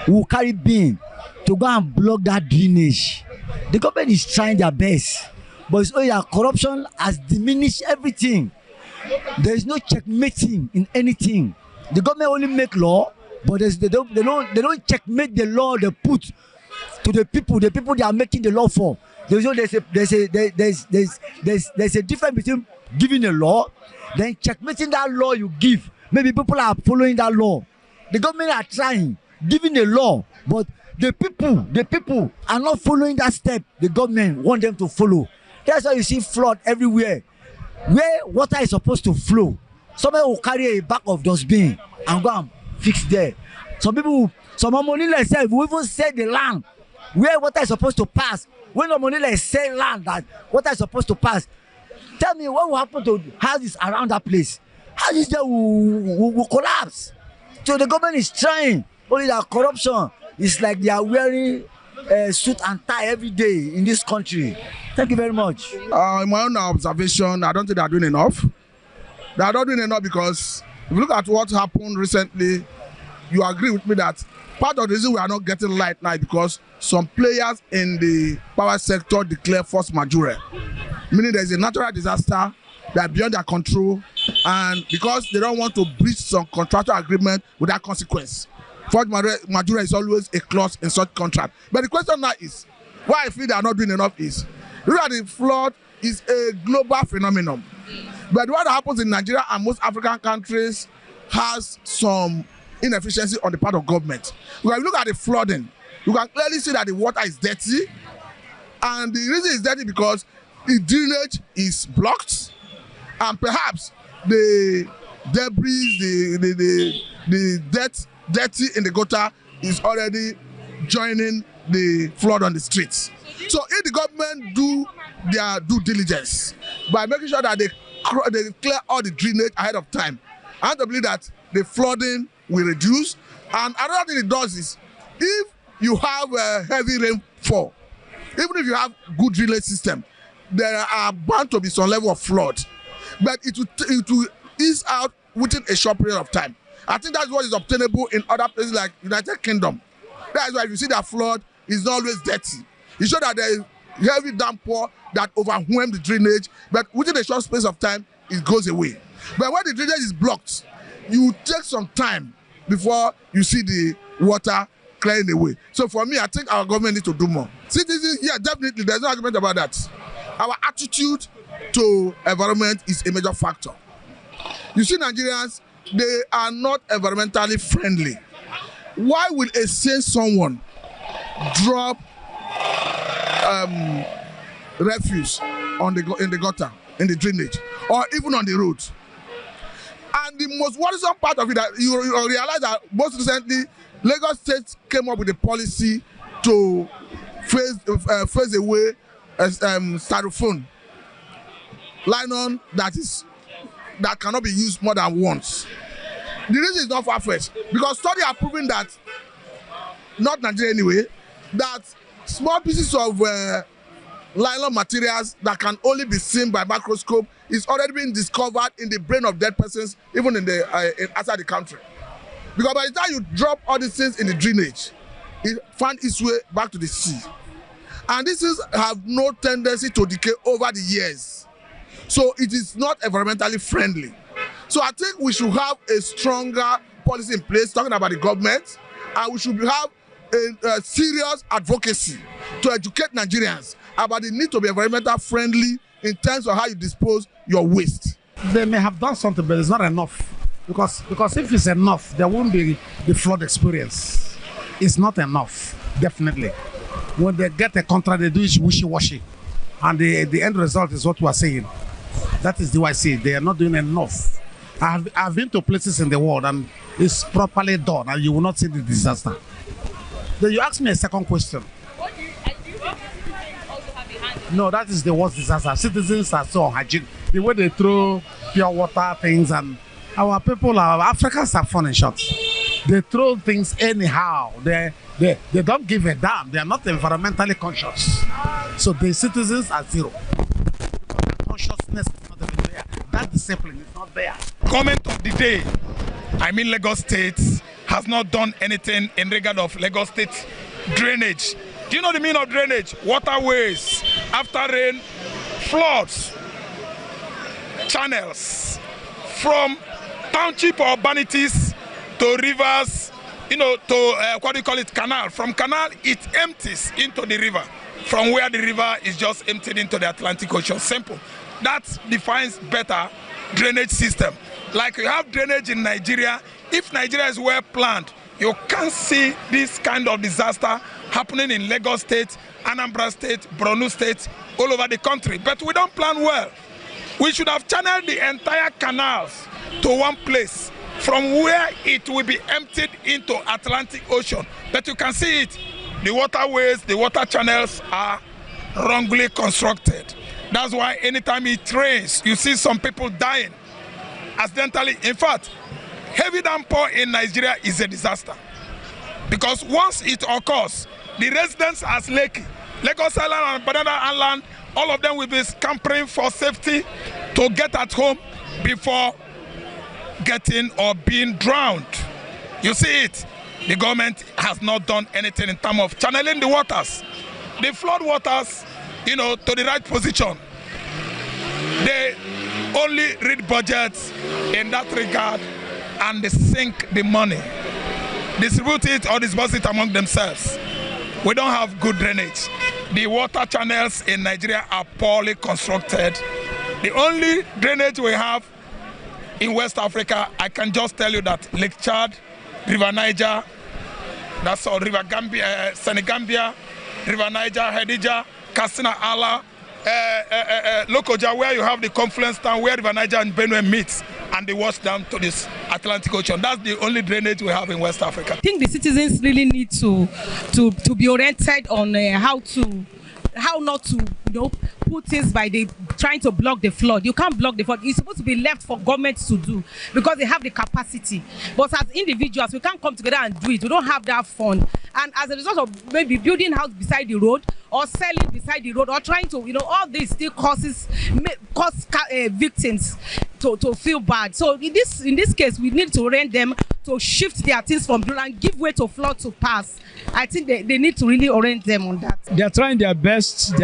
Speaker 13: who will carry bin to go and block that drainage. The government is trying their best, but it's only that corruption has diminished everything. There is no checkmating in anything. The government only make law, but they don't checkmate the law they put to the people they are making the law for. There's a difference between giving a law, then checkmating that law you give. Maybe people are following that law. The government are trying, giving a law, but the people are not following that step the government want them to follow. That's why you see flood everywhere. Where water is supposed to flow, somebody will carry a bag of dustbin and go and fix there. Some money themselves will even sell the land where water is supposed to pass. When the money like sell land that water is supposed to pass, tell me what will happen to houses around that place? Houses there will collapse. So the government is trying. Only that corruption is like they are wearing suit and tie every day in this country. Thank you very much.
Speaker 14: In my own observation, I don't think they are doing enough. They are not doing enough because if you look at what happened recently, you agree with me that part of the reason we are not getting light now is because some players in the power sector declare force majeure, meaning there is a natural disaster that are beyond their control, and because they don't want to breach some contractual agreement without consequence. Force majeure is always a clause in such contract. But the question now is, why I feel they are not doing enough is, look at the flood is a global phenomenon. But what happens in Nigeria and most African countries has some inefficiency on the part of government. When you look at the flooding, you can clearly see that the water is dirty, and the reason it's dirty because the drainage is blocked, and perhaps the debris, the dirty in the gutter is already joining the flood on the streets. So if the government do their due diligence by making sure that they clear all the drainage ahead of time, I have to believe that the flooding will reduce. And another thing it does is, if you have a heavy rainfall, even if you have good drainage system, there are bound to be some level of flood, but it will ease out within a short period of time. I think that's what is obtainable in other places like United Kingdom. That's why if you see that flood is not always dirty. You show that there is heavy downpour that overwhelms the drainage, but within a short space of time, it goes away. But when the drainage is blocked, you take some time before you see the water clearing away. So for me, I think our government needs to do more. Citizens, yeah, definitely, there's no argument about that. Our attitude to environment is a major factor. You see, Nigerians, they are not environmentally friendly. Why will a sane someone drop refuse in the gutter, in the drainage, or even on the road? And the most worrisome part of it, that you realize that most recently, Lagos State came up with a policy to phase away styrofoam nylon that cannot be used more than once. The reason is not far-fetched, because studies are proving that, not Nigeria anyway, that small pieces of nylon materials that can only be seen by microscope is already being discovered in the brain of dead persons, even outside the country. Because by the time you drop all these things in the drainage, it finds its way back to the sea. And these things have no tendency to decay over the years. So it is not environmentally friendly. So I think we should have a stronger policy in place, talking about the government, and we should have a serious advocacy to educate Nigerians about the need to be environmental friendly in terms of how you dispose your waste.
Speaker 6: They may have done something, but it's not enough. Because if it's enough, there won't be the flood experience. It's not enough, definitely. When they get a contract, they do it wishy-washy. And the end result is what we are saying. That is the way I see it. They are not doing enough. I've been to places in the world and it's properly done and you will not see the disaster. Then you ask me a second question. No, that is the worst disaster. Citizens are so unhygienic. The way they throw pure water things and Our people, our Africans are fun and short. They throw things anyhow. They don't give a damn. They are not environmentally conscious. So the citizens are zero. Consciousness is not even there. That discipline is not there.
Speaker 14: Comment of the day. I mean, Lagos State has not done anything in regard of Lagos State drainage. Do you know the meaning of drainage? Waterways, after rain, floods, channels, from township or urbanities to rivers, you know, to what do you call it, canal. From canal, it empties into the river. From where the river is just emptied into the Atlantic Ocean. Simple. That defines better drainage system. Like you have drainage in Nigeria. If Nigeria is well planned, you can't see this kind of disaster happening in Lagos State, Anambra State, Borno State, all over the country. But we don't plan well. We should have channeled the entire canals to one place from where it will be emptied into Atlantic Ocean. But you can see it. The waterways, the water channels are wrongly constructed. That's why anytime it rains, you see some people dying accidentally. In fact, heavy downpour in Nigeria is a disaster. Because once it occurs, the residents at Lagos Island and Banana Island, all of them will be scampering for safety to get at home before getting or being drowned. You see it. The government has not done anything in terms of channeling the waters. The flood waters, you know, to the right position. They only read budgets in that regard and they sink the money, distribute it or disburse it among themselves. We don't have good drainage. The water channels in Nigeria are poorly constructed. The only drainage we have in West Africa, I can just tell you that Lake Chad, River Niger, that's all, River Gambia, Senegambia, River Niger, Hadija, Katsina Ala, Lokoja, where you have the confluence town where River Niger and Benue meets and they wash down to this Atlantic Ocean. That's the only drainage we have in West Africa.
Speaker 9: I think the citizens really need to be oriented on how not to, you know, put things by the trying to block the flood. You can't block the flood. It's supposed to be left for government to do because they have the capacity. But as individuals, we can't come together and do it. We don't have that fund. And as a result of maybe building house beside the road or selling beside the road or trying to, you know, all this still cause victims to feel bad. So in this case, we need to orient them to shift their things from blood and give way to flood to pass. I think they need to really orient them on that.
Speaker 15: They are trying their best.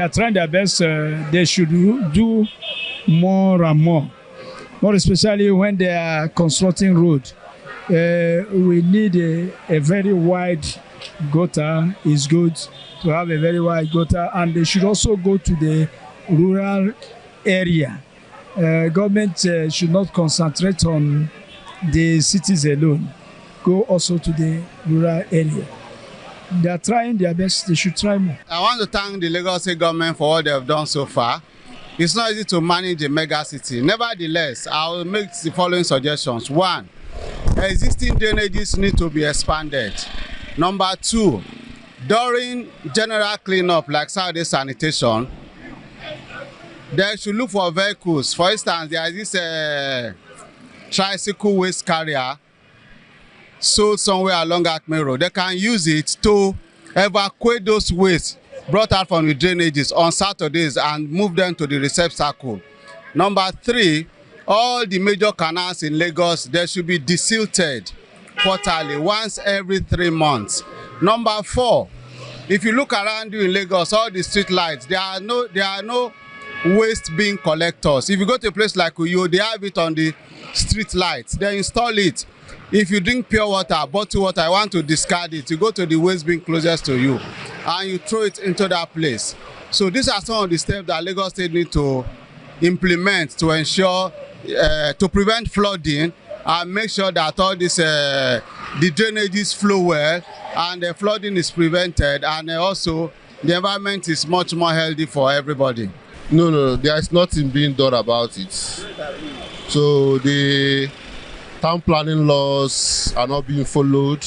Speaker 15: They should do more and more especially when they are constructing road. We need a very wide gutter. Is good to have a very wide gutter, and they should also go to the rural area. Government should not concentrate on the cities alone. Go also to the rural area. They are trying their best. They should try more.
Speaker 16: I want to thank the Lagos State government for what they have done so far. It's not easy to manage a mega city. Nevertheless, I will make the following suggestions. 1, existing drainages need to be expanded. Number 2, during general cleanup like Saturday sanitation, they should look for vehicles. For instance, there is this tricycle waste carrier sold somewhere along Acme Road. They can use it to evacuate those wastes brought out from the drainages on Saturdays and move them to the receptacle. Number 3, all the major canals in Lagos, they should be desilted quarterly, once every 3 months. Number 4, if you look around you in Lagos, all the street lights, there are no waste bin collectors. If you go to a place like Uyo, they have it on the street lights. They install it. If you drink pure water, bottled water, I want to discard it, you go to the waste bin closest to you and you throw it into that place. So these are some of the steps that Lagos State need to implement to ensure, to prevent flooding and make sure that all this, the drainages flow well and the flooding is prevented, and also the environment is much more healthy for everybody.
Speaker 17: No, there is nothing being done about it. So the town planning laws are not being followed.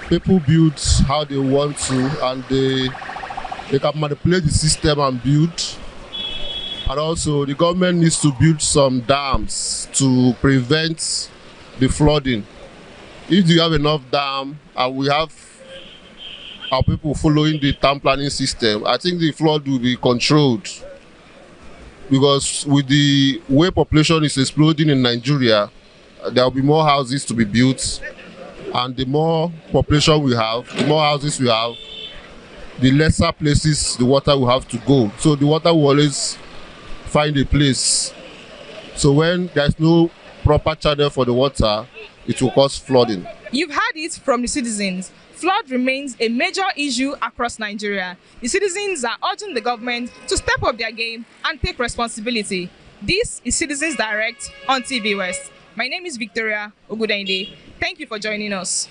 Speaker 17: People build how they want to, and they can manipulate the system and build. And also, the government needs to build some dams to prevent the flooding. If you have enough dam and we have our people following the town planning system, I think the flood will be controlled. Because with the way population is exploding in Nigeria, there will be more houses to be built. And the more population we have, the more houses we have, the lesser places the water will have to go. So the water will always find a place. So when there's no proper channel for the water, it will cause flooding.
Speaker 9: You've heard it from the citizens. Flood remains a major issue across Nigeria. The citizens are urging the government to step up their game and take responsibility. This is Citizens Direct on TVWest. My name is Victoria Ogudende. Thank you for joining us.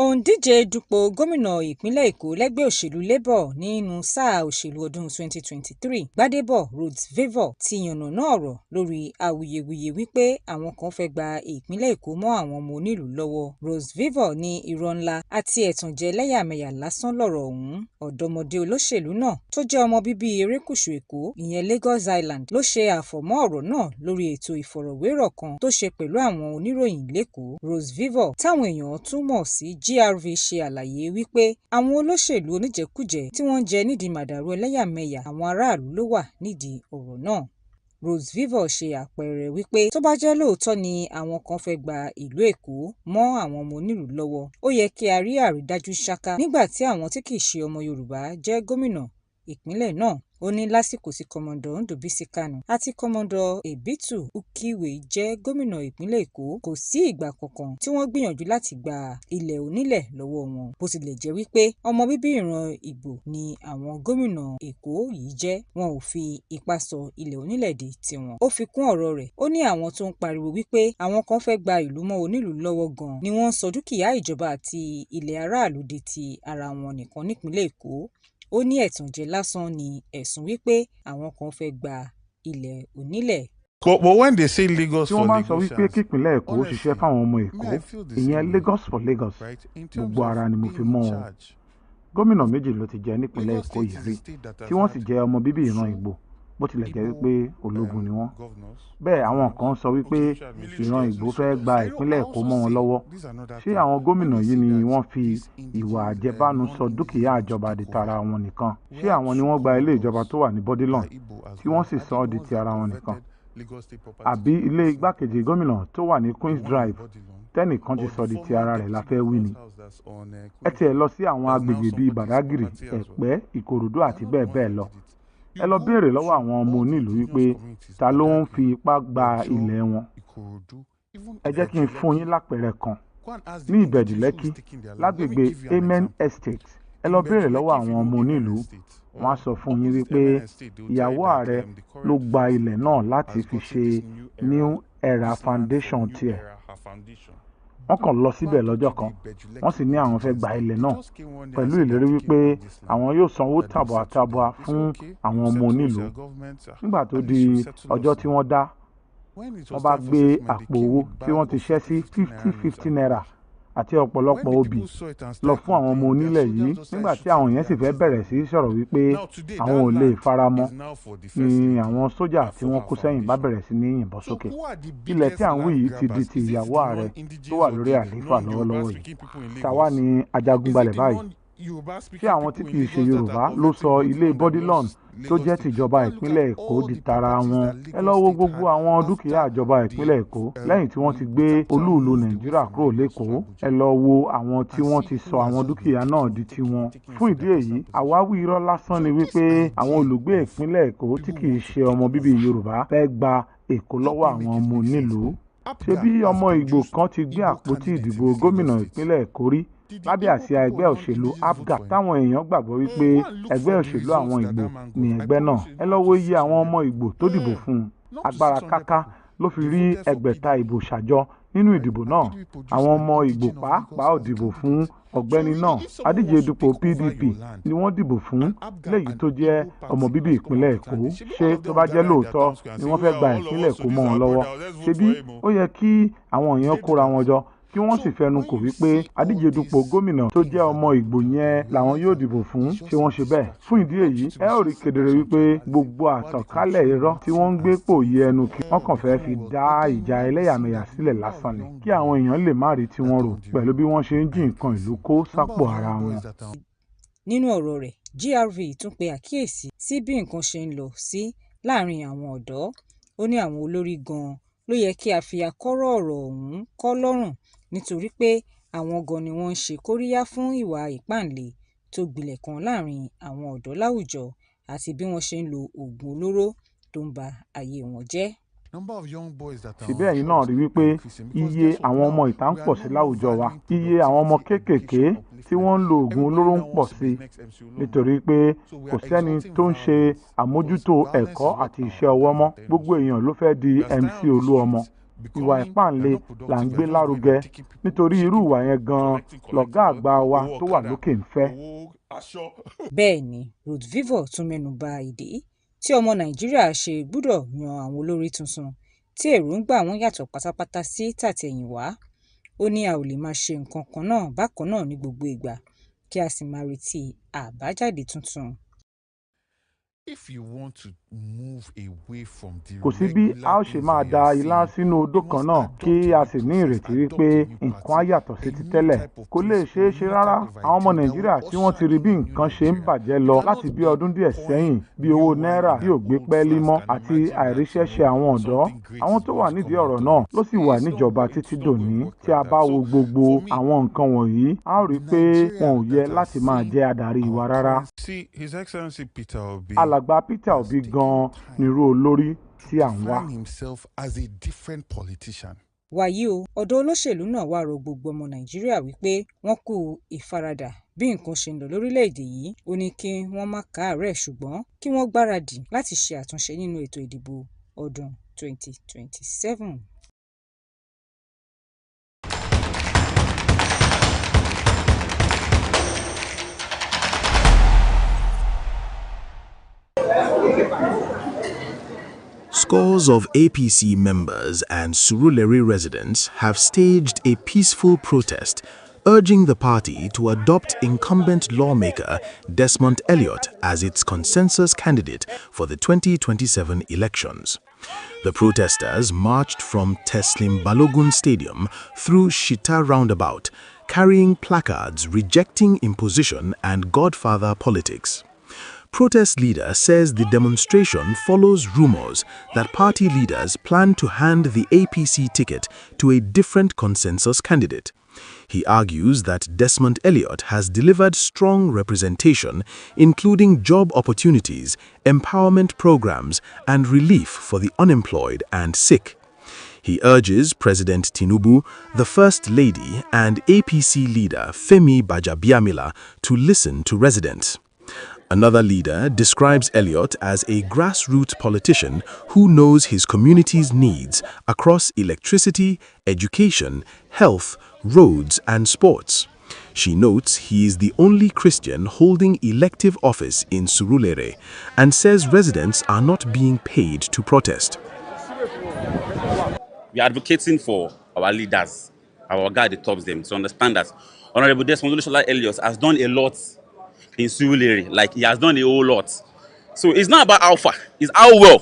Speaker 18: Òǹdíje dupò gómìnà ìpínlẹ̀ Èkó lẹ́gbẹ́ òṣèlú Labour nínú sáà òṣèlú ọdún 2023 Gbádébọ̀ Rhodes-Vivour ti yànnàná ọ̀rọ̀ lórí awuyewuye wípé àwọn kan fẹ́ gba ìpínlẹ̀ Èkó mọ́ àwọn ọmọ onílùú lọ́wọ́. Rhodes-Vivour ní irọ́ ńlá àti ẹ̀tànjẹ ẹlẹ́yàmẹ̀yà lásán lọ̀rọ̀ ọ̀hún. Ọ̀dọ́mọdé olóṣèlú náà tó jẹ́ ọmọ bíbí erékùṣù Èkó ìyẹn Lagos Island ló ṣe àfọ̀mọ́ ọ̀rọ̀ náà lórí ètò ìfọ̀rọ̀wérọ̀ kan tó ṣe pẹ̀lú àwọn oníròyìn lÉkòó. Rhodes-Vivour táwọn èèyàn tún mọ̀ sí GRV ṣe àlàyé wípé àwọn olóṣèlú oníjẹkújẹ tí wọ́n ń jẹ nídìí màdàrú ẹlẹ́yàmẹ̀yà àwọn aráàlú ló wà nídìí ọ̀rọ̀ náà. Rhodes-Vivour ṣe àpẹẹrẹ wípé tó bá jẹ́ lóòótọ́ ni àwọn kan fẹ́ gba ìlú Èkó mọ́ àwọn ọmọ onílùú lọ́wọ́, ó yẹ kí a rí àrídájú ṣáká nígbà tí àwọn tí kìí ṣe ọmọ Yorùbá jẹ́ gómìnà ìpínlẹ̀ náà. Ó ní lásìkò tí kọmọdọ̀ Ndòbísí Kánù àti kọmọdọ̀ Èbítù Ukiwe jẹ́ gómìnà ìpínlẹ̀ Èkó, kò sí ìgbà kankan tí wọ́n gbìyànjú láti gba ilẹ̀ onílẹ̀ lọ́wọ́ wọn. Bó tilẹ̀ jẹ́ wípé ọmọ bíbí ìran Ìgbò ni àwọn gómìnà Èkó yìí jẹ́, wọn ò fi ipá sọ ilẹ̀ onílẹ̀ di tiwọn. Ó fi kún ọ̀rọ̀ rẹ̀, ó ní àwọn tó ń pariwo wípé àwọn kan fẹ́ gba ìlú mọ́ onílùú lọ́wọ́ gan ni wọ́n sọ dúkìá ìjọba àti ilẹ̀ aráàlú di ti ara wọn nìkan nípínlẹ̀ Èkó. Ó ní ẹ̀tànjẹ lásán ni ẹ̀sùn wípé àwọn kan fẹ́ gba ilẹ̀ onílẹ̀.
Speaker 19: But when they say Lagos
Speaker 6: tí wọ́n máa ń sọ wípé kípínlẹ̀ Èkó ṣiṣẹ́ fáwọn ọmọ Èkó, ìyẹn Lagos for Lagos, gbogbo ara ni mo fi mọ́ wọn. Gómìnà méjì ló ti jẹ nípínlẹ̀ Èkó yìí rí tí wọ́n sì jẹ́ ọmọ bíbí ìran Ìgbò, bó tilẹ̀ jẹ́ wípé ológun ni wọ́n. Bẹ́ẹ̀ àwọn kan sọ wípé ìran Ìgbò fẹ́ gba ìpínlẹ̀ Èkó mọ́ wọn lọ́wọ́. Ṣé àwọn gómìnà yìí ni wọ́n fi ìwà àjẹbánu sọ dúkìá ìjọba di tara wọn nìkan? Ṣé àwọn ni wọ́n gba ilé ìjọba tó wà ní Bodilon tí wọ́n sì sọ ọ́ di ti ara wọn nìkan? Àbí ilé igbákejì gómìnà tó wà ní Queen's Drive tẹ́nìkan ti sọ di ti ara rẹ̀ la fẹ́ wí ni? Ẹ tiẹ̀ lọ sí àwọn agbègbè bíi Badagry, Ẹ̀pẹ́, Ìkòròdú àti bẹ́ẹ̀ bẹ́ẹ̀ lọ. Ẹ lọ béèrè lọ́wọ́ àwọn ọmọ onílùú wípé ta ló ń fi ipá gba ilẹ̀ wọn. Ẹ jẹ́ kí n fún yín lápẹẹrẹ kan. Ní Ìbẹ̀jú Lẹ́kí lágbègbè Amen Estate, ẹ lọ béèrè lọ́wọ́ àwọn ọmọ onílùú. Wọ́n á sọ fún yín wípé ìyàwó ààrẹ ló gba ilẹ̀ náà láti fi ṣe New Era Foundation tiẹ̀. Wọ́n kàn lọ síbẹ̀ lọ́jọ́ kan, wọ́n sì ní àwọn fẹ́ gba ilẹ̀ náà pẹ̀lú ìlérí wípé àwọn yóò sanwó tàbọ̀àtàbọ̀à fún àwọn ọmọ onílùú. Nígbà tó di ọjọ́ tí wọ́n dá, wọ́n bá gbé àpò owó tí wọ́n ti ṣẹ́ sí 50 naira àti ọ̀pọ̀lọpọ̀ obì lọ fún àwọn ọmọ onílẹ̀ yìí. Nígbà tí àwọn yẹn sì fẹ́ bẹ̀rẹ̀ sí sọ̀rọ̀ wípé àwọn ò lè faramọ́, ni àwọn sójà tí wọ́n kó sẹ́yìn bá bẹ̀rẹ̀ sí ní yìnbọn sókè. Ilẹ̀ tí à ń wí yìí ti di ti ìyàwó ààrẹ tó wà lórí àlééfà lọ́wọ́lọ́wọ́ yìí. Tàwa ni ajagunbalẹ̀ báyìí. Ṣé àwọn tí kìí ṣe Yorùbá ló sọ ilé Bodilon tó jẹ́ tìjọba ìpínlẹ̀ Èkó di tara wọn? Ẹ lọ wo gbogbo àwọn dúkìá ìjọba ìpínlẹ̀ Èkó lẹ́yìn tí wọ́n ti gbé olú-ìlú Nàìjíríà kúrò l'Ékòó. Ẹ lọ wo àwọn tí wọ́n ti sọ àwọn dúkìá náà di tiwọn. Fún ìdí èyí, àwáwí irọ́ lásán ni wípé àwọn olùgbé ìpínlẹ̀ Èkó tí kìí ṣe ọmọ bíbí Yorùbá fẹ́ gba Èkó lọ́wọ́ àwọn ọmọ onílùú. Ṣé bí ọmọ Ìgbò kan ti gbé àpótí ìdìbò gómìnà ìpínlẹ̀ Èkó rí lábẹ́ àsíá ẹgbẹ́ òṣèlú APGA táwọn èèyàn gbàgbọ́ wípé ẹgbẹ́ òṣèlú àwọn Ìgbò ní ẹgbẹ́ náà. Ẹ lọ wo iye àwọn ọmọ Ìgbò tó dìbò fún un. Agbára káká ló fi rí ẹgbẹ̀ta ìbò ṣàjọ nínú ìdìbò náà. Àwọn ọmọ Ìgbò pàápàá ò dìbò fún ọ̀gbẹ́ni náà. Adíje dupò PDP ni wọ́n dìbò fún, léyìí tó jẹ́ ọmọ bíbí ìpínlẹ̀ Èkó. Ṣé tó bá jẹ́ lóòótọ́ ni wọ́n fẹ́ gba ìpínlẹ̀ Èkó mọ́ wọn lọ́wọ́? Ṣebí ó yẹ kí àwọn èèyàn kóra wọn jọ kí wọ́n sì fẹnu kò wípé adíje dupò gómìnà tó jẹ́ ọmọ Ìgbò yẹn làwọn yóò dìbò fún. Ṣé wọ́n ṣe bẹ́ẹ̀? Fún ìdí èyí, ẹ ó rí kedere wípé gbogbo àtànkálẹ̀ irọ́ tí wọ́n ń gbé pò yí ẹnu kí wọ́n kàn fẹ́ fi dá ìjà ẹlẹ́yàmẹ̀yà sílẹ̀ lásán ni, kí àwọn èèyàn lè má rí tí wọ́n rò pẹ̀lú bí wọ́n ṣe ń jí nǹkan ìlú kó sápò ara wọn.
Speaker 18: Nínú ọ̀rọ̀ rẹ̀, GRV tún pe àkíyèsí sí bí nǹkan ṣe ń lọ sí láàrin àwọn ọ̀dọ́. Ó ní àwọn olórí gan-an ló yẹ kí a fi àkọ́rọ̀ ọ̀rọ̀ ọ̀hún kọ́ lọ́rùn nítorí pé àwọn gan ni wọ́n ń ṣe kóríyá fún ìwà ìpáǹle tó gbilẹ̀ kan láàrin àwọn ọ̀dọ́ láwùjọ àti bí wọ́n ṣe ń lo oògùn olóró tó ń ba ayé wọn jẹ́.
Speaker 6: Síbẹ̀ ẹ̀yin náà rí wípé iye àwọn ọmọ ìta ń pọ̀ sí láwùjọ wa. Iye àwọn ọmọ kéékèèké tí wọ́n ń lo oògùn olóró ń pọ̀ sí nítorí pé kò sẹ́ni tó ń ṣe àmójútó ẹ̀kọ́ àti iṣẹ́ ọwọ́ mọ́. Gbogbo èèyàn ló fẹ́ di MC Olúọmọ. Ìwà ìpáǹle là ń gbé lárugẹ nítorí irú ìwà yẹn gan-an lọ̀gá àgbà wa tó wà lókè ń fẹ́.
Speaker 18: Bẹ́ẹ̀ ni Ruth Vivo tún mẹ́nu bà ìdí tí ọmọ Nàìjíríà ṣe gbúdọ̀ yan àwọn olórí tuntun tí èròǹgbà wọn yàtọ̀ pátápátá sí tàtẹ̀yìnwá. Ó ní a ò lè máa ṣe nǹkan kan náà bákan náà ní gbogbo ìgbà kí a sì máa retí àbájáde tuntun.
Speaker 6: Kò sí bí a ó ṣe máa da ilá sínú odó kan náà kí a sì ní ìrètí wípé nǹkan á yàtọ̀ sí ti tẹ́lẹ̀. Kò lè ṣeé ṣe rárá. Àwọn ọmọ Nàìjíríà tí wọ́n ti rí bí nǹkan ṣe ń bàjẹ́ lọ láti bí ọdún díẹ̀ sẹ́yìn, bí owó náírà tí ò gbé pẹ́ẹ́lí mọ́ àti àìríṣẹ́ṣe àwọn ọ̀dọ́. Àwọn tó wà nídìí ọ̀rọ̀ náà ló sì wà níjọba títí dòní. Tí a bá wo gbogbo àwọn nǹkan wọ̀nyí, a ó rí i pé wọn ò yẹ láti máa jẹ́ adarí wa rárá. Alàgbà Peter Obi gan-an nírú olórí tí à ń wá.
Speaker 18: Wàyí o, ọ̀dọ́ olóṣèlú náà wá rọ gbogbo ọmọ Nàìjíríà wípé wọ́n kú ìfaradà bí nǹkan ṣe ń lọ lórílẹ̀‐èdè yìí. Ó ní kí wọ́n má káàárẹ̀ ṣùgbọ́n kí wọ́n gbáradì láti ṣe àtúnṣe nínú ètò ìdìbò ọdún 2027.
Speaker 20: Scores of APC members and Surulere residents have staged a peaceful protest urging the party to adopt incumbent lawmaker Desmond Elliott as its consensus candidate for the 2027 elections. The protesters marched from Teslim Balogun Stadium through Shita Roundabout, carrying placards rejecting imposition and Godfather politics. Protest leader says the demonstration follows rumors that party leaders plan to hand the APC ticket to a different consensus candidate. He argues that Desmond Elliott has delivered strong representation, including job opportunities, empowerment programs, and relief for the unemployed and sick. He urges President Tinubu, the First Lady, and APC leader Femi Bajabiamila to listen to residents. Another leader describes Elliott as a grassroots politician who knows his community's needs across electricity, education, health, roads, and sports. She notes he is the only Christian holding elective office in Surulere and says residents are not being paid to protest.
Speaker 21: We are advocating for our leaders, our guy that tops them, to understand that Honorable Desmond Elliott has done a lot in Surulere, like he has done a whole lot. So it's not about how far, it's how well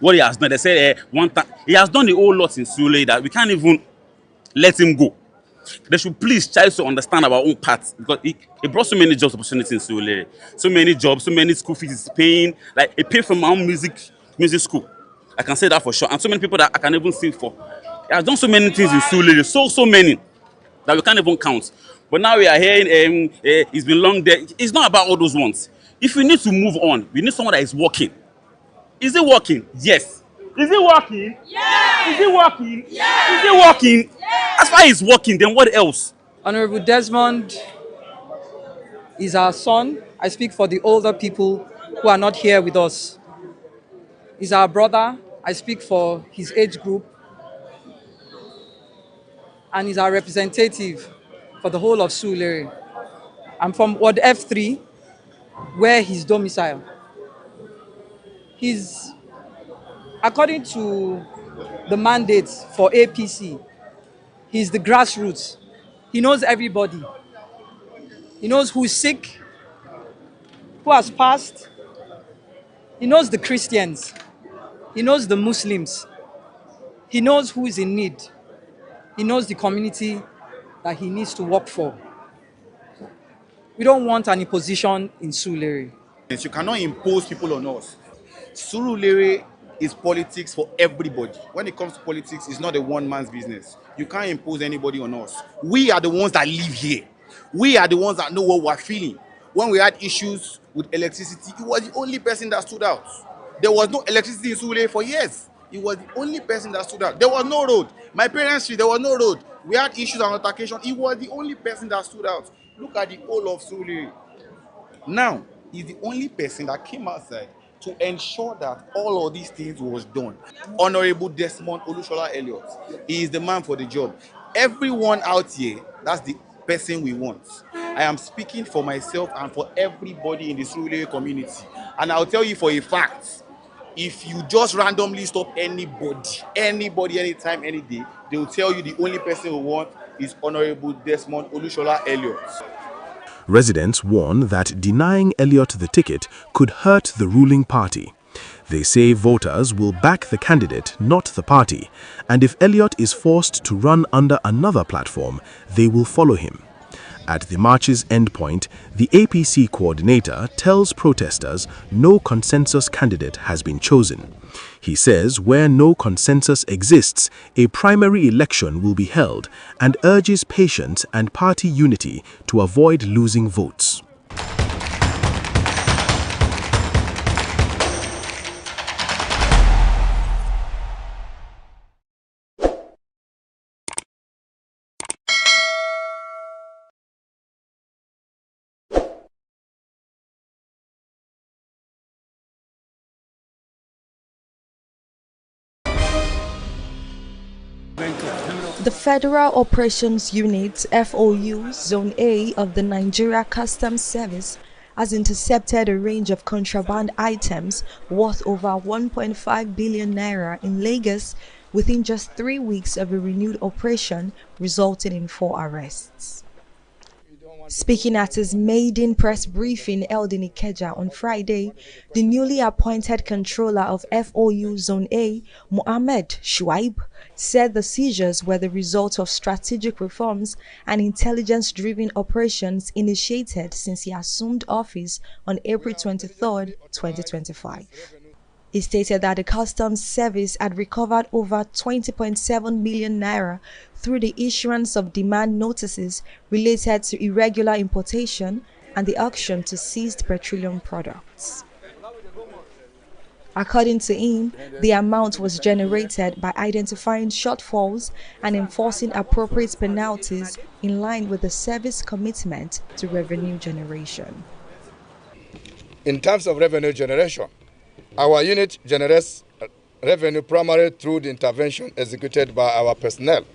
Speaker 21: what he has done. They say one time he has done a whole lot in Surulere that we can't even let him go. They should please try to understand our own part, because he brought so many jobs opportunities in Surulere, so many jobs, so many school fees is paying. Like he paid for my own music school. I can say that for sure, and so many people that I can even sing for. He has done so many things in Surulere, so many that we can't even count. But now we are hearing he's been long there. It's not about all those ones. If we need to move on, we need someone that is working. Is it working? Yes. Is it working?
Speaker 2: Yes.
Speaker 21: Is it working?
Speaker 2: Yes.
Speaker 21: Is it working? Yes. As far as it's working, then what else?
Speaker 22: Honorable Desmond is our son. I speak for the older people who are not here with us. He's our brother. I speak for his age group. And he's our representative for the whole of Surulere. I'm from Ward F3, where he's domicile. He's, according to the mandates for APC, he's the grassroots. He knows everybody. He knows who's sick, who has passed. He knows the Christians. He knows the Muslims. He knows who is in need. He knows the community that he needs to work for. We don't want an imposition in Surulere.
Speaker 23: You cannot impose people on us. Surulere is politics for everybody. When it comes to politics, it's not a one man's business. You can't impose anybody on us. We are the ones that live here. We are the ones that know what we're feeling. When we had issues with electricity, it was the only person that stood out. There was no electricity in Surulere for years. It was the only person that stood out. There was no road. My parents' street, there was no road. We had issues on altercation. It was the only person that stood out. Look at the whole of Surulere. Now, he's the only person that came outside to ensure that all of these things was done. Honorable Desmond Olushola Elliott, he is the man for the job. Everyone out here, that's the person we want. I am speaking for myself and for everybody in the Surulere community. And I'll tell you for a fact, if you just randomly stop anybody, anytime, any day, they will tell you the only person we want is Honorable Desmond Olushola Elliott.
Speaker 20: Residents warn that denying Elliott the ticket could hurt the ruling party. They say voters will back the candidate, not the party, and if Elliott is forced to run under another platform, they will follow him. At the march's endpoint, the APC coordinator tells protesters no consensus candidate has been chosen. He says where no consensus exists, a primary election will be held and urges patience and party unity to avoid losing votes.
Speaker 24: The Federal Operations Unit (FOU) Zone A of the Nigeria Customs Service has intercepted a range of contraband items worth over 1.5 billion naira in Lagos within just 3 weeks of a renewed operation, resulting in 4 arrests. Speaking at his maiden press briefing held in Ikeja on Friday, the newly appointed controller of FOU Zone A, Mohammed Shuaib, said the seizures were the result of strategic reforms and intelligence-driven operations initiated since he assumed office on April 23, 2025. He stated that the Customs Service had recovered over 20.7 million naira through the issuance of demand notices related to irregular importation and the auction to seized petroleum products. According to him, the amount was generated by identifying shortfalls and enforcing appropriate penalties in line with the service commitment to revenue generation.
Speaker 25: In terms of revenue generation, our unit generates revenue primarily through the intervention executed by our personnel,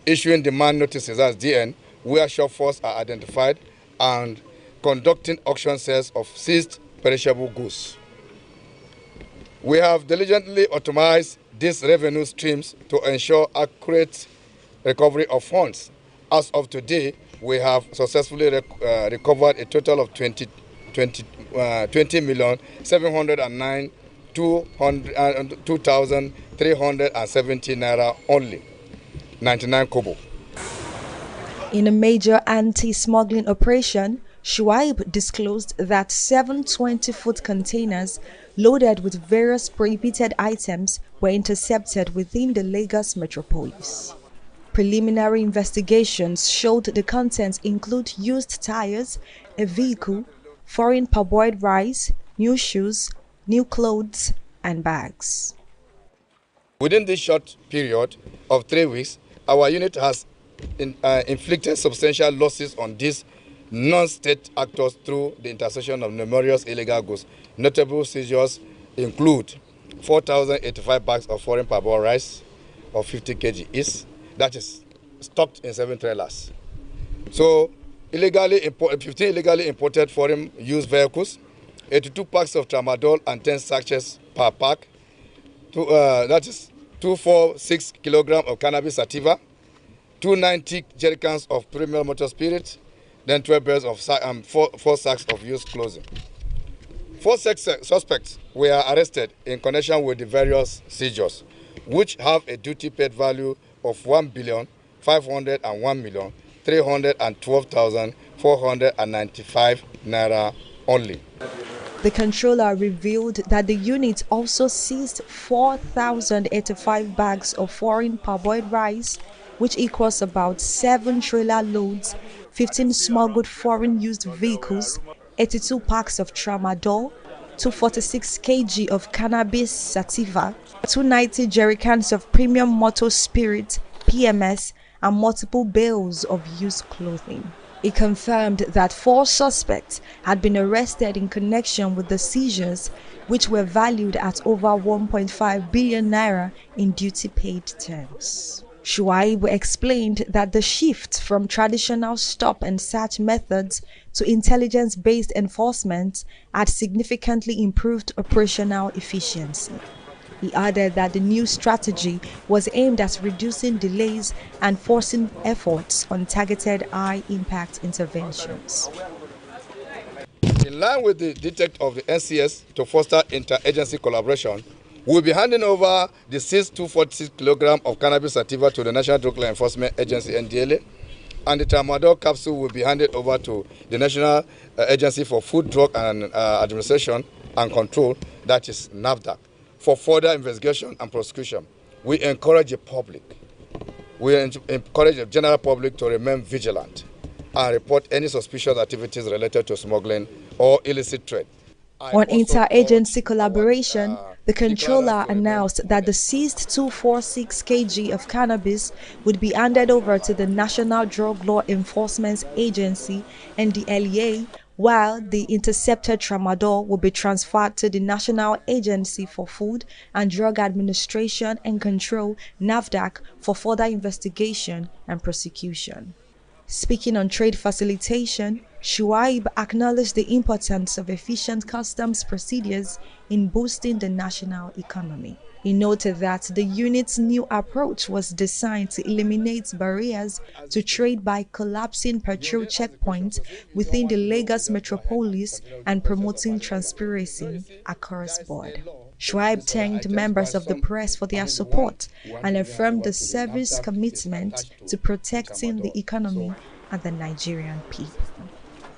Speaker 25: issuing demand notices as DN, where shortfalls are identified, and conducting auction sales of seized perishable goods. We have diligently optimized these revenue streams to ensure accurate recovery of funds. As of today, we have successfully recovered a total of 20,709,270 naira only, 99 kobo.
Speaker 24: In a major anti-smuggling operation, Shuaib disclosed that 7 20-foot containers loaded with various prohibited items were intercepted within the Lagos metropolis. Preliminary investigations showed the contents include used tires, a vehicle, foreign parboiled rice, new shoes, new clothes, and bags.
Speaker 25: Within this short period of 3 weeks, our unit has inflicted substantial losses on these non-state actors through the intersection of numerous illegal goods. Notable seizures include 4,085 bags of foreign parboiled rice of 50 kg each, that is stocked in 7 trailers. So, 15 illegally imported foreign used vehicles, 82 packs of tramadol and 10 sachets per pack, that is 246 kilograms of cannabis sativa, 290 jerrycans of premium motor spirit, then 12 bales of 4 sacks of used clothing. 4 suspects were arrested in connection with the various seizures, which have a duty paid value of 1,501,312,495 naira only.
Speaker 24: The controller revealed that the unit also seized 4,085 bags of foreign parboiled rice, which equals about 7 trailer loads, 15 smuggled foreign used vehicles, 82 packs of tramadol, 246 kg of cannabis sativa, 290 jerrycans of premium motor spirit, PMS, and multiple bales of used clothing. It confirmed that 4 suspects had been arrested in connection with the seizures, which were valued at over 1.5 billion naira in duty-paid terms. Shuaib explained that the shift from traditional stop and search methods to intelligence-based enforcement had significantly improved operational efficiency. He added that the new strategy was aimed at reducing delays and forcing efforts on targeted high-impact interventions.
Speaker 25: In line with the dictate of the NCS to foster inter-agency collaboration, we will be handing over the seized 246 kilograms of cannabis sativa to the National Drug Law Enforcement Agency, NDLA, and the tramadol capsule will be handed over to the National Agency for Food, Drug and Administration and Control, that is NAFDAC, for further investigation and prosecution. We encourage the public, encourage the general public to remain vigilant and report any suspicious activities related to smuggling or illicit trade.
Speaker 24: On interagency collaboration, the controller announced that the seized 246 kg of cannabis would be handed over to the National Drug Law Enforcement Agency, NDLEA, while the intercepted tramadol will be transferred to the National Agency for Food and Drug Administration and Control, NAFDAC, for further investigation and prosecution. Speaking on trade facilitation, Shuaib acknowledged the importance of efficient customs procedures in boosting the national economy. He noted that the unit's new approach was designed to eliminate barriers to trade by collapsing patrol checkpoints within the Lagos metropolis and promoting transparency across board. Shuaib thanked members of the press for their support and affirmed the service's commitment to protecting the economy and the Nigerian people.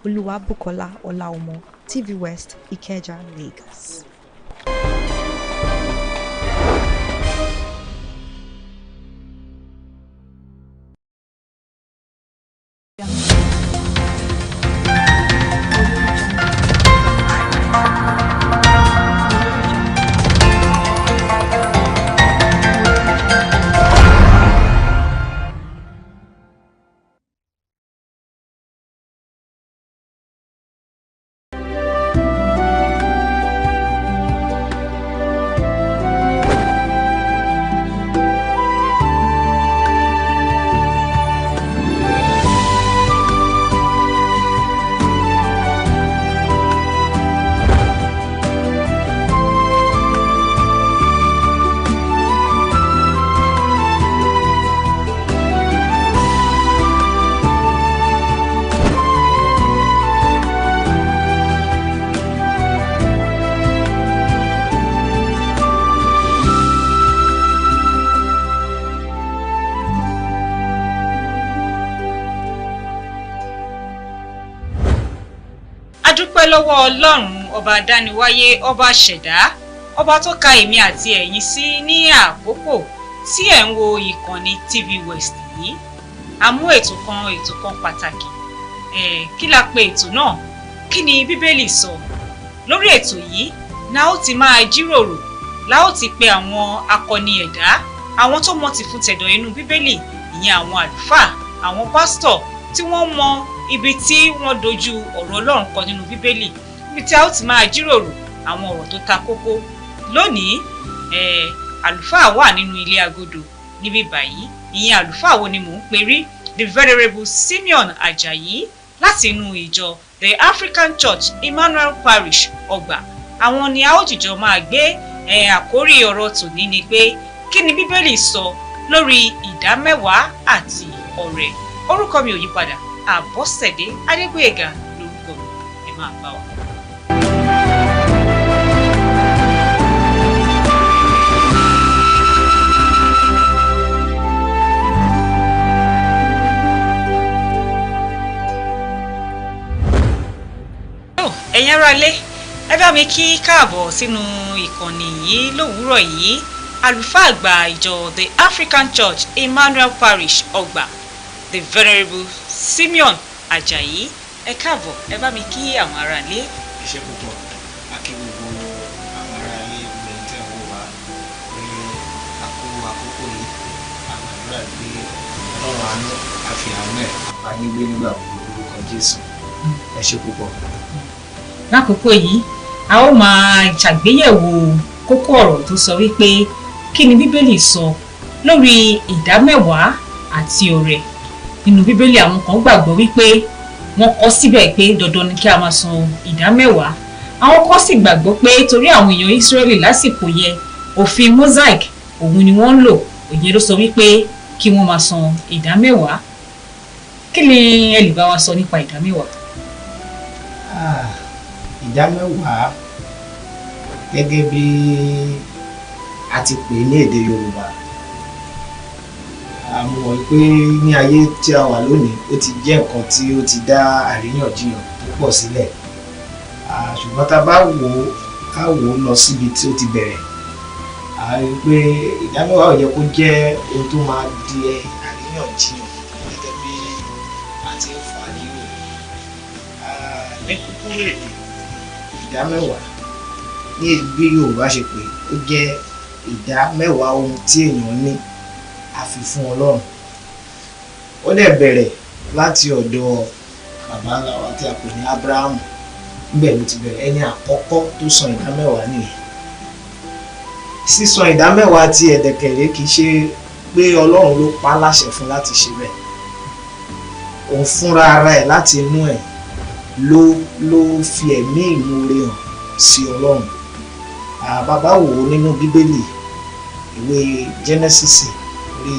Speaker 24: Oluwabukola Olaumo, TVWest, Ikeja, Lagos.
Speaker 1: Adúpẹ́ lọ́wọ́ Ọlọ́run ọba dániwáyé ọba ṣẹ̀dá ọba tó ka èmi àti ẹ̀yin sí ní àkókò tí ẹ̀ ń wo ìkànnì TVWest yìí. A mú ètò kan pàtàkì. Kí la pè ètò náà? Kí ni Bíbélì sọ? Lórí ètò yìí, na ó ti máa jíròrò la ó ti pe àwọn akọni ẹ̀dá, àwọn tó mọ ti fún tẹ̀dọ̀ inú bíbélì, ìyẹn àwọn àlùfáà, àwọn pásítọ̀ tí wọ́n mọ ibi tí wọ́n dojú ọ̀rọ̀ Ọlọ́run kọ nínú bíbélì, ibi tí a ó ti máa jíròrò àwọn ọ̀rọ̀ tó ta kókó. Lónìí àlùfáà wà nínú ilé agodo níbí báyìí. Ìyẹn àlùfáà wo ni mò ń perí? The Venerable Simeon Ajayi láti inú ìjọ The African Church Emmanuel Parish Ọgbà. Àwọn ni a ó jìjọ máa gbé àkórí ọ̀rọ̀ tòní ni pé kí ni bíbélì sọ lórí ìdámẹ́wàá àti ọrẹ. Orúkọ mi ò yí padà, Àbọ̀sẹ̀dé Adégbóyèga lórúkọ mi. Ẹ máa bá wa. Ẹ̀yin ará ilé, ẹ bá mi kí káàbọ̀ sínú ìkànnì yìí lówùúrọ̀ yìí. Àlùfáà àgbà ìjọ The African Church Emmanuel Parish Ọgbà, The Venerable Simeon Ajayi. Ẹ káàbọ̀, ẹ bá mi kí àwọn ará ilé.
Speaker 2: Iṣẹ́ púpọ̀, a kí gbogbo àwọn ará ilé gbẹ̀yìn tẹ̀ wọ́n wá pé àkókò yìí àgbàdúrà pé Ọlọ́run àánú àfihàn ẹ̀ àbáyé gbé nígbà gbogbo lórúkọ Jésù. Ẹ ṣé púpọ̀.
Speaker 1: Lákòókò yìí a ó máa ṣàgbéyẹ̀wò kókó ọ̀rọ̀ tó sọ wípé kí ni bíbélì sọ lórí ìdámẹ́wàá àti ọrẹ. Nínú bíbélì àwọn kan gbàgbọ́ wípé wọ́n kọ síbẹ̀ pé dandan ni kí a máa san ìdámẹ́wàá. Àwọn kan sì gbàgbọ́ pé torí àwọn èèyàn Ísírẹ́lì lásìkò yẹn òfin Mosaic òun ni wọ́n ń lò, òye ló sọ wípé kí wọ́n máa san ìdámẹ́wàá. Kí ni ẹ lè bá wa sọ nípa ìdámẹ́wàá?
Speaker 2: Ìdámẹ́wàá gẹ́gẹ́ bí a ti pè ní èdè Yorùbá, a mọ̀ pé ní ayé tí a wà lónìí ó ti jẹ́ nǹkan tí ó ti dá àríyànjiyàn tó pọ̀ sílẹ̀. Ṣùgbọ́n tá a bá wò ó lọ síbi tí ó ti bẹ̀rẹ̀, a rí i pé ìdámẹ́wàá ò yẹ kó jẹ́ ohun tó máa di àríyànjiyàn gẹ́gẹ́ bí a ti ń fà á nínú. Ní kúkúrú èdè, ìdámẹ́wàá ní bí Yorùbá ṣe pé ó jẹ́ ìdámẹ́wàá ohun tí èèyàn ní àfi fún Ọlọ́run. Ó dẹ̀ bẹ̀rẹ̀ láti ọ̀dọ̀ bàbá ńlá wa tí a pè ní Ábúráhámù. Níbẹ̀ ló ti bẹ̀rẹ̀, ẹni àkọ́kọ́ tó san ìdámẹ́wàá nìyẹn. Sísan ìdámẹ́wàá ti ẹ̀dẹ̀kẹ̀rẹ́ kì í ṣe pé Ọlọ́run ló pa á láṣẹ fún láti ṣe bẹ́ẹ̀. Òun fúnra ara ẹ̀ láti inú ẹ̀ ló fi ẹ̀mí ìmoore hàn sí Ọlọ́run. Bàbá wò ó nínú Bíbélì, ìwé Genesis orí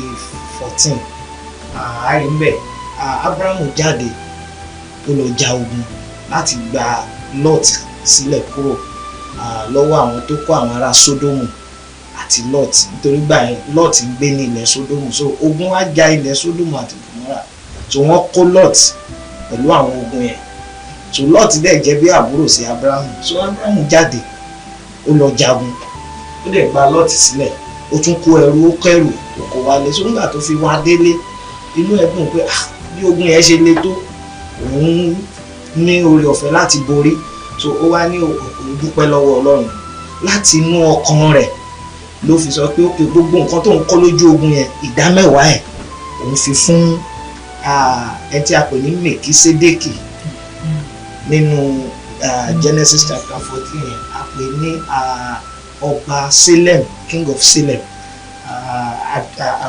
Speaker 2: 14, àárín ńbẹ̀ Ábúráhámù jáde ó lọ ja ogun láti gba Lot sílẹ̀ kúrò lọ́wọ́ àwọn tó kó àwọn ará Sódómù àti Lot, nítorí gbà yẹn Lot ń gbé ní ilẹ̀ Sódómù, so ogun wá ja ilẹ̀ Sódómù àti Gòmórà, so wọ́n kó Lot pẹ̀lú àwọn ogun yẹn. So Lot dẹ̀ jẹ́ bí àbúrò sí Ábúráhámù, so Ábúráhámù jáde ó lọ jagun, ó dẹ̀ gba Lot sílẹ̀, ó tún kó ẹrù, ó kẹ́rù, ó kó wálé. So nígbà tó fi wá délé, inú ẹ̀ dùn pé bí ogun yẹn ṣe le tó, òun ní oore ọ̀fẹ́ láti borí. So ó wá ní òun dúpẹ́ lọ́wọ́ Ọlọ́run, láti inú ọkàn rẹ̀ ló fi sọ pé ókè, gbogbo nǹkan tó ń kọ́ lójú ogun yẹn, ìdámẹ́wàá ẹ̀ òun fi fún ẹ tí a pè ní Mèkísédékì nínú Genesis chapter 14 yẹn, a pè ní ọba Salem, king of Salem.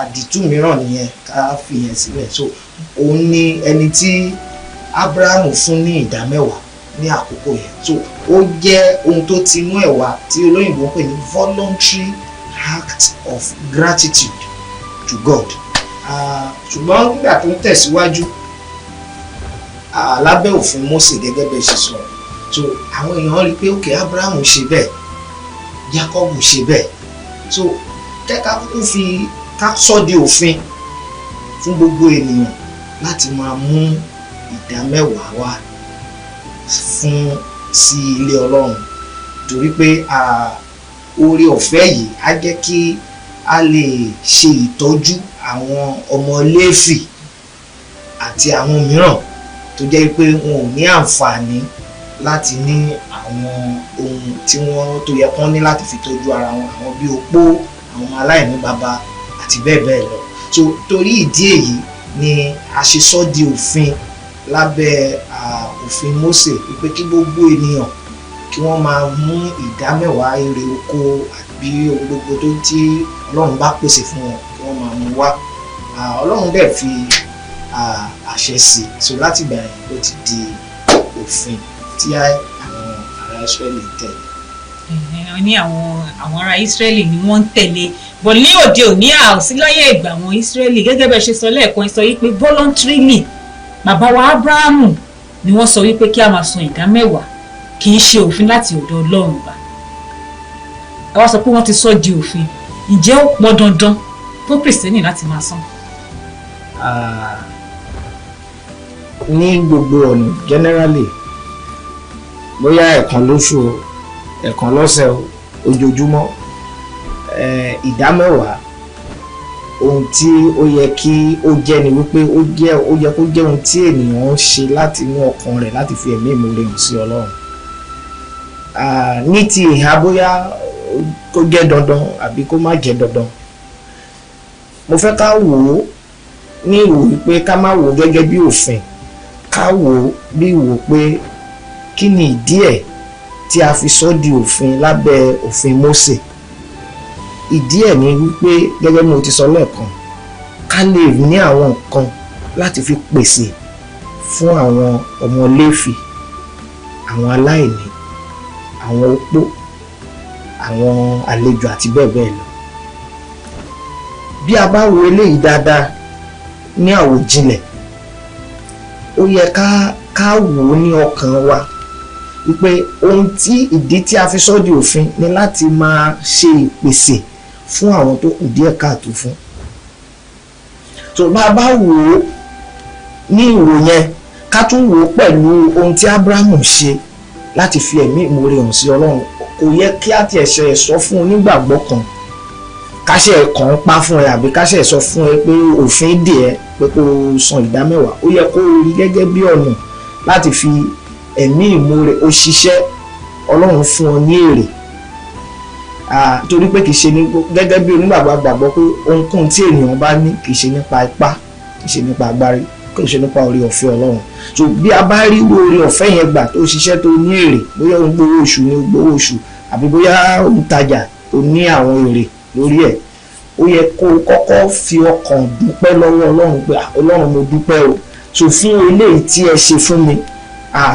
Speaker 2: Àdìtú mìíràn nìyẹn, ká fi yẹn sílẹ̀. So òun ni ẹni tí Ábúráhámù fún ní ìdámẹ́wàá ní àkókò yẹn. So ó jẹ́ ohun tó ti inú ẹ̀ wá tí olóyìnbó pè ní voluntary act of gratitude to God. Ṣùgbọ́n nígbà tó ń tẹ̀síwájú lábẹ́ òfin Mósè gẹ́gẹ́ bẹ́ẹ̀ ṣe sọ, so àwọn èèyàn rí i pé òkè Ábúráhámù ṣe bẹ́ẹ̀, Jákọ́bù ṣe bẹ́ẹ̀, so kẹ́ka kúkú fi ká sọ́ di òfin fún gbogbo ènìyàn láti máa mú ìdámẹ́wàá wá fún sí ilé Ọlọ́run, torí pé oore ọ̀fẹ́ yìí á jẹ́ kí a lè ṣe ìtọ́jú àwọn ọmọ Léfì àti àwọn mìíràn tó jẹ́ pé wọn ò ní àǹfààní láti ní àwọn ohun tí wọ́n tó yẹ kán ní láti fi tọ́jú ara wọn, àwọn bí opó, àwọn ọmọ aláìní bàbá àti bẹ́ẹ̀ bẹ́ẹ̀ lọ. So torí ìdí èyí ni a ṣe sọ di òfin lábẹ́ òfin Mósè wípé kí gbogbo ènìyàn kí wọ́n máa mú ìdámẹ́wàá èrè oko àbí ohun gbogbo tó tí Ọlọ́run bá pèsè fún wọn kí wọ́n máa mú wá. Ọlọ́run dẹ̀ fi àṣẹ sí, so láti ìgbà yẹn ló ti di òfin tí àwọn ará Ísírẹ́lì tẹ̀lé.
Speaker 1: Ní àwọn ará Ísírẹ́lì ni wọ́n ń tẹ̀lé, bọ̀ ní òde òní àòsí láyé ìgbà àwọn Ísírẹ́lì gẹ́gẹ́ bẹ́ẹ̀ ṣe sọ lẹ́ẹ̀kan, sọ wípé voluntarily bàbá wa Ábúráhámù ni wọ́n sọ wípé kí a máa san ìdámẹ́wàá, kì í ṣe òfin láti ọ̀dọ̀ Ọlọ́run bá. ẹ wá sọ pé wọ́n ti sọ di òfin, ǹjẹ́ ó pọn dandan fún Kìrìsìtẹ́nì láti máa san?
Speaker 2: Ní gbogbo ọ̀nà generally, bóyá ẹ̀kan lóṣù, ẹ̀kan lọ́sẹ̀, ojoojúmọ́, ìdámẹ́wàá ohun tí ó yẹ kí ó jẹ́ ni wípé ó yẹ kó jẹ́ ohun tí ènìyàn ń ṣe láti inú ọkàn rẹ̀ láti fi ẹ̀mí ìmoore hàn sí Ọlọ́run. Ní ti ìhà bóyá kó jẹ́ dandan àbí kó má jẹ́ dandan, mo fẹ́ ká wò ó ní ìwò wípé ká má wò ó gẹ́gẹ́ bí òfin, ká wò ó bí ìwò pé kí ni ìdí ẹ̀ tí a fi sọ di òfin lábẹ́ òfin Mósè. Ìdí ẹ̀ ni wípé gẹ́gẹ́ bí mo ti sọ lẹ́ẹ̀kan, ká lè ní àwọn nǹkan láti fi pèsè fún àwọn ọmọ Léfì, àwọn aláìní, àwọn opó, àwọn àlejò àti bẹ́ẹ̀ bẹ́ẹ̀ lọ. Bí a bá wo eléyìí dáadáa ní àwòjinlẹ̀, ó yẹ ká wò ó ní ọkàn wa wípé ohun tí ìdí tí a fi sọ di òfin ni láti máa ṣe ìpèsè fún àwọn tó kù díẹ̀ káàtó fún. So bá a bá wò ó ní ìwò yẹn, ká tún wò ó pẹ̀lú ohun tí Ábúráhámù ṣe láti fi ẹ̀mí ìmoore hàn sí Ọlọ́run. Kò yẹ kí á tiẹ̀ ṣe sọ fún onígbàgbọ́ kan káṣẹ kàn ń pa fún ẹ àbí káṣẹ sọ fún ẹ pé òfin dè ẹ́ pé kó san ìdámẹ́wàá. Ó yẹ kó rí gẹ́gẹ́ bí ọ̀nà láti fi ẹ̀mí ìmoore ó ṣiṣẹ́, Ọlọ́run fún ọ ní èrè. Torí pé kìí ṣe ní gẹ́gẹ́ bí onígbàgbọ́ gbàgbọ́ pé ohunkóhun tí ènìyàn bá ní kìí ṣe nípa ipá, kìí ṣe nípa agbárí, kìí ṣe nípa oore ọ̀fẹ́ Ọlọ́run. So bí a bá rí oore ọ̀fẹ́ yẹn gbà tó ṣiṣẹ́ tó ní èrè, bóyá ó ń gbowó oṣù ni ó gbowó oṣù, àbí bóyá ó ń tajà tó ní àwọn èrè lórí ẹ̀, ó yẹ kó kọ́kọ́ fi ọkàn dúpẹ́ lọ́wọ́ Ọlọ́run pé Ọlọ́run mo dúpẹ́ o, so fún eléyìí tí ẹ ṣe fún mi,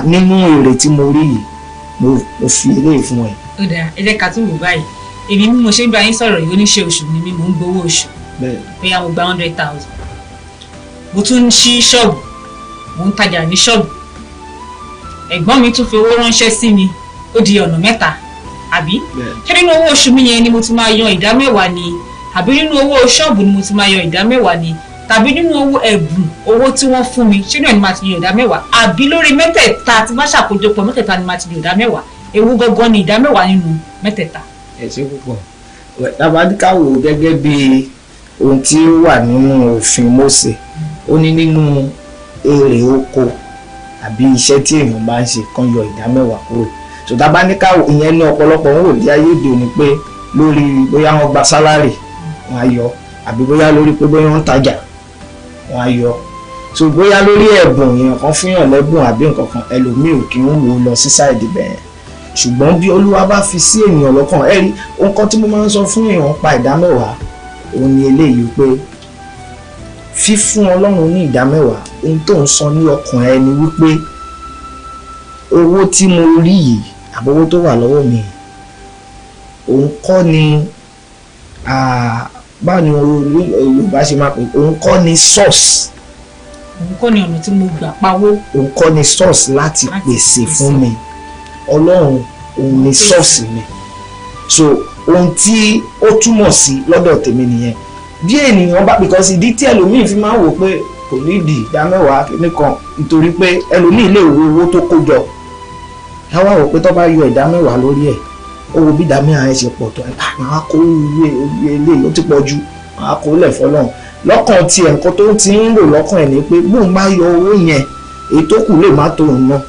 Speaker 2: nínú èrè tí mo rí yìí mo fi eléyìí fún ẹ.
Speaker 1: Ó dáa, ẹ jẹ́ ká tún wò báyìí. Èmi bí mo ṣe ń bá yín sọ̀rọ̀ yìí, oníṣẹ́ oṣù ni mí, mò ń gbowó oṣù, bóyá mo gba 100,000. Mo tún ń ṣí ṣọ́ọ̀bù, mò ń tajà ní ṣọ́ọ̀bù. Ẹ̀gbọ́n mi tún fi owó ránṣẹ́ sí mi, ó di ọ̀nà mẹ́ta, àbí? Ṣé nínú owó oṣù mi yẹn ni mo ti máa yan ìdámẹ́wàá ni? Àbí nínú owó ṣọ́ọ̀bù ni mo ti máa yan ìdámẹ́wàá ni? Tàbí nínú owó ẹ̀bùn owó tí wọ́n fún mi, ṣé náà ni màá ti yan ìdámẹ́wàá? Àbí lórí mẹ́tẹ̀ẹ̀ta tí bá ṣàkójọpọ̀ mẹ́tẹ̀ẹ̀ta ni màá ti yan ìdámẹ́wàá? Èwo gangan ni ìdámẹ́wàá nínú mẹ́tẹ̀ẹ̀ta?
Speaker 2: Ẹ ṣé púpọ̀. Tàbádíkà wò gẹ́gẹ́ bí ohun tí ó wà nínú òfin Mósè, ó ní nínú èrè oko àbí iṣẹ́ tí èèyàn bá ń ṣe kan yọ ìdámẹ́wàá kúrò. So tàbádíkà wò ìyẹn ní ọ̀pọ̀lọpọ̀ ń rò ní ayé òde òní pé lórí bóyá wọ́n gba sálárì wọ́n á yọ, àbí bóyá lórí pé bóyá wọ́n ń tajà wọ́n á yọ. So bóyá lórí ẹ̀bùn èèyàn kan fún yàn lẹ́bùn àbí nǹkan kan, ẹlòmíì ò kí ń wò ó lọ sí sáìdì bẹ́ẹ̀. Ṣùgbọ́n bí Olúwa bá fi sí ènìyàn lọ́kàn, ẹ rí nǹkan tí mo máa ń sọ fún èèyàn pa ìdámẹ́wàá, òun ni eléyìí pé fífún Ọlọ́run ní ìdámẹ́wàá, ohun tó ń san ní ọkàn ẹ ni wípé owó tí mo rí yìí àbí owó tó wà lọ́wọ́ mi, òun kọ́ ni báwo ni Yorùbá ṣe máa pè, òun kọ́ ni source.
Speaker 1: Òun kọ́ ni ọ̀nà tí mo gbà pawó.
Speaker 2: Òun kọ́ ni source láti pèsè fún mi. Ọlọ́run òun ni source mi. So ohun tí ó túmọ̀ sí lọ́dọ̀ tèmi nìyẹn. Bí ènìyàn bá, because ìdí tí ẹlòmíì fi máa ń wò pé kò ní ìdí ìdámẹ́wàá nìkan, nítorí pé ẹlòmíì lè wo owó tó kó jọ, ẹ wá wò pé tó bá yọ ìdámẹ́wàá lórí ẹ̀, ó wo bí ìdámẹ́wàá yẹn ṣe pọ̀ tó ẹ̀ máa kó ilé ó ti pọ̀ ju, máa kó lẹ̀ fọlọ́run. Lọ́kàn tiẹ̀ nǹkan tó ti ń rò lọ́kàn ẹ̀ ni pé bóun bá yọ owó yẹn, èyí tó kù lè má tó òun náà.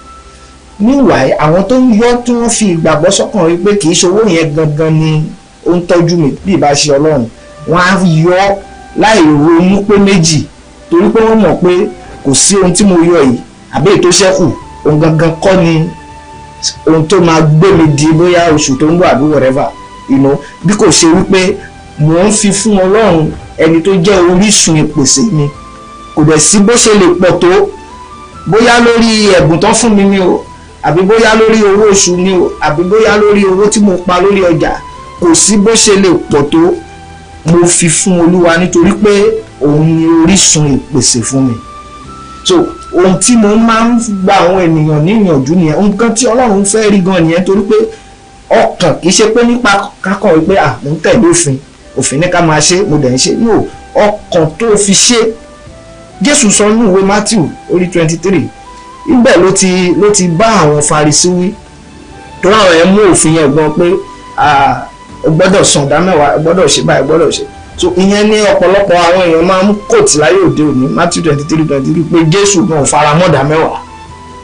Speaker 2: meanwhile àwọn tó ń yọ tí wọ́n fi ìgbàgbọ́ sọ́kàn rí pé kì í ṣe owó yẹn gangan ni ó ń tọ́jú mi bí ìbá ṣe Ọlọ́run, wọ́n á yọ láì ronú pé méjì torí pé wọ́n mọ̀ pé kò sí ohun tí mo yọ yìí àbí ètò ṣẹ́kù ohun gangan kọ́ ni ohun tó máa gbé mi di bóyá oṣù tó ń bọ̀ àbí whatever, bí kò ṣe wípé mò ń fi fún Ọlọ́run ẹni tó jẹ́ orísun ìpèsè mi. Kò dẹ̀ sí bó ṣe lè pọ̀ tó, bóyá lórí ẹ̀bùn tán fún mi ni o, àbí bóyá lórí owó oṣù ni o, àbí bóyá lórí owó tí mo pa lórí ọjà, kò sí bó ṣe lè pọ̀ tó, mo fi fún Olúwa nítorí pé òun ni orísun ìpèsè fún mi. So ohun tí mo máa ń gba àwọn ènìyàn níyànjú nìyẹn, nǹkan tí Ọlọ́run fẹ́ rí gan nìyẹn, torí pé ọkàn kì í ṣe pé nípa kákọ̀ wípé mo ń tẹ̀lé òfin ní ká máa ṣe mo dẹ̀ ń ṣe, no, ọkàn tó fi ṣe. Jésù sọ ní ìwé Matthew orí 23 ibẹ̀ ló ti bá àwọn Farisí wí tó láwọn ẹ̀ mú òfin yẹn gan pé o gbọ́dọ̀ san ìdá mẹ́wàá, o gbọ́dọ̀ ṣe báyìí, o gbọ́dọ̀ ṣe. So ìyẹn ní ọ̀pọ̀lọpọ̀ àwọn èèyàn máa ń kóòtù láyé òde òní Matthew 23 pé Jésù náà fara mọ́ ìdá mẹ́wàá,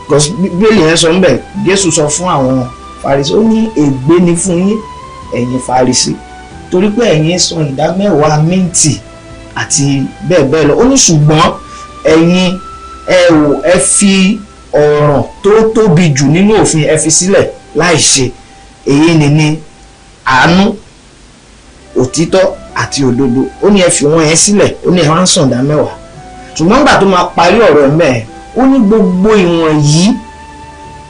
Speaker 2: because bíbélì yẹn sọ níbẹ̀, Jésù sọ fún àwọn Farisí ó ní ègbé ni fún yín ẹ̀yin Farisí torí pé ẹ̀yin san ìdá mẹ́wàá míǹtì àti bẹ́ẹ̀ bẹ́ẹ̀ lọ. Ó ní ṣùgbọ́n ẹ̀yin ẹ fi ọ̀ràn tó tóbi jù nínú òfin ẹ fi sílẹ̀ láì ṣe, èyí ni àánú, òtítọ́ àti òdodo. Ó ní ẹ fi wọ́n yẹn sílẹ̀, ó ní ẹ wá ń san ìdá mẹ́wàá. Ṣùgbọ́n nígbà tó máa parí ọ̀rọ̀ ẹ̀ mẹ́ẹ̀, ó ní gbogbo ìwọ̀n yìí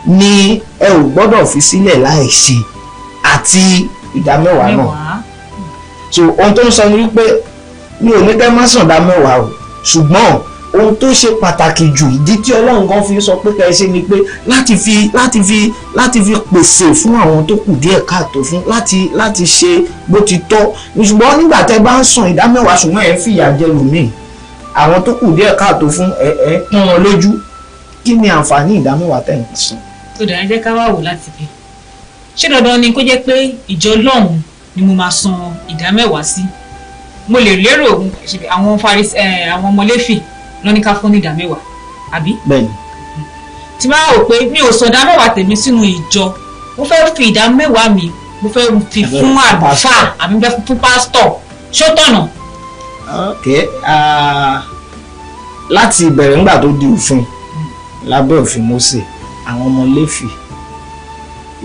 Speaker 2: ni ẹ ò gbọ́dọ̀ fi sílẹ̀ láì ṣe àti ìdá mẹ́wàá náà. So ohun tó ń sọ ni wípé mi ò ní kẹ́ má san ìdá mẹ́wàá o, ṣùgbọ́n ohun tó ṣe pàtàkì jù, ìdí tí Ọlọ́run kan fi sọ pé kẹ́ ẹ ṣe ni pé láti fi pèsè fún àwọn tó kù díẹ̀ káàtó fún, láti ṣe bó ti tọ́. Ṣùgbọ́n nígbà tẹ́ bá ń san ìdá mẹ́wàá ṣùgbọ́n ẹ fìyà jẹ lòmíì, àwọn tó kù díẹ̀ káàtó fún ẹ pọ́n wọn lójú, kí ni àǹfààní ìdá mẹ́wàá tẹ́ ń san?
Speaker 1: tó dáa jẹ́ ká wá wò láti bí ṣé dandan ni kó jẹ́ pé ìjọ Ọlọ́run ni mo máa san ìdá mẹ́wàá sí? Mo lè lérò àwọn àwọn ọmọ Léfì lọ́ní ká fún ní ìdá mẹ́wàá àbí?
Speaker 2: Bẹ́ẹ̀ni.
Speaker 1: Tí máa rò pé mi ò san ìdá mẹ́wàá tèmi sínú ìjọ, mo fẹ́ fi ìdá mẹ́wàá mi mo fẹ́ fi fún àlùfáà àbí fẹ́ fún pásítọ̀, ṣó tọ̀nà?
Speaker 2: Ok, láti ìbẹ̀rẹ̀ nígbà tó di òfin lábẹ́ òfin Mósè, àwọn ọmọ Léfì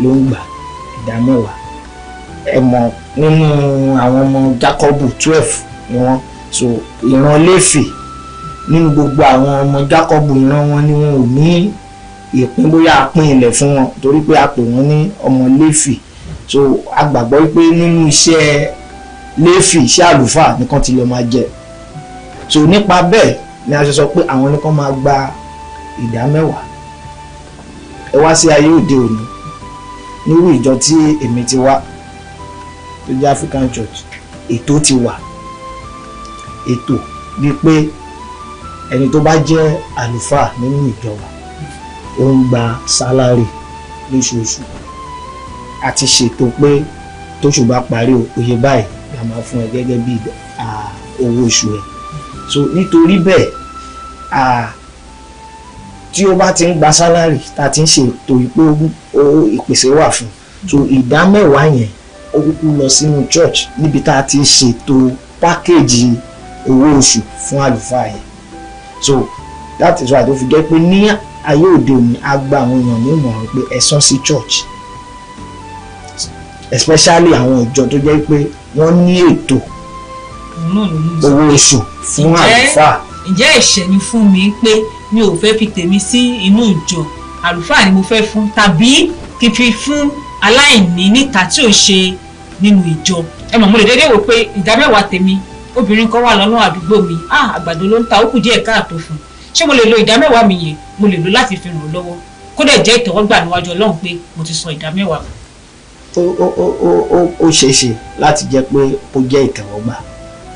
Speaker 2: ló ń gbà ìdá mẹ́wàá. Ẹ mọ̀ nínú àwọn ọmọ Jákọ́bù 12 ni wọ́n, so ìran Léfì nínú gbogbo àwọn ọmọ Jákọ́bù ìran wọn ni wọn ò ní ìpín bóyá a pín ilẹ̀ fún wọn torí pé a pè wọ́n ní ọmọ Léfì. So a gbàgbọ́ pé nínú iṣẹ́ Léfì, iṣẹ́ àlùfáà nìkan ti lọ máa jẹ. So nípa bẹ́ẹ̀ ni a ṣe sọ pé àwọn nìkan máa gba ìdá mẹ́wàá. Ẹ wá sí ayé òde òní nírú ìjọ tí èmi ti wá tó jẹ́ African Church, ètò ti wà, ètò bíi pé ẹni tó bá jẹ́ àlùfáà nínú ìjọba ó ń gba sálárì lóṣooṣù, àti ṣètò pé tóṣù bá parí òye báyìí la máa fún ẹ gẹ́gẹ́ bí owó oṣù ẹ. So nítorí bẹ́ẹ̀ tí ó bá ti ń gba sálárì tá a ti ń ṣètò ìpèsè wà fún, so ìdá mẹ́wàá yẹn ó kúkú lọ sínú church níbi tá a ti ṣètò pákéjì owó oṣù fún àlùfáà yẹn. So that is why tó fi jẹ́ pé ní ayé òde òní a gba àwọn èèyàn ní ìmọ̀ràn pé ẹ san sí church, especially àwọn ìjọ tó jẹ́ pé wọ́n ní ètò owó oṣù fún àlùfáà.
Speaker 1: Ǹjẹ́ ẹ̀ṣẹ̀ ni fún mi pé mi ò fẹ́ fi tèmi sí inú ìjọ, àlùfáà ni mo fẹ́ fún, tàbí kí n fi fún aláìní níta tí ò ṣe nínú ìjọ? Ẹ mọ̀ mo lè dédé wò pé ìdá mẹ́wàá tèmi, obìnrin kan wà lọ́nà àdúgbò mi, àgbàdo ló ń ta, ó kù díẹ̀ káàtó fún, ṣé mo lè lo ìdá mẹ́wàá mi yẹn, mo lè lo láti fi ràn ọ́ lọ́wọ́ kó dẹ̀ jẹ́ ìtẹ́wọ́gbà níwájú Ọlọ́run pé mo ti san ìdá mẹ́wàá?
Speaker 2: Ó ṣeéṣe láti jẹ́ pé ó jẹ́ ìtẹ́wọ́gbà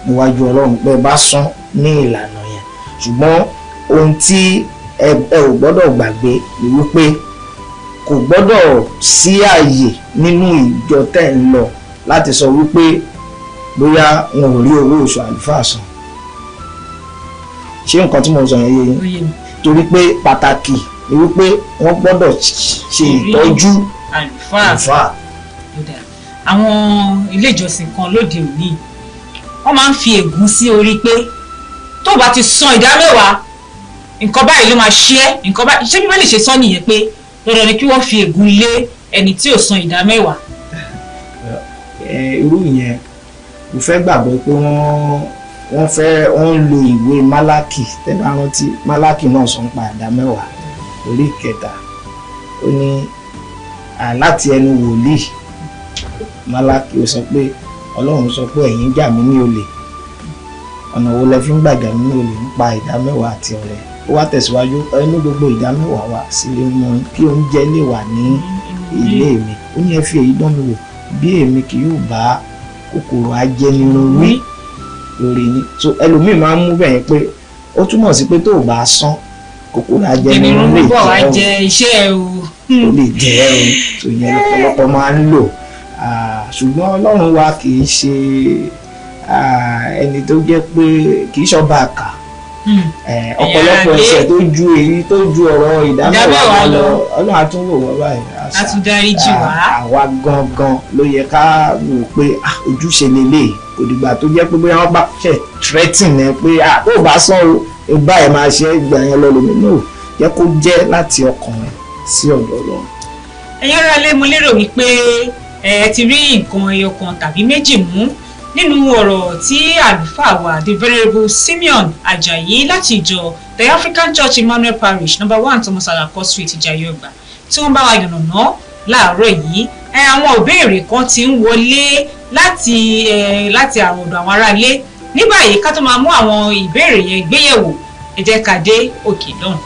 Speaker 2: níwájú Ọlọ́run pé bá san ní ìlànà yẹn, ṣùgbọ́n ohun tí ẹ ò gbọ́dọ̀ gbàgbé ni wípé kò gbọ́dọ̀ sí ààyè nínú ìjọ tẹ́ ń lọ láti sọ wípé bóyá wọn ò rí owó oṣù àlùfáà san. Ṣé nǹkan tí mo sọ yẹn yé yín? Torí pé pàtàkì ni wípé wọ́n gbọ́dọ̀ ṣe ìtọ́jú
Speaker 1: àlùfáà. Àwọn ilé ìjọsìn kan lóde òní wọ́n máa ń fi ègún sí orí pé tó bá ti san ìdámẹ́wàá nǹkan báyìí ló máa ṣe é, nǹkan báyìí ṣé Bíbélì ṣe sọ nìyẹn pé dandan ni kí wọ́n fi ègún lé ẹni tí ò san ìdámẹ́wàá.
Speaker 2: Irú ìyẹn mo fẹ́ gbàgbọ́ pé wọ́n ń lo ìwé Málákì tẹ́lẹ̀ rántí Málákì náà sọ ń pa ìdámẹ́wàá orí 3 ó ní láti ẹnu wòlíì Málákì ó sọ pé Ọlọ́run sọ pé ẹ̀yin jà mí ní olè ọ̀nà wo lẹ fi ń gbàgbà mí ní olè nípa ìdámẹ́wàá àti ọrẹ. Ó wá tẹ̀síwájú ẹni gbogbo ìdámẹ́wàá wá sílé mọ́ kí oúnjẹ lè wà ní ilé mi. Ó ní ẹ fi èyí dán mi wò bí èmi kì yóò bá kòkòrò ajẹnirun wí lórí ni. So ẹlòmíì máa ń mú bẹ́ẹ̀ pé ó túmọ̀ sí pé tó o bá san kòkòrò ajẹnirun lè jẹ́
Speaker 1: iṣẹ́ o.
Speaker 2: Ó lè jẹ́ o. So ìyẹn lọ́pọ̀lọpọ̀ máa ń lò. Ṣùgbọ́n Ọlọ́run wa kì í ṣe ẹni tó jẹ́ pé kì í ṣọba àkà. Ọ̀pọ̀lọpọ̀ ẹ̀ṣẹ̀ tó ju ọ̀rọ̀ ìdámẹ́wàá lọ Ọlọ́run á tún wò wọ́n báyìí.
Speaker 1: A tún dáríjì wá.
Speaker 2: Àwa gangan ló yẹ ká wò pé ojúṣe lélẹ̀ kò dìgbà tó jẹ́ pé bóyá wọ́n bá ṣe threatening ẹ pé tó bá sán o báyìí máa ṣe ìgbà yẹn lọ lómi náà jẹ́ kó jẹ́ láti ọkàn rẹ̀ sí ọ̀dọ̀ Ọlọ́run.
Speaker 1: Ẹ̀yin ará ilé, mo lérò wípé ẹ ti rí nǹkan ẹyọ kan tàbí méjì mú nínú ọ̀rọ̀ tí àlùfáà wa the venerable Simeon Ajayi láti ìjọ the African Church Emmanuel Parish No. 1 Thomas Alako Street Ìjàyè Ọgbà tí wọ́n bá wa yànnàná láàárọ̀ yìí. Àwọn ìbéèrè kan ti ń wọlé láti àwọn ọ̀dọ̀ àwọn ará ilé. Ní báyìí ká tó máa mú àwọn ìbéèrè yẹn gbéyẹ̀wò ẹ jẹ́ ká dé òkè náà.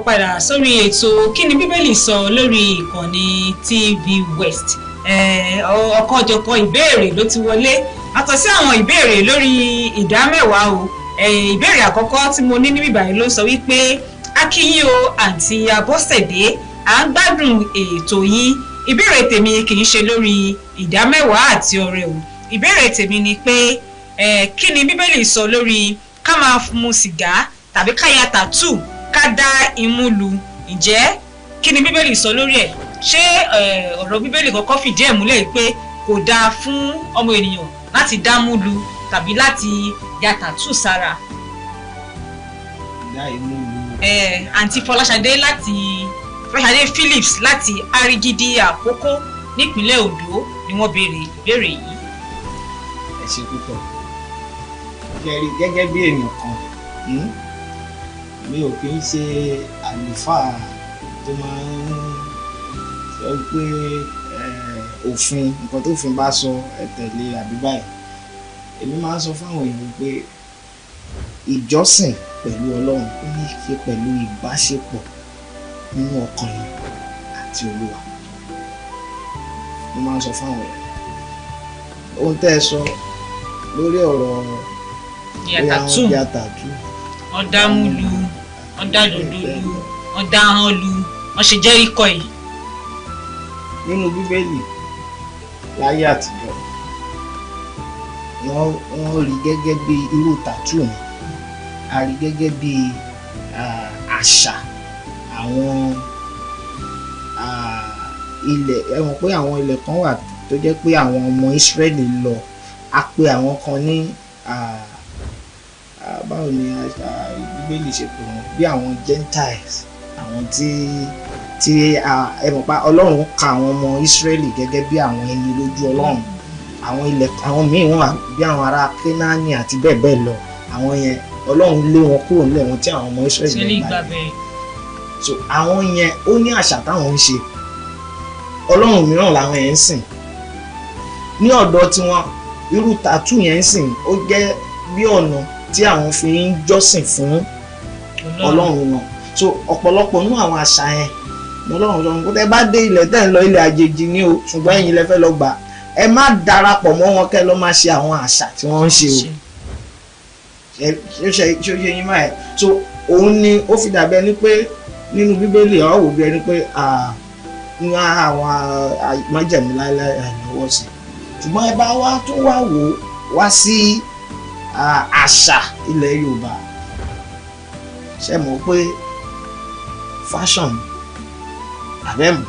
Speaker 1: Padà sórí ètò Kí ni Bíbélì sọ lórí ìkànnì TVWest. Ọ̀kanòjọ̀kan ìbéèrè ló ti wọlé àtọ̀ sí àwọn ìbéèrè lórí ìdámẹ́wàá o. Ìbéèrè àkọ́kọ́ tí mo ní níbí báyìí ló sọ wípé akíyín o àǹtí Abọ́sẹ̀dé à ń gbádùn ètò yín. Ìbéèrè tèmi kì í ṣe lórí ìdámẹ́wàá àti ọrẹ o. Ìbéèrè tèmi ni pé kí ni Bíbélì sọ lórí ká máa mu sìgá tàbí ká ya tàtú ká dá imú lu. Ǹjẹ́ kí ni Bíbélì sọ lórí ẹ̀? Ṣé ọ̀rọ̀ Bíbélì kọ́kọ́ fìdí ẹ̀ múlẹ̀ pé kò dáa fún ọmọ ènìyàn láti dámú lu tàbí láti ya tàtú sára?
Speaker 2: Dá imú lu.
Speaker 1: Àǹtí Fọláṣadé Phillips láti Arigidi Àkókó nípínlẹ̀ Ondo ni wọ́n béèrè ìbéèrè yìí.
Speaker 2: Ẹ ṣé púpọ̀. Gẹ́gẹ́ bí èèyàn kan mi ò kì í ṣe àlùfáà tó máa ń sọ pé òfin nǹkan tó fin bá sọ ẹ tẹ̀lé àbí báyìí. Èmi máa ń sọ fáwọn èèyàn pé ìjọsìn pẹ̀lú Ọlọ́run ó ní í ṣe pẹ̀lú ìbáṣepọ̀ nínú ọkàn yìí àti Olúwa. Mo máa ń sọ fáwọn èèyàn ohun tẹ́ ẹ sọ lórí ọ̀rọ̀ yàtàtú
Speaker 1: wọ́n dá mú lu, wọ́n dá dòdò lu, wọ́n dá hán lu, wọ́n ṣe Jẹ́ríkò yìí.
Speaker 2: Nínú Bíbélì láyé àtijọ́ wọ́n rí gẹ́gẹ́ bí irú tàtú ni a rí gẹ́gẹ́ bí àṣà àwọn ilẹ̀ ẹ̀wọ̀n pé àwọn ilẹ̀ kan wà tó jẹ́ pé àwọn ọmọ Ísírẹ́lì lọ a pè àwọn kan ní báwo ni Bíbélì ṣe pè wọ́n bí àwọn Gentiles àwọn tí tí ẹ mọ̀ pa Ọlọ́run ka àwọn ọmọ Ísírẹ́lì gẹ́gẹ́ bí àwọn ẹni lójú Ọlọ́run àwọn ilẹ̀ àwọn míì wọn bí àwọn ará Kénáánì àti bẹ́ẹ̀ bẹ́ẹ̀ lọ àwọn yẹn Ọlọ́run lé wọn kúrò nílẹ̀ wọn tí àwọn ọmọ Ísírẹ́lì gbà bẹ́ẹ̀ so àwọn yẹn ó ní àṣà táwọn ń ṣe Ọlọ́run mìíràn làwọn yẹn ń sìn ní ọ̀dọ̀ tiwọn irú tàtú yẹn ń sìn ó jẹ́ bí ọ̀nà tí àwọn fi ń jọ́sìn fún Ọlọ́run wọn so ọ̀pọ̀lọpọ̀ nínú àwọn àṣà yẹn ní Ọlọ́run sọ pé tẹ́ bá dé ilẹ̀ tẹ́ ń lọ ilẹ̀ àjèjì ni o ṣùgbọ́n ẹ̀yin lẹ fẹ́ lọ gbà ẹ má darapọ̀ mọ́ wọn kẹ́ lọ máa ṣe àwọn àṣà tí wọ́n ń ṣe o ṣe yín máa ẹ̀ so òun ni ó fi dàbí ẹni pé nínú Bíbélì ọ̀ wò bí ẹni pé ní àwọn májẹ̀mú láéláé àìlọ́wọ́ sí ṣùgbọ́n ẹ bá wá tó wá wò wá sí àṣà ilẹ̀ Yorùbá ṣe mọ̀ pé fashion àbẹ́mù.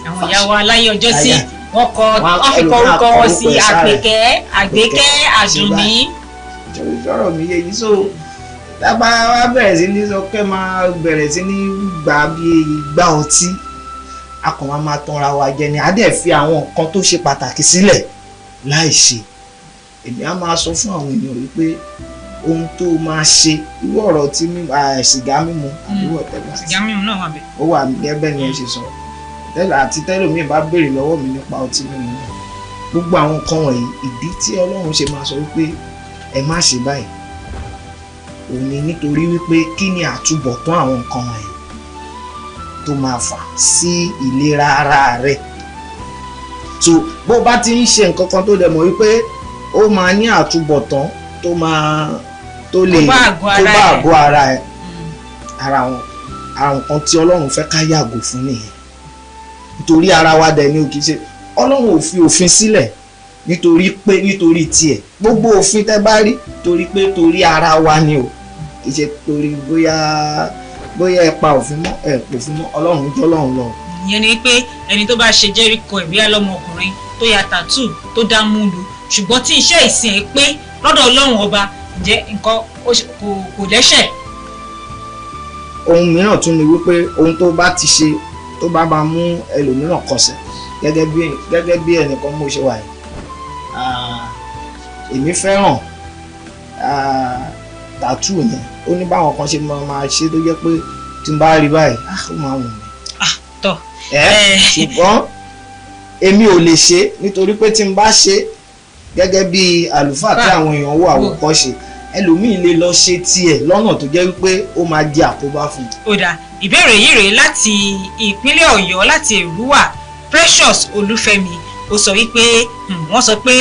Speaker 1: àwọn ìyá wa láyé ọjọ́ sí wọ́n fi kọ orúkọ wọn sí Àpèkẹ́ Àgbékẹ́ Àdùnní.
Speaker 2: ìjọba mi yé yìí so lápá wa bẹ̀rẹ̀ sí ní sọ kẹ́ máa bẹ̀rẹ̀ sí ní gbà bí ìgbà ọtí a kàn máa tanra wa jẹ ni a dẹ̀ fi àwọn nǹkan tó ṣe pàtàkì sílẹ̀ láì ṣe èmi á máa sọ fún àwọn èèyàn wípé ohun tó máa ṣe irú ọ̀rọ̀ tí sìgá mímu àbúrò ọ̀tẹ̀gbà
Speaker 1: sìgá mímu náà wà bẹ́ẹ̀.
Speaker 2: ó wà gẹ́gẹ́ ni ẹ ṣe sọ àti tẹ́lòmíì bá béèrè lọ́wọ́ mi nípa ọtí mímu náà gbogbo àwọn nǹkan wọ̀nyí ìdí tí Ọlọ́run ṣe máa sọ wípé ẹ má ṣe báyìí òun ni nítorí wípé kí ni àtúbọ̀tán àwọn nǹkan wọ̀nyí tó máa fà sí ìlera ara rẹ̀ so bó bá ti ń ṣe nǹkan kan tó dẹ̀ mọ̀ wípé ó máa ní àtúbọ̀tán tó máa tó lè tó bá àgọ́ ara ẹ̀ ara nǹkan tí Ọlọ́run fẹ́ ká yàgò fún nìyẹn nítorí ara wa dẹ̀ ni ó kì í ṣe Ọlọ́run ò fi òfin sílẹ̀ nítorí tiẹ̀ gbogbo òfin tẹ́ bá rí torí pé torí ara wa ni o kì í ṣe torí bóyá ẹ pa òfin mọ́ ẹ pòfin mọ́ Ọlọ́run jọ́ Ọlọ́run lọ.
Speaker 1: ìyẹn ni pé ẹni tó bá ṣe Jẹ́ríkò ẹ̀bí alọ́mọkùnrin tó ya tàtú tó dá múlu ṣùgbọ́n tí iṣẹ́ ìsìn ẹ̀ pé lọ́dọ̀ Ọlọ́run ọba ǹjẹ́ nǹkan kò lẹ́ṣẹ̀.
Speaker 2: ohun mìíràn tún ni wípé ohun tó bá ti ṣe tó bá máa mú ẹlòmíràn kọsẹ̀ gẹ́gẹ́ bí ẹnìkan mo ṣe wà yìí èmi fẹ́ràn tàtú yẹn ó ní báwọn kan ṣe máa ṣe tó jẹ́ pé tí n bá rí báyìí ó máa wù mí.
Speaker 1: tọ́
Speaker 2: ṣùgbọ́n èmi ò lè ṣe nítorí pé tí n bá ṣe gẹ́gẹ́ bí àlùfáà tí àwọn èèyàn wò àwòkọ́ṣe ẹlòmíì lè lọ ṣe tiẹ̀ lọ́nà tó jẹ́ wípé ó máa jẹ́ àkóbá fún un.
Speaker 1: ó dà ìbéèrè yìí rèé láti ìpínlẹ̀ Ọ̀yọ́ láti Èrúwà Precious Olúfẹ́mi ó sọ wípé wọ́n sọ pé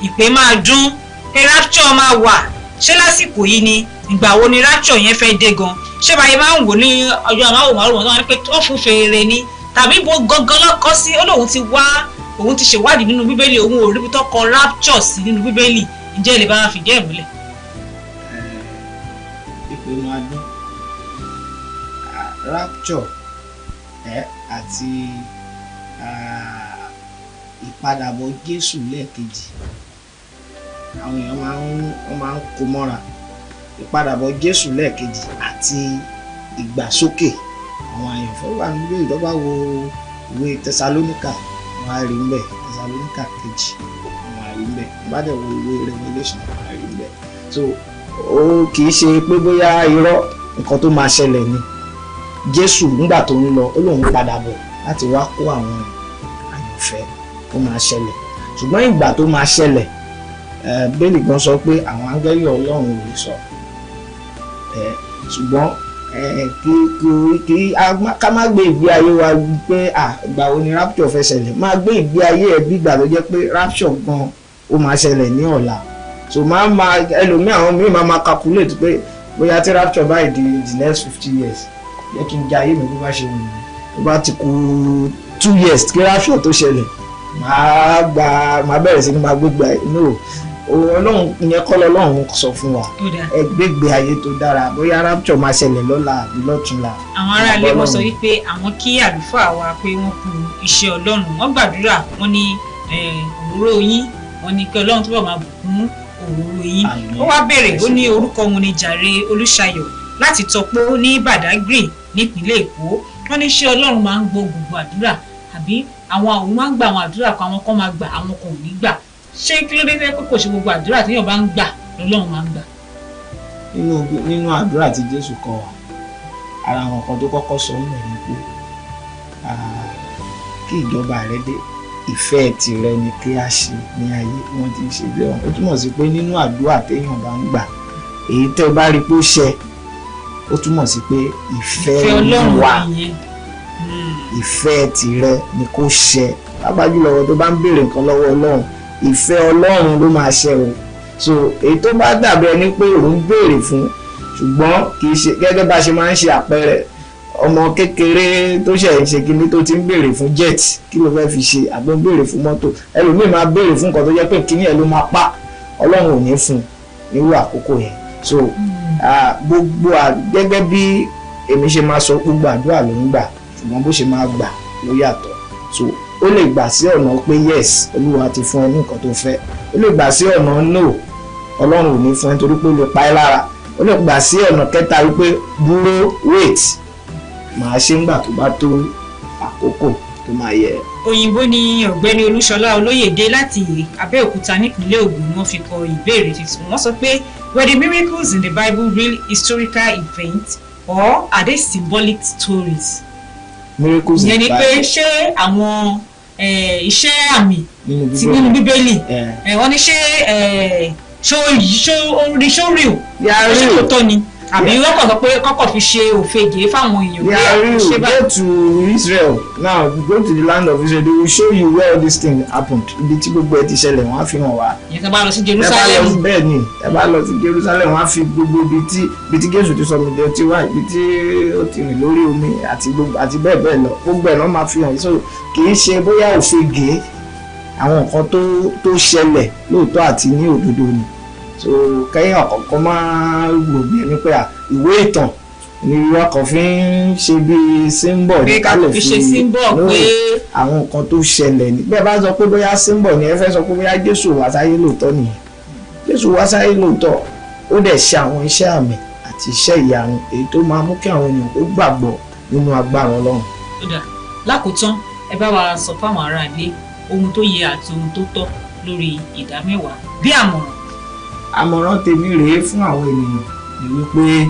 Speaker 1: ìpè máa dún pé rapture máa wà ṣé lásìkò yìí ni ìgbà wo ni rapture yẹn fẹ́ dé gan ṣé báyìí máa ń wò ní ọjọ́ àmáwòmáwò wọn pé ó fún fèrè ni tàbí bó gangan lọ́kọ́ sí ó lóun ti wá òun ti ṣèwádìí nínú Bíbélì òun ò ríbi tó kọ rapture sí nínú Bíbélì ǹjẹ́ ẹ lè bá wa fìdí ẹ̀ múlẹ̀.
Speaker 2: ìpè máa dún rapture àti ìpadàbọ̀ Jésù lẹ́ẹ̀kejì àwọn èèyàn máa ń kó mọ́ra ìpadàbọ̀ Jésù lẹ́ẹ̀kejì àti ìgbàsókè àwọn àyànfẹ́ wà nílé ìdọ́gba wo ìwé Tẹsalóníkà wọn á rí mbẹ Tẹsalóníkà kejì wọn á rí mbẹ bá dẹ̀ wo ìwé Revelation wọn á rí mbẹ so ó kì í ṣe pé bóyá irọ́ nǹkan tó máa ṣẹlẹ̀ ni Jésù nígbà tó ń lọ ó lóun padà bọ̀ láti wá kó àwọn àyànfẹ́ ó máa ṣẹlẹ̀ ṣùgbọ́n ìgbà tó máa ṣẹlẹ̀ bẹ́ẹ̀lì gan sọ pé àwọn áńgẹ́lì Ọlọ́run ò lè sọ ṣùgbọ́n kí ká má gbé ìgbé ayé wa pé ìgbà wo ni rapture fẹ́ ṣẹlẹ̀ máa gbé ìgbé ayé ẹ̀ bí ìgbà tó jẹ́ pé rapture gan ó máa ṣẹlẹ̀ ní ọ̀la so ẹlòmíì àwọn míì máa calculate pé bóyá tí rapture báyìí di the next 50 years yẹ kí n jẹ ayé mi bó bá ṣe wù mí tó bá ti kù 2 years kí rapture tó ṣẹlẹ̀ máa bẹ̀rẹ̀ sí ni máa gbégbé no Ọlọ́run yẹn kọ́ lọ́lọ́run sọ fún wa ẹ gbégbé ayé tó dára bóyá rapture máa ṣẹlẹ̀ lọ́la àbí lọ́túnla.
Speaker 1: àwọn aráalé wọn sọ wípé àwọn kí àlùfáà wa pé wọ́n kú iṣẹ́ Ọlọ́run wọ́n gbàdúrà wọ́n ní òróró yín wọ́n ní kí Ọlọ́run túbọ̀ máa bùkún òróró yín ó wá béèrè ó ní orúkọ wọn ní Jàre Olúṣayọ̀ láti Tọpó ní Badagry nípínlẹ̀ Èkó wọ́n ní ṣé Ọlọ́run máa ń gbọ́ gbogbo àdúrà àbí àwọn máa ń gba àwọn àdúrà kan àwọn kan máa gbà àwọn kan ò ní gbà ṣé kí ló dé pé kò ṣe gbogbo àdúrà téèyàn bá ń gbà lọ́lọ́run máa ń gbà.
Speaker 2: nínú àdúrà tí Jésù kọ́ wa ara àwọn kan tó kọ́kọ́ sọ mọ̀ ní pé kí ìjọba rẹ dé ìfẹ́ tìrẹ ni kí a ṣe ní ayé wọ́n ti ṣe bí wọn. Ó túmọ̀ sí pé nínú àdúrà téèyàn bá ń gbà èyí tẹ́ ẹ bá rí pé ó ṣẹ ó túmọ̀ sí pé ìfẹ́ Ọlọ́run wà ìfẹ́ tìrẹ ni kó ṣẹ pàápàá jùlọ ọ̀rọ̀ tó bá ń béèrè nǹkan lọ́wọ́ Ọlọ́run ìfẹ́ Ọlọ́run ló máa ṣẹ o. So èyí tó bá dàbí ẹni pé òun béèrè fún ṣùgbọ́n kì í ṣe gẹ́gẹ́ bá ṣe máa ń ṣe àpẹẹrẹ ọmọ kékeré tó ṣe ń ṣe kíní tó ti ń béèrè fún jet kí ló fẹ́ fi ṣe àbí ń béèrè fún mọ́tò ẹlòmíì máa béèrè fún nǹkan tó jẹ́ pé kíní ẹ̀ ló máa pa Ọlọ́run ò ní fún nírú àkókò yẹn. So gbogbo gẹ́gẹ́ bí èmi ṣe máa sọ gbogbo àdúrà ló ń gbà ṣùgbọ́n bó ṣe máa gbà ló yàtọ̀. So ó lè gbà sí ọ̀nà pé yes Olúwa ti fún ẹ ní nǹkan tó fẹ́ ó lè gbà sí ọ̀nà no Ọlọ́run ò ní fún ẹ torí pé ó lè pa ẹ́ lára ó lè gbà sí ọ̀nà kẹta wípé dúró wait màá ṣe ń gbà tó bá tó àkókò tó máa yẹ.
Speaker 1: Òyìnbó ni ọ̀gbẹ́ni Olúṣọlá Olóyèdé láti Abẹ́òkúta nípínlẹ̀ Ògùn ni wọ́n fi kọ ìbéèrè tuntun. Wọ́n sọ pé were the miracles in the Bible real historical events or are they symbolic stories?
Speaker 2: Miracles in the Bible.
Speaker 1: Ìyẹn ni pé ṣé àwọn iṣẹ́ àmì ti nínú Bíbélì wọ́n ní ṣé ṣó rí o ṣé kò tọ́ ni àbí wọ́n kàn sọ pé kọ́kọ́ fi ṣe òfegè fáwọn èèyàn.
Speaker 2: They are real. Go to Israel now, go to the land of Israel, they will show you where all this thing happened. Ibi tí gbogbo ẹ ti ṣẹlẹ̀ wọ́n á fi hàn wá.
Speaker 1: Ìyẹn tó bá lọ sí Jerusalem.
Speaker 2: Bẹ́ẹ̀ ni ẹ bá lọ sí Jerusalem wọ́n á fi gbogbo ibi tí Jésù ti sọ mi dé tí wá ibi tí ó ti rìn lórí omi àti bẹ́ẹ̀ bẹ́ẹ̀ lọ gbogbo ẹ̀ náà máa fi hàn. So kì í ṣe bóyá òfegè àwọn nǹkan tó ṣẹlẹ̀ lóòótọ́ àti ní òdodo ni. So kẹ́yìn ọ̀kọ̀ọ̀kan máa rò bí ẹni pé ìwé ìtàn ni wọ́n kàn fi ń ṣe bí symbol ní kálẹ̀ fi àwọn nǹkan tó ṣẹlẹ̀ ní. Bẹ́ẹ̀ bá sọ pé bóyá symbol ni ẹ fẹ́ sọ pé bóyá Jésù wá sáyé lóòótọ́ nìyẹn. Jésù wá sáyé lóòótọ́ ó dẹ̀ ṣe àwọn iṣẹ́ àmì àti iṣẹ́ ìyanu èyí tó máa mú kí àwọn èèyàn ó gbàgbọ́ nínú agbára Ọlọ́run.
Speaker 1: Lákòótán ẹ bá wa sọ fáwọn ará ilé ohun tó yẹ àti ohun tó tọ́ lórí ìdámẹ́wàá bí
Speaker 2: àmọ̀ràn tèmi rèé fún àwọn ènìyàn ni wípé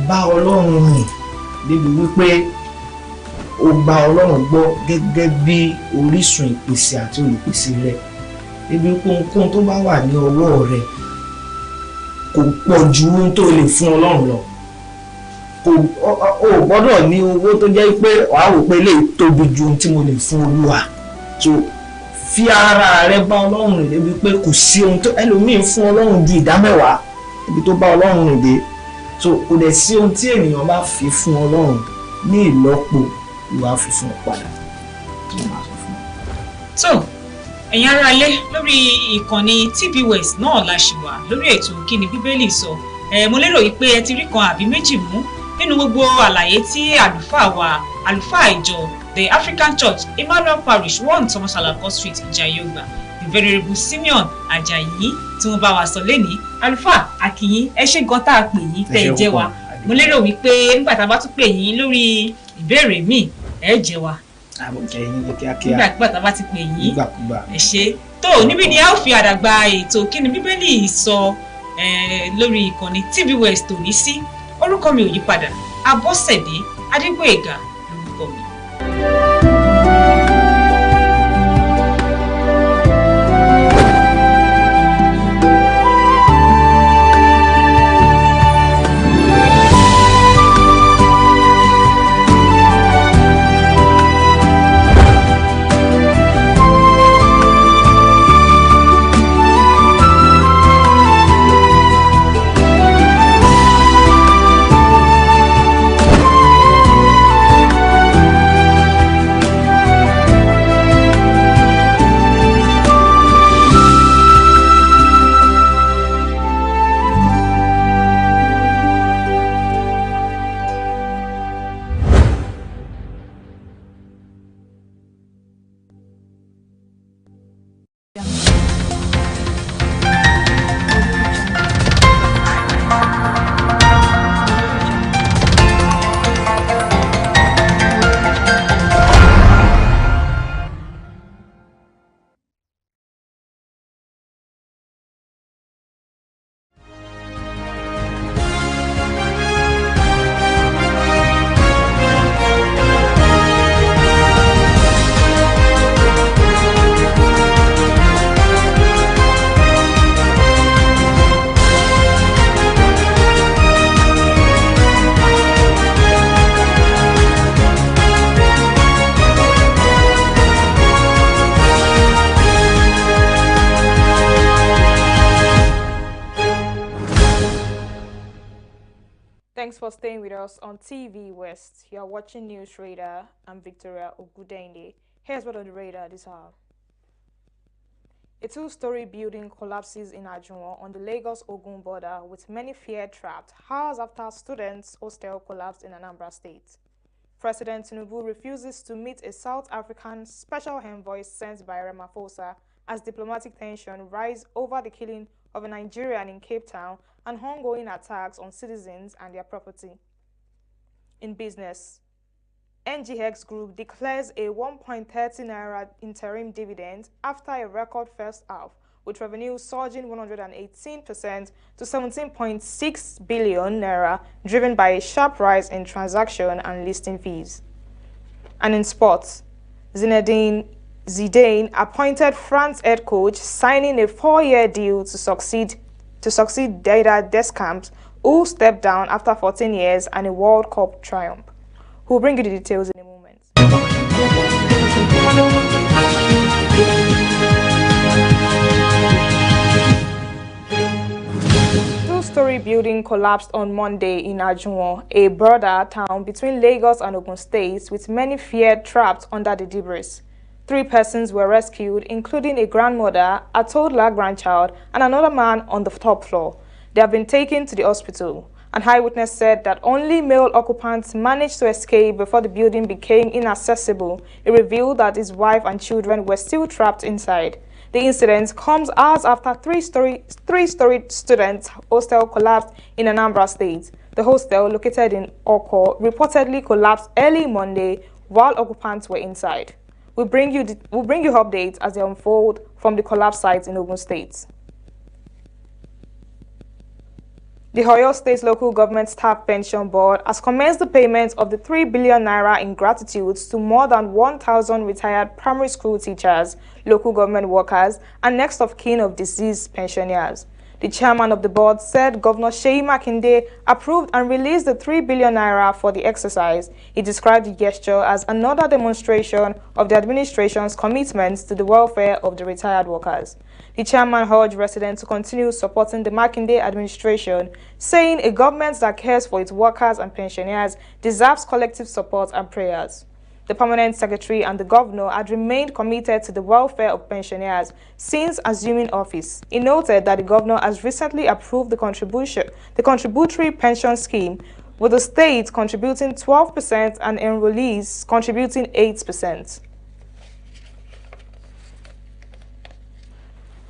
Speaker 2: bá Ọlọ́run rìn débi wípé o gba Ọlọ́run gbọ́ gẹ́gẹ́ bí orísun ìpèsè àti olùpèsè rẹ débi wípé ohunkóhun tó bá wà ní ọwọ́ rẹ kò pọ̀ ju ohun tó lè fún Ọlọ́run lọ. O gbọ́dọ̀ ní owó tó jẹ́ pé wàá wò pé lè tóbi ju ohun tí mo lè fún Olúwa. So fi ara rẹ bá Ọlọ́run rìn débi pé kò sí ohun tó ẹlòmíín fún Ọlọ́run ju ìdámẹ́wàá ibi tó bá Ọlọ́run rìn dé. So kò dẹ̀ sí ohun tí ènìyàn bá fi fún Ọlọ́run ní ìlọ́po ìwà fi fún ọ padà tí wọ́n máa sọ fún ọ.
Speaker 1: So ẹ̀yin ará ilé lórí ìkànnì TVWest náà la ṣì wà lórí ètò Kí ni Bíbélì sọ. Mo lérò yìí pé ẹ ti rí kan àbí méjì mú nínú gbogbo àlàyé tí àlùfáà ìjọ the African Church Emmanuel Parish 1 Thomas Alako Street Ìjàyè-Ògbà the Venerable Simeon Ajayi tí wọ́n bá wa sọ lẹ́nìí. Àlùfáà akínyìn ẹ ṣé gan tá a pè yín tẹ́ ẹ jẹ́ wa. Mo lérò wípé nígbà tá a bá tún pè yín lórí ìbéèrè míì ẹ jẹ́ wa.
Speaker 2: Àbọ̀jẹ̀ yín ní kíákíá.
Speaker 1: Nígbà tá a bá ti pè yín ẹ ṣé. Tó níbi ni a ó fi àdàgbà ètò Kí ni Bíbélì sọ lórí ìkànnì TVWest tòní sí. Orúkọ mi ò yí padà Abọ́sẹ̀dé Adégbóyèga lórúkọ mi.
Speaker 9: Thanks for staying with us on TV West. You are watching News Radar. I'm Victoria Ogudende. Here's what on the radar this hour. A two-story building collapses in Ajunwon on the Lagos-Ogun border with many feared trapped hours after students' hostel collapsed in Anambra State. President Tinubu refuses to meet a South African special envoy sent by Ramaphosa as diplomatic tension rise over the killing of a Nigerian in Cape Town and ongoing attacks on citizens and their property. In business, NGX Group declares a 1.30 naira interim dividend after a record first half, with revenue surging 118% to 17.6 billion naira, driven by a sharp rise in transaction and listing fees. And in sports, Zinedine Zidane appointed France head coach, signing a 4-year deal to succeed Didier Deschamps, who stepped down after 14 years and a World Cup triumph. We'll bring you the details in a moment. Two-story building collapsed on Monday in Ajunwon, a border town between Lagos and Ogun states, with many feared trapped under the debris. 3 persons were rescued, including a grandmother, a toddler grandchild, and another man on the top floor. They have been taken to the hospital. An eyewitness said that only male occupants managed to escape before the building became inaccessible. It revealed that his wife and children were still trapped inside. The incident comes hours after three-story students' hostel collapsed in Anambra State. The hostel, located in Oko, reportedly collapsed early Monday while occupants were inside. We'll bring you updates as they unfold from the collapse site in Ogun State. The Oyo State Local Government Staff Pension Board has commenced the payment of the 3 billion naira in gratitude to more than 1,000 retired primary school teachers, local government workers, and next of kin of deceased pensioners. The chairman of the board said Governor Seyi Makinde approved and released the 3 billion naira for the exercise. He described the gesture as another demonstration of the administration's commitment to the welfare of the retired workers. The chairman urged residents to continue supporting the Makinde administration, saying a government that cares for its workers and pensioners deserves collective support and prayers. The permanent secretary and the governor had remained committed to the welfare of pensioners since assuming office. He noted that the governor has recently approved the contributory pension scheme, with the state contributing 12% and enrollees contributing 8%.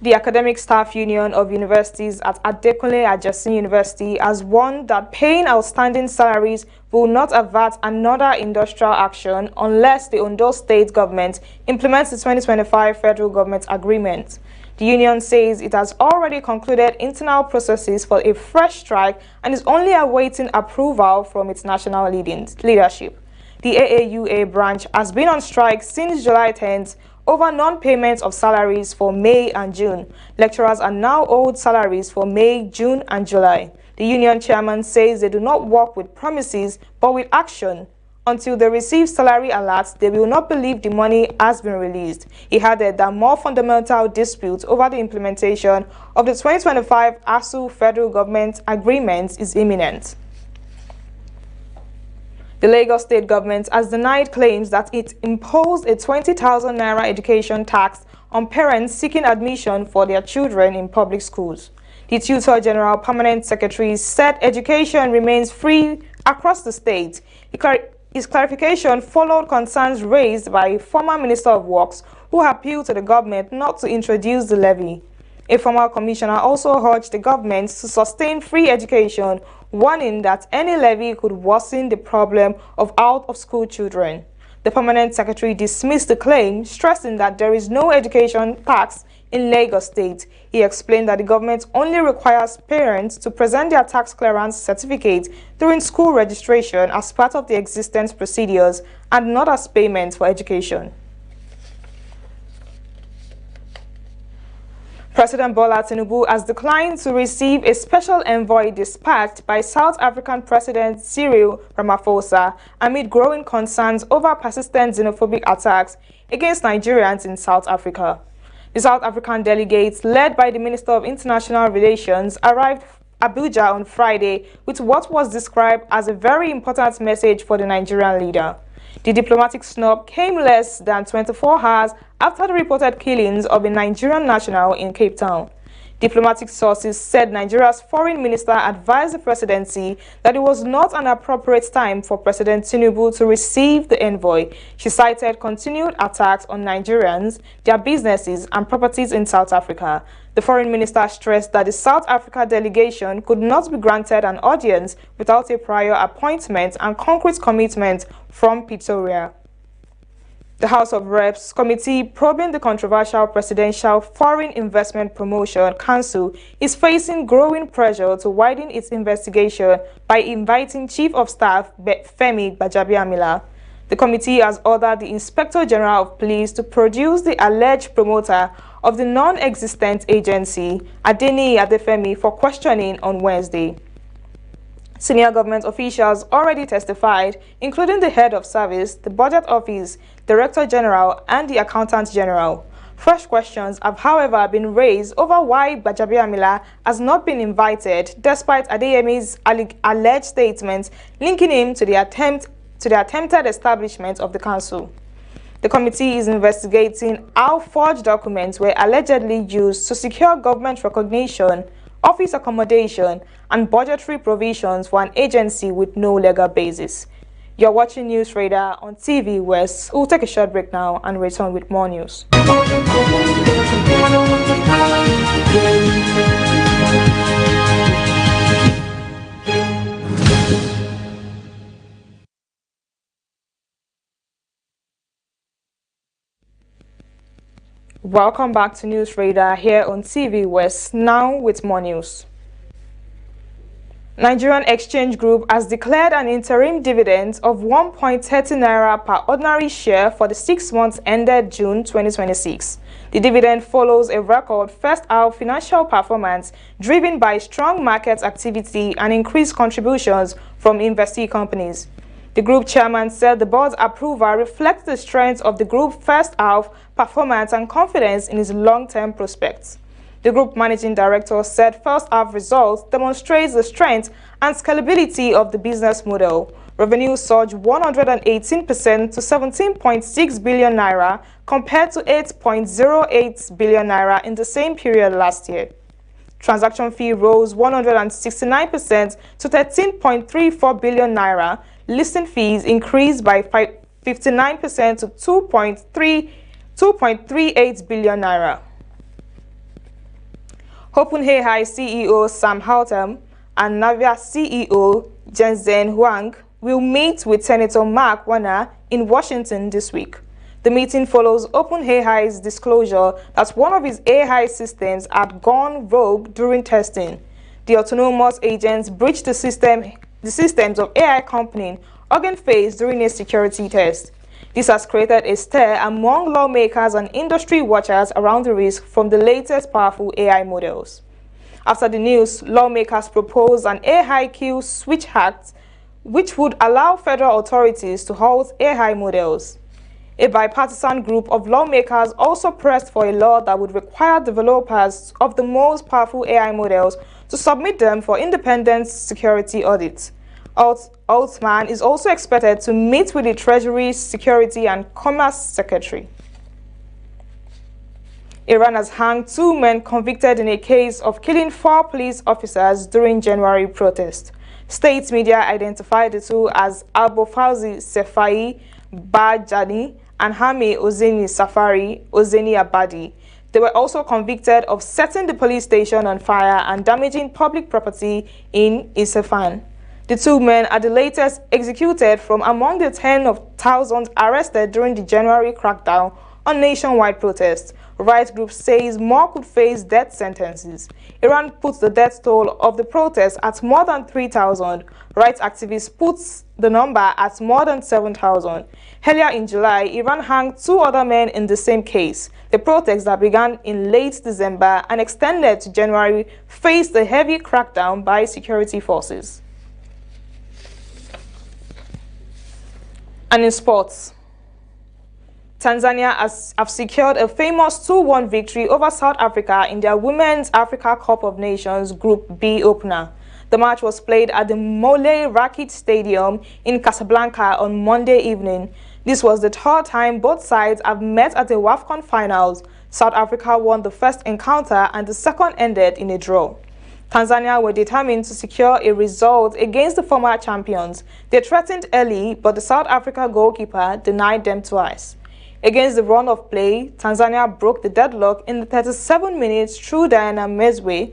Speaker 9: The Academic Staff Union of Universities at Adekunle Ajasin University has warned that paying outstanding salaries will not avert another industrial action unless the Ondo State government implements the 2025 federal government agreement. The union says it has already concluded internal processes for a fresh strike and is only awaiting approval from its national leadership. The AAUA branch has been on strike since July 10th over non-payment of salaries for May and June. Lecturers are now owed salaries for May, June, and July. The union chairman says they do not work with promises but with action. Until they receive salary alerts, they will not believe the money has been released. He added that more fundamental disputes over the implementation of the 2025 ASU federal government agreement is imminent. The Lagos state government has denied claims that it imposed a 20,000 naira education tax on parents seeking admission for their children in public schools. The Tutor General Permanent Secretary said education remains free across the state. His clarification followed concerns raised by a former Minister of Works who appealed to the government not to introduce the levy. A former commissioner also urged the government to sustain free education, warning that any levy could worsen the problem of out-of-school children. The permanent secretary dismissed the claim, stressing that there is no education tax in Lagos State. He explained that the government only requires parents to present their tax clearance certificate during school registration as part of the existence procedures and not as payment for education. President Bola Tinubu has declined to receive a special envoy dispatched by South African President Cyril Ramaphosa amid growing concerns over persistent xenophobic attacks against Nigerians in South Africa. The South African delegates, led by the Minister of International Relations, arrived Abuja on Friday with what was described as a very important message for the Nigerian leader. The diplomatic snub came less than 24 hours after the reported killings of a Nigerian national in Cape Town. Diplomatic sources said Nigeria's foreign minister advised the presidency that it was not an appropriate time for President Tinubu to receive the envoy. She cited continued attacks on Nigerians, their businesses and properties in South Africa. The foreign minister stressed that the South Africa delegation could not be granted an audience without a prior appointment and concrete commitment from Pretoria. The House of Reps committee probing the controversial Presidential Foreign Investment Promotion Council is facing growing pressure to widen its investigation by inviting Chief of Staff Femi Gbajabiamila. The committee has ordered the Inspector General of Police to produce the alleged promoter of the non-existent agency, Adeni Adefemi, for questioning on Wednesday. Senior government officials already testified, including the head of service, the budget office, director general, and the accountant general. Fresh questions have, however, been raised over why Gbajabiamila has not been invited, despite Adeyemi's alleged statements linking him to the attempted establishment of the council. The committee is investigating how forged documents were allegedly used to secure government recognition, office accommodation, and budgetary provisions for an agency with no legal basis. You're watching News Radar on TV West. We'll take a short break now and return with more news. Welcome back to News Radar here on TV West, now with more news. Nigerian Exchange Group has declared an interim dividend of 1.30 naira per ordinary share for the 6 months ended June 2026. The dividend follows a record first-half financial performance driven by strong market activity and increased contributions from investee companies. The group chairman said the board's approval reflects the strength of the group's first-half performance and confidence in its long-term prospects. The group managing director said first-half results demonstrates the strength and scalability of the business model. Revenue surged 118% to 17.6 billion naira compared to 8.08 billion naira in the same period last year. Transaction fee rose 169% to 13.34 billion naira. Listing fees increased by 59% to 2.38 billion naira. OpenAI CEO Sam Altman and Nvidia CEO Jensen Huang will meet with Senator Mark Warner in Washington this week. The meeting follows OpenAI's disclosure that one of its AI systems had gone rogue during testing. The autonomous agents breached the systems of AI company Hugging Face during a security test. This has created a stir among lawmakers and industry watchers around the risk from the latest powerful AI models. After the news, lawmakers proposed an AI kill switch act, which would allow federal authorities to halt AI models. A bipartisan group of lawmakers also pressed for a law that would require developers of the most powerful AI models to submit them for independent security audits. Altman is also expected to meet with the Treasury, Security and Commerce Secretary. Iran has hanged 2 men convicted in a case of killing 4 police officers during January protests. State media identified the two as Abofauzi Sefai Bajani and Hami Ozeni Safari Ozeni Abadi. They were also convicted of setting the police station on fire and damaging public property in Isfahan. The 2 men are the latest executed from among the 10 of thousands arrested during the January crackdown on nationwide protests. Rights group says more could face death sentences. Iran puts the death toll of the protests at more than 3,000. Rights activists put the number at more than 7,000. Earlier in July, Iran hanged 2 other men in the same case. The protests that began in late December and extended to January faced a heavy crackdown by security forces. And in sports, Tanzania have secured a famous 2-1 victory over South Africa in their Women's Africa Cup of Nations Group B opener. The match was played at the Mole Rakit Stadium in Casablanca on Monday evening. This was the third time both sides have met at the WAFCON finals. South Africa won the first encounter and the second ended in a draw. Tanzania were determined to secure a result against the former champions. They threatened early, but the South Africa goalkeeper denied them twice. Against the run of play, Tanzania broke the deadlock in the 37 minutes through Diana Mezwe.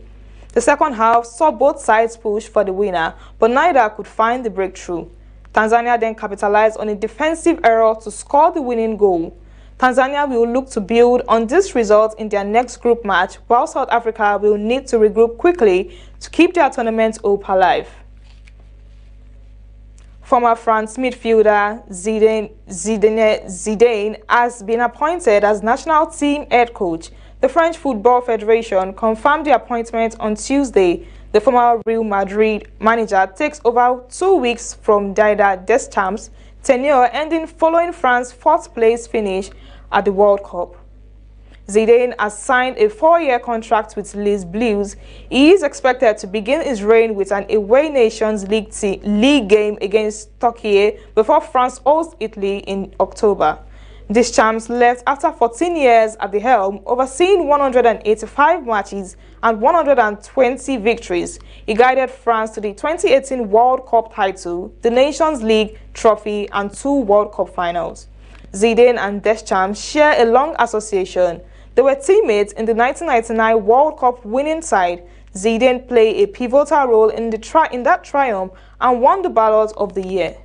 Speaker 9: The second half saw both sides push for the winner, but neither could find the breakthrough. Tanzania then capitalized on a defensive error to score the winning goal. Tanzania will look to build on this result in their next group match, while South Africa will need to regroup quickly to keep their tournament hope alive. Former France midfielder Zidane has been appointed as national team head coach. The French Football Federation confirmed the appointment on Tuesday. The former Real Madrid manager takes over 2 weeks from Didier Deschamps' tenure ending following France's fourth-place finish at the World Cup. Zidane has signed a 4-year contract with Les Bleus. He is expected to begin his reign with an away Nations League game against Turkey before France hosts Italy in October. Deschamps left after 14 years at the helm, overseeing 185 matches and 120 victories. He guided France to the 2018 World Cup title, the Nations League trophy, and 2 World Cup finals. Zidane and Deschamps share a long association. They were teammates in the 1999 World Cup winning side. Zidane played a pivotal role in that triumph and won the Ballot of the Year.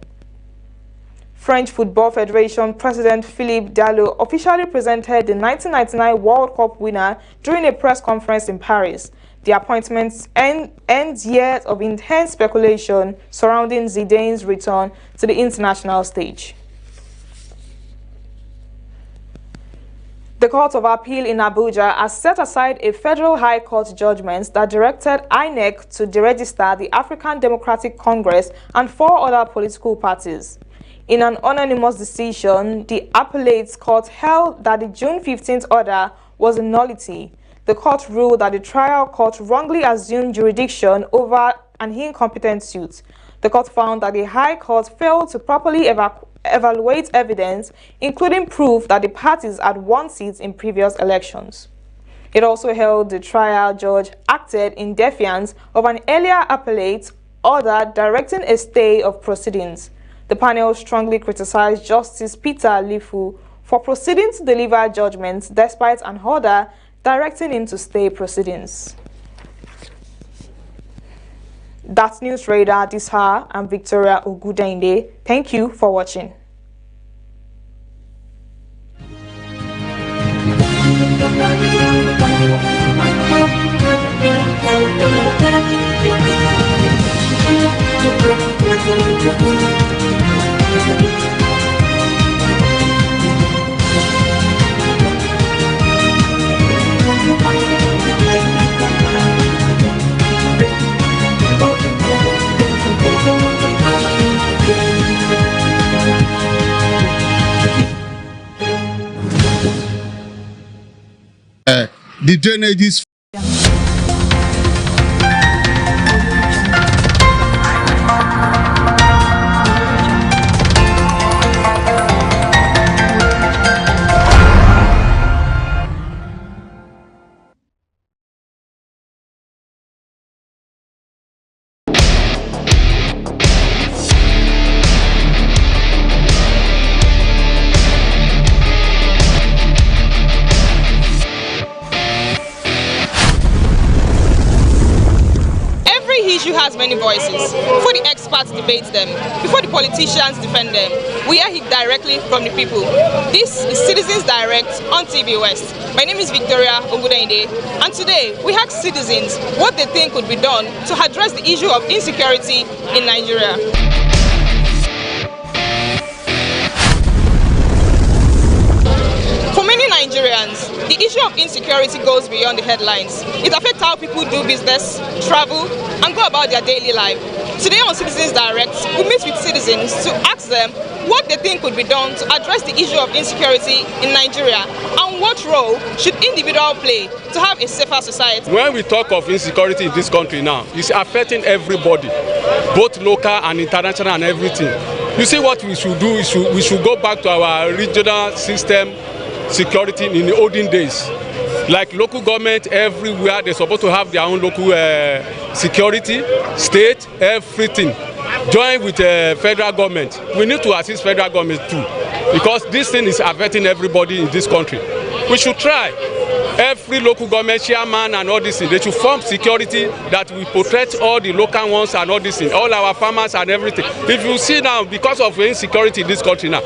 Speaker 9: French Football Federation President Philippe Dallo officially presented the 1999 World Cup winner during a press conference in Paris. The appointment ends years of intense speculation surrounding Zidane's return to the international stage. The Court of Appeal in Abuja has set aside a Federal High Court judgment that directed INEC to deregister the African Democratic Congress and 4 other political parties. In an unanimous decision, the Appellate Court held that the June 15th order was a nullity. The court ruled that the trial court wrongly assumed jurisdiction over an incompetent suit. The court found that the High Court failed to properly evaluate evidence, including proof that the parties had won seats in previous elections. It also held the trial judge acted in defiance of an earlier appellate order directing a stay of proceedings. The panel strongly criticized Justice Peter Lifu for proceeding to deliver judgments despite an order directing him to stay proceedings. That's News Radar this hour. I'm Victoria Ogudende. Thank you for watching.
Speaker 17: The drainages.
Speaker 9: Has many voices. Before the experts debate them, before the politicians defend them, we hear it directly from the people. This is Citizens Direct on TVWest. My name is Victoria Ogudende, and today we ask citizens what they think could be done to address the issue of insecurity in Nigeria. For many Nigerians, the issue of insecurity goes beyond the headlines. It affects how people do business, travel, and go about their daily life. Today on Citizens Direct, we meet with citizens to ask them what they think could be done to address the issue of insecurity in Nigeria and what role should individuals play to have a safer society.
Speaker 3: When we talk of insecurity in this country now, it's affecting everybody, both local and international and everything. You see, what we should do is we should go back to our regional system security in the olden days. Like local government everywhere, they're supposed to have their own local security, state, everything. Join with the federal government. We need to assist federal government too, because this thing is affecting everybody in this country. We should try. Every local government chairman and all this thing, they should form security that will protect all the local ones and all this thing, all our farmers and everything. If you see now, because of insecurity in this country now,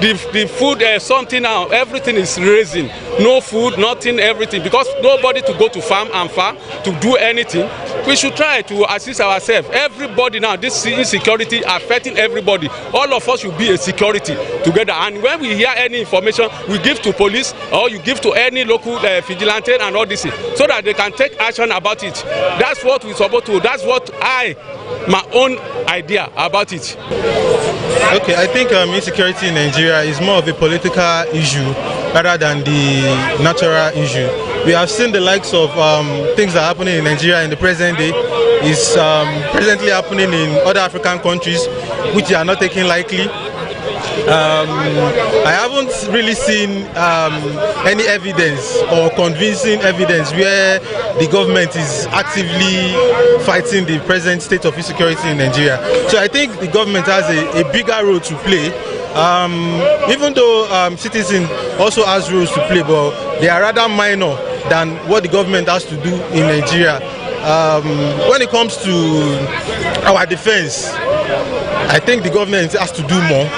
Speaker 3: the food something now, everything is raising. No food, nothing, everything, because nobody to go to farm to do anything. We should try to assist ourselves. Everybody now, this insecurity affecting everybody. All of us should be a security together. And when we hear any information, we give to police or you give to any local vigilante and all this, so that they can take action about it. That's what we're supposed to. That's what my own idea about it.
Speaker 5: Okay, I think insecurity in Nigeria is more of a political issue rather than the natural issue. We have seen the likes of things that are happening in Nigeria in the present day is presently happening in other African countries, which are not taken lightly. I haven't really seen any evidence or convincing evidence where the government is actively fighting the present state of insecurity in Nigeria. So I think the government has a bigger role to play. Even though citizens also has roles to play, but they are rather minor than what the government has to do in Nigeria. When it comes to our defense, I think the government has to do more.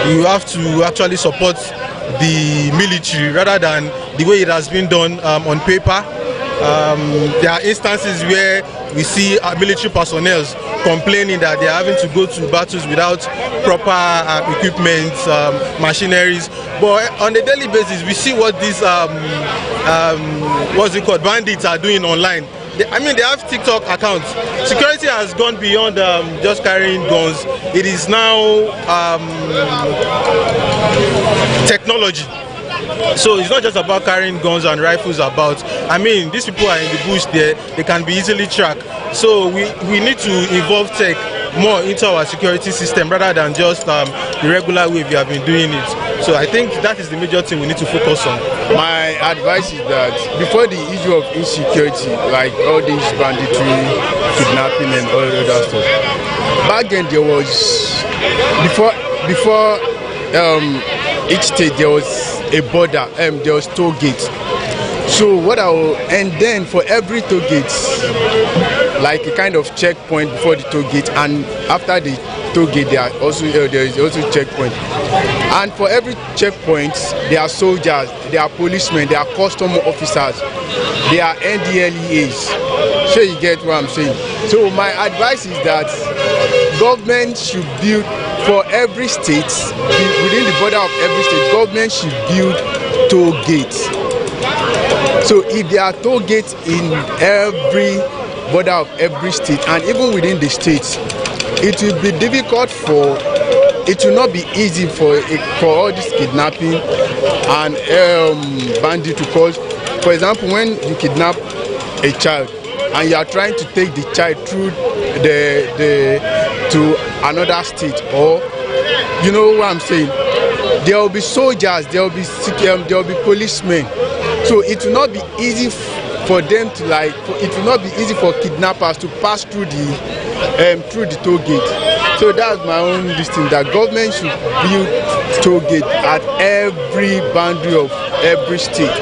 Speaker 5: You have to actually support the military rather than the way it has been done on paper. There are instances where we see military personnel complaining that they are having to go to battles without proper equipment, machineries. But on a daily basis, we see what these bandits are doing online. They have TikTok accounts. Security has gone beyond just carrying guns. It is now technology. So it's not just about carrying guns and rifles about. These people are in the bush there. They can be easily tracked. So we need to evolve tech more into our security system rather than just the regular way we have been doing it. So I think that is the major thing we need to focus on.
Speaker 25: My advice is that before the issue of insecurity, like all these banditry, kidnapping and all that stuff, back then there was, before each state there was a border, there was toll gates. So and then for every toll gate, like a kind of checkpoint before the toll gate, and after the toll gate there is also checkpoint. And for every checkpoint, there are soldiers, there are policemen, there are custom officers, there are NDLEAs. So you get what I'm saying. So my advice is that government should build for every state, within the border of every state, government should build toll gates. So if there are toll gates in every border of every state and even within the states, it will be difficult it will not be easy for all this kidnapping and bandit to cause. For example, when you kidnap a child and you are trying to take the child through to another state, or you know what I'm saying, there will be soldiers, there will be policemen. So it will not be easy for them to it will not be easy for kidnappers to pass through the toll gate. So that's my own listing, that government should build toll gate at every boundary of every state.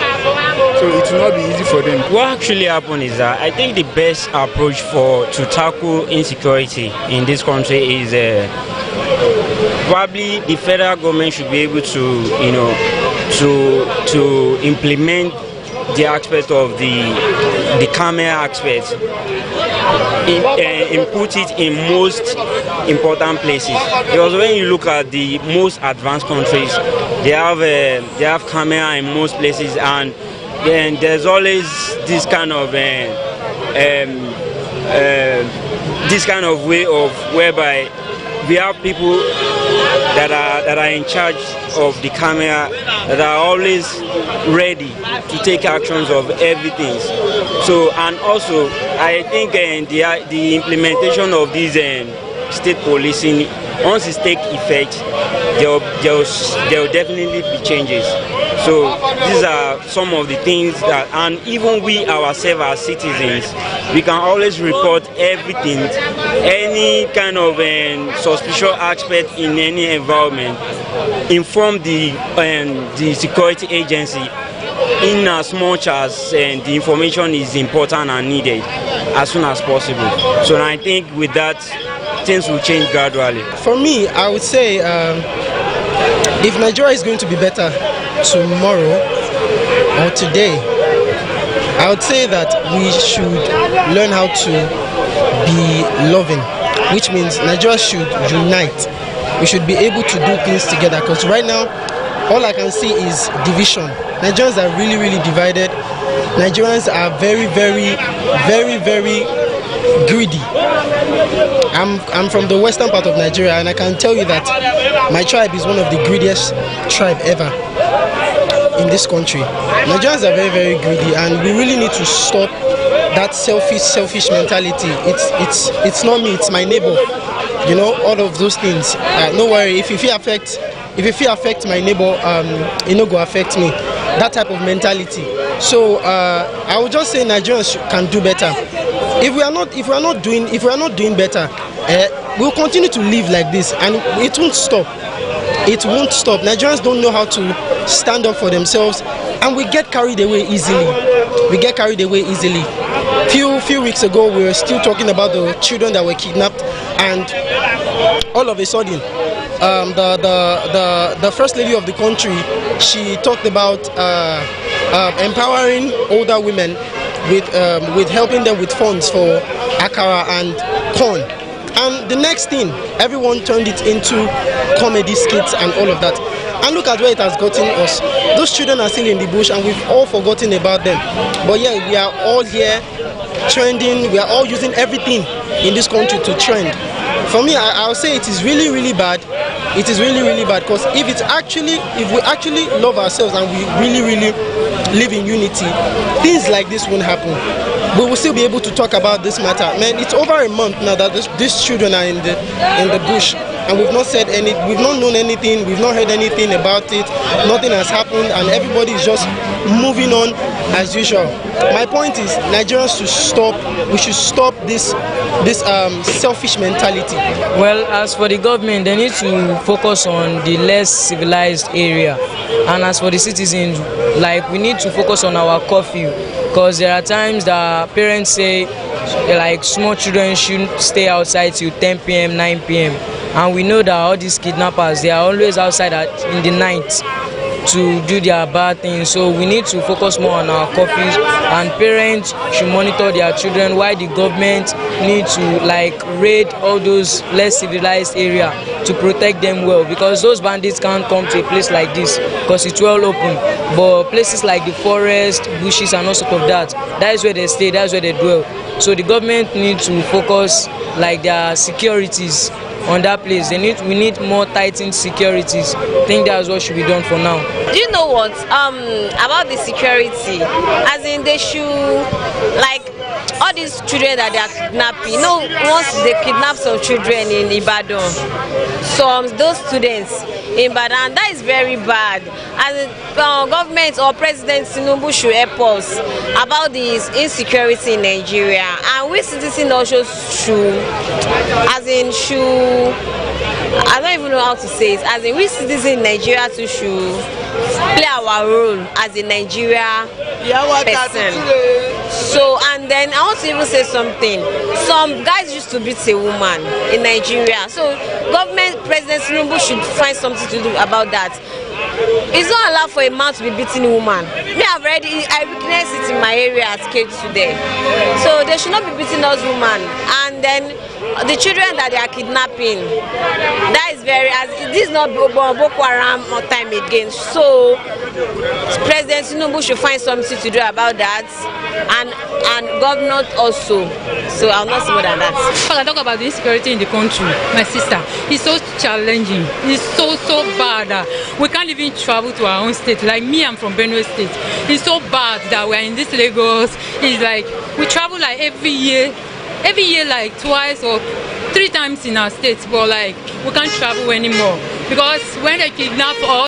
Speaker 25: So it will not be easy for them.
Speaker 7: What actually happened is that I think the best approach to tackle insecurity in this country is probably the federal government should be able to implement the aspect of the camera aspect, input it in most important places. Because when you look at the most advanced countries, they have camera in most places, and then there's always this kind of this kind of way of whereby we have people that are in charge of the camera, that are always ready to take actions of everything. So, and also I think the implementation of these state policing, once it takes effect, there will definitely be changes. So these are some of the things that, and even we ourselves as citizens, we can always report everything, any kind of suspicious aspect in any environment, inform the security agency in as much as the information is important and needed as soon as possible. So I think with that, things will change gradually.
Speaker 4: For me, I would say if Nigeria is going to be better tomorrow or today, I would say that we should learn how to be loving, which means Nigeria should unite. We should be able to do things together, because right now all I can see is division. Nigerians are really, really divided. Nigerians are very, very, very, very greedy. I'm from the western part of Nigeria, and I can tell you that my tribe is one of the greediest tribe ever in this country. Nigerians are very, very greedy, and we really need to stop that selfish mentality. It's not me, it's my neighbor. You know, all of those things. No worry, if you affect my neighbor, it no go affect me. That type of mentality. So I would just say Nigerians can do better. If we are not doing better, we'll continue to live like this, and it won't stop. It won't stop. Nigerians don't know how to stand up for themselves, and we get carried away easily. Few weeks ago, we were still talking about the children that were kidnapped, and all of a sudden, the first lady of the country, she talked about empowering older women with helping them with funds for akara and corn. And the next thing, everyone turned it into comedy skits and all of that. And look at where it has gotten us. Those children are still in the bush, and we've all forgotten about them. But yeah, we are all here trending. We are all using everything in this country to trend. For me, I'll say it is really, really bad. It is really, really bad, because if we actually love ourselves and we really, really live in unity, things like this won't happen. We will still be able to talk about this matter. Man, it's over a month now that these children are in the bush, and we've not known anything, we've not heard anything about it. Nothing has happened, and everybody is just moving on as usual. My point is, Nigerians should stop. We should stop this selfish mentality.
Speaker 8: Well, as for the government, they need to focus on the less civilized area, and as for the citizens, like, we need to focus on our curfew, because there are times that parents say like small children shouldn't stay outside till 10 p.m. 9 p.m. and we know that all these kidnappers, they are always outside in the night to do their bad things. So we need to focus more on our curfews, and parents should monitor their children, while the government need to like raid all those less civilized area to protect them well, because those bandits can't come to a place like this because it's well open. But places like the forest, bushes and all sort of that is where they stay, that's where they dwell. So the government needs to focus like their securities on that place. We need more tightened securities. I think that's what should be done for now.
Speaker 10: Do you know what about the security? As in, they should, like, all these children that they are kidnapping. You know, once they kidnap some children in Ibadan, those students in Ibadan, that is very bad. As government or President Tinubu should help us about this insecurity in Nigeria, and we citizens also should, I don't even know how to say it, as in we citizens in Nigeria too should play our role as a Nigeria person. So, and then I want to even say something. Some guys used to beat a woman in Nigeria. So government, President Tinubu should find something to do about that. it's not allowed for a man to be beating a woman. I witnessed it in my area as kids today. So they should not be beating those women. And then the children that they are kidnapping, that is this is not Boko Haram time again. So President Tinubu should find something to do about that, and governor also. So I'll not say more than that.
Speaker 11: I talk about the insecurity in the country, my sister. It's so challenging. It's so bad. We can't even travel to our own state. Like me, I'm from Benue State. It's so bad that we're in this Lagos. It's like we travel like every year like twice or 3 times in our state, but like we can't travel anymore because when they kidnap us.